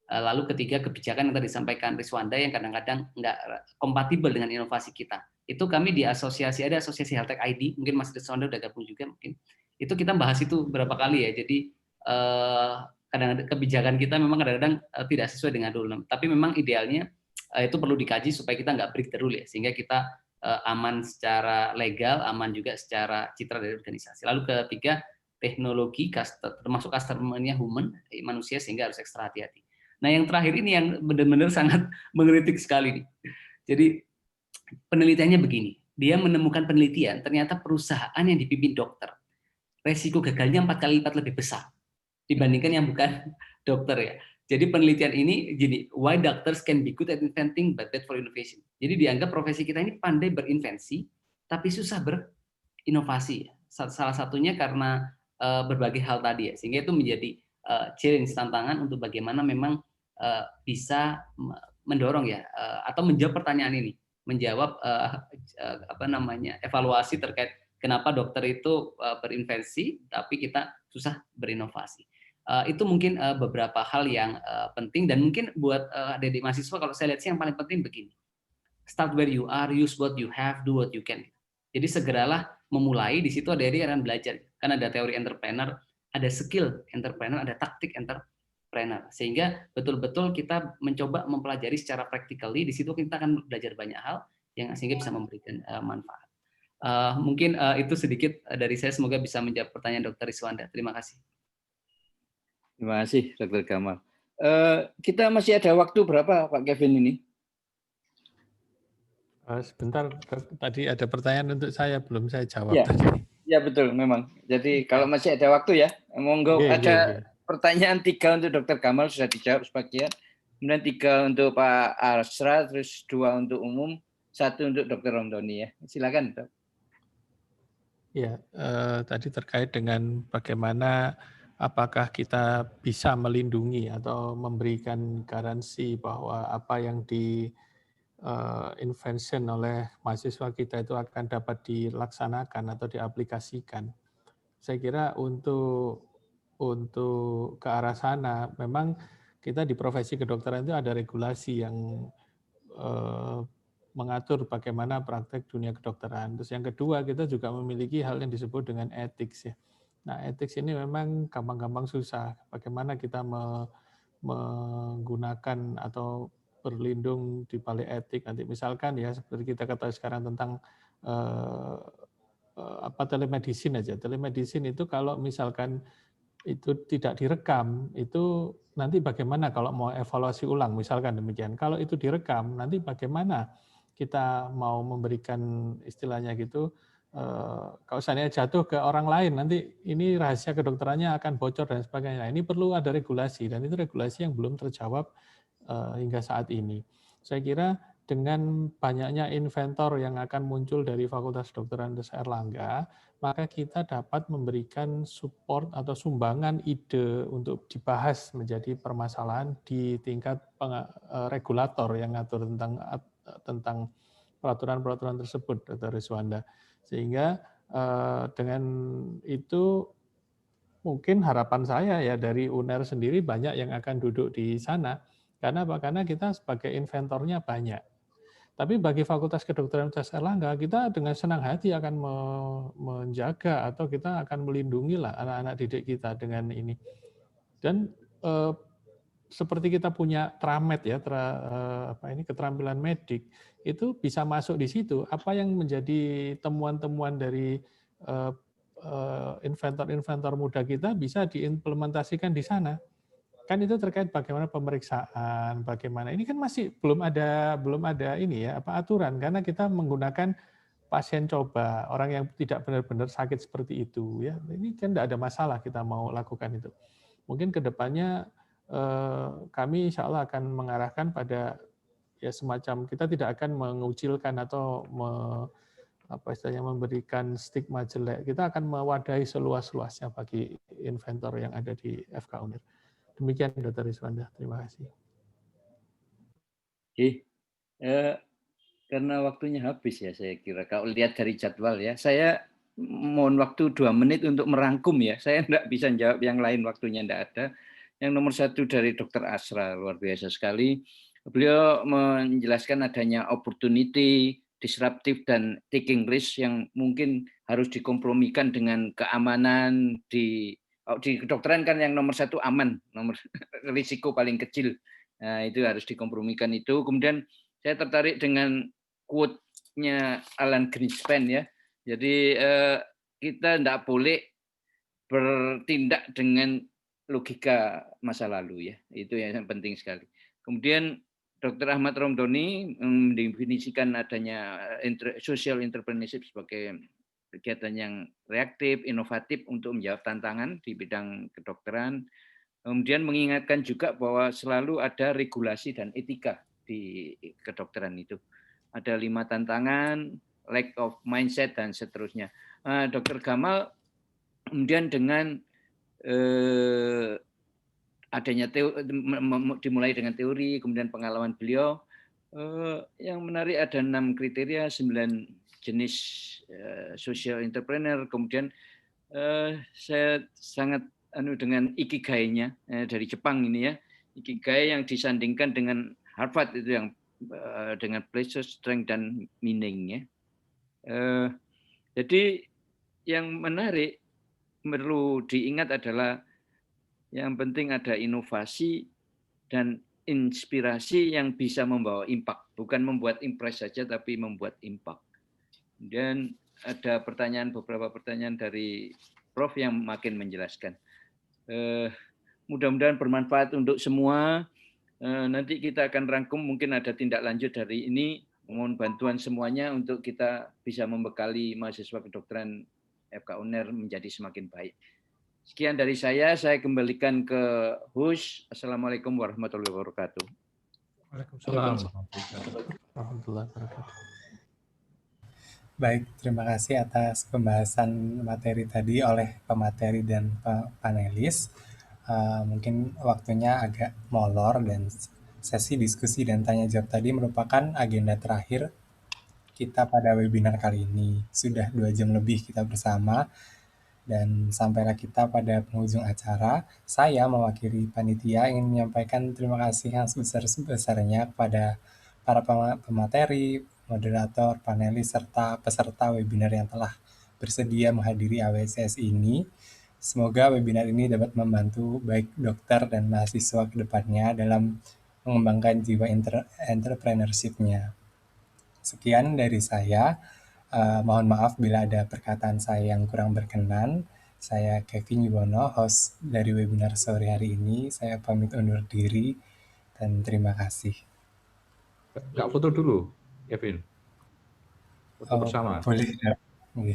Lalu ketiga, kebijakan yang tadi disampaikan Riswanda yang kadang-kadang nggak kompatibel dengan inovasi kita. Itu kami di asosiasi, ada asosiasi Healthtech ID, mungkin Mas Riswanda udah gabung juga mungkin. Itu kita bahas itu berapa kali ya. Jadi kadang-kadang kebijakan kita memang kadang-kadang tidak sesuai dengan rule. Tapi memang idealnya itu perlu dikaji supaya kita nggak break the rule ya, sehingga kita aman secara legal, aman juga secara citra dari organisasi. Lalu ketiga, teknologi termasuk customer-nya human, manusia, sehingga harus ekstra hati-hati. Nah, yang terakhir ini yang benar-benar sangat mengkritik sekali nih. Jadi penelitiannya begini, dia menemukan penelitian ternyata perusahaan yang dipimpin dokter resiko gagalnya 4 kali lipat lebih besar dibandingkan yang bukan dokter ya. Jadi penelitian ini gini, why doctors can be good at inventing but bad for innovation. Jadi dianggap profesi kita ini pandai berinvensi tapi susah berinovasi. Salah satunya karena berbagai hal tadi ya, sehingga itu menjadi challenge, tantangan untuk bagaimana memang bisa mendorong ya atau menjawab pertanyaan ini, menjawab evaluasi terkait kenapa dokter itu berinvensi tapi kita susah berinovasi. Itu mungkin beberapa hal yang penting, dan mungkin buat adik-adik mahasiswa kalau saya lihat sih yang paling penting begini. Start where you are, use what you have, do what you can. Jadi segeralah memulai, di situ adik-adik akan belajar. Kan ada teori entrepreneur, ada skill entrepreneur, ada taktik entrepreneur. Sehingga betul-betul kita mencoba mempelajari secara practically, di situ kita akan belajar banyak hal yang sehingga bisa memberikan manfaat. Mungkin itu sedikit dari saya, semoga bisa menjawab pertanyaan Dr. Riswanda. Terima kasih. Terima kasih, Dr. Gamal. Kita masih ada waktu berapa, Pak Kevin ini? Sebentar, tadi ada pertanyaan untuk saya, belum saya jawab ya, tadi. Ya betul, memang. Jadi kalau masih ada waktu ya, monggo ada pertanyaan 3 untuk Dr. Gamal sudah dijawab sebagian, kemudian 3 untuk Pak Asra, terus 2 untuk umum, 1 untuk Dr. Romdoni ya. Silakan, Dok. Ya, tadi terkait dengan bagaimana apakah kita bisa melindungi atau memberikan garansi bahwa apa yang di invention oleh mahasiswa kita itu akan dapat dilaksanakan atau diaplikasikan. Saya kira untuk ke arah sana, memang kita di profesi kedokteran itu ada regulasi yang mengatur bagaimana praktek dunia kedokteran. Terus yang kedua, kita juga memiliki hal yang disebut dengan ethics ya. Nah, ethics ini memang gampang-gampang susah. Bagaimana kita menggunakan atau berlindung di balik etik. Nanti misalkan ya seperti kita ketahui sekarang tentang telemedicine aja. Telemedicine itu kalau misalkan itu tidak direkam, itu nanti bagaimana kalau mau evaluasi ulang, misalkan demikian. Kalau itu direkam, nanti bagaimana kita mau memberikan istilahnya gitu, kalau seandainya jatuh ke orang lain, nanti ini rahasia kedokterannya akan bocor dan sebagainya. Ini perlu ada regulasi, dan itu regulasi yang belum terjawab hingga saat ini. Saya kira dengan banyaknya inventor yang akan muncul dari Fakultas Kedokteran Erlangga, maka kita dapat memberikan support atau sumbangan ide untuk dibahas menjadi permasalahan di tingkat regulator yang ngatur tentang peraturan-peraturan tersebut, Dr. Riswanda. Sehingga dengan itu mungkin harapan saya ya dari UNER sendiri banyak yang akan duduk di sana. Karena apa? Karena kita sebagai inventornya banyak. Tapi bagi Fakultas Kedokteran Universitas Erlangga, kita dengan senang hati akan menjaga atau kita akan melindungi lah anak-anak didik kita dengan ini. Dan seperti kita punya tramed ya, keterampilan medik, itu bisa masuk di situ. Apa yang menjadi temuan-temuan dari inventor-inventor muda kita bisa diimplementasikan di sana. Kan itu terkait bagaimana pemeriksaan, bagaimana ini kan masih belum ada ini ya aturan, karena kita menggunakan pasien coba, orang yang tidak benar-benar sakit seperti itu ya. Ini kan tidak ada masalah kita mau lakukan itu. Mungkin kedepannya kami insya Allah akan mengarahkan pada ya semacam kita tidak akan mengucilkan atau memberikan stigma jelek. Kita akan mewadahi seluas-luasnya bagi inventor yang ada di FK UNIR. Demikian Dr. Riswanda, terima kasih. Oke, karena waktunya habis ya saya kira. Kalau lihat dari jadwal ya, saya mohon waktu 2 menit untuk merangkum ya. Saya tidak bisa jawab yang lain, waktunya tidak ada. Yang nomor 1 dari Dr. Asra, luar biasa sekali. Beliau menjelaskan adanya opportunity, disruptive, dan taking risk yang mungkin harus dikompromikan dengan keamanan di kedokteran kan yang nomor 1 aman, nomor risiko paling kecil. Nah, itu harus dikompromikan itu. Kemudian saya tertarik dengan quote-nya Alan Greenspan ya. Jadi kita tidak boleh bertindak dengan logika masa lalu ya. Itu yang penting sekali. Kemudian Dr. Ahmad Romdoni mendefinisikan adanya social entrepreneurship sebagai kegiatan yang reaktif, inovatif untuk menjawab tantangan di bidang kedokteran. Kemudian mengingatkan juga bahwa selalu ada regulasi dan etika di kedokteran itu. Ada 5 tantangan, lack of mindset, dan seterusnya. Dr. Gamal kemudian dengan adanya dimulai dengan teori, kemudian pengalaman beliau, yang menarik ada 6 kriteria, 9 jenis social entrepreneur. Kemudian saya sangat dengan ikigai-nya dari Jepang ini ya, ikigai yang disandingkan dengan Harvard itu yang dengan pleasure, strength, dan meaning ya. Jadi yang menarik perlu diingat adalah yang penting ada inovasi dan inspirasi yang bisa membawa impact, bukan membuat impress saja tapi membuat impact. Dan ada beberapa pertanyaan dari Prof yang makin menjelaskan. Mudah-mudahan bermanfaat untuk semua. Nanti kita akan rangkum, mungkin ada tindak lanjut dari ini. Mohon bantuan semuanya untuk kita bisa membekali mahasiswa kedokteran FK UNER menjadi semakin baik. Sekian dari saya kembalikan ke host. Assalamualaikum warahmatullahi wabarakatuh. Waalaikumsalam warahmatullahi wabarakatuh. Baik, terima kasih atas pembahasan materi tadi oleh pemateri dan panelis. Mungkin waktunya agak molor dan sesi diskusi dan tanya jawab tadi merupakan agenda terakhir kita pada webinar kali ini. Sudah 2 jam lebih kita bersama. Dan sampailah kita pada penghujung acara, saya mewakili panitia ingin menyampaikan terima kasih yang sebesar-besarnya kepada para pemateri, moderator, panelis, serta peserta webinar yang telah bersedia menghadiri AWCS ini. Semoga webinar ini dapat membantu baik dokter dan mahasiswa ke depannya dalam mengembangkan jiwa entrepreneurship-nya. Sekian dari saya. Mohon maaf bila ada perkataan saya yang kurang berkenan. Saya Kevin Yuwono, host dari webinar sore hari ini. Saya pamit undur diri dan terima kasih. Nggak foto dulu, Kevin? Foto bersama? Boleh.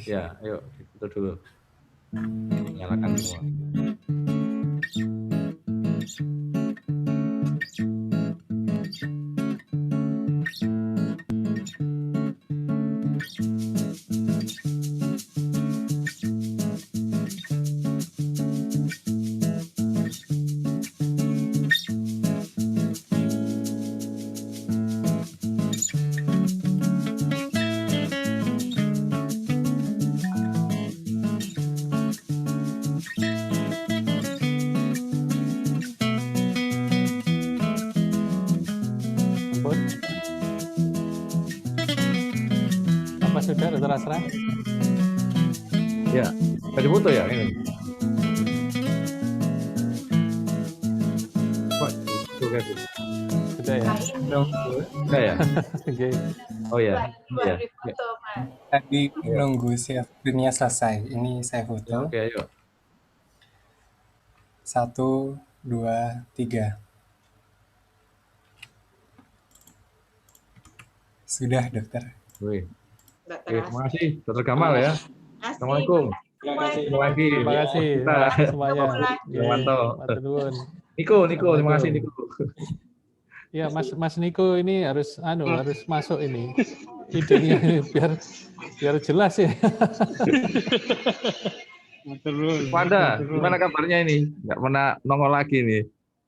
Ya, ayo foto dulu. Nyalakan semua. Sudah, Dr. Asra? Ya, tadi foto ya ini. Sudah ya? Sudah ya? Oke. Oh ya. Iya. Tadi nunggu screen-nya selesai. Ini saya foto. Oke, ayo. 1, 2, 3. Sudah, dokter. Wih. Oke, terima kasih Dr. Gamal ya. Assalamualaikum. Terima kasih semuanya. Manto. Niko, terima kasih Niko. Ya, Mas Niko ini harus masuk ini. Idenya biar jelas ya. Pada, gimana kabarnya ini? Nggak pernah nongol lagi nih.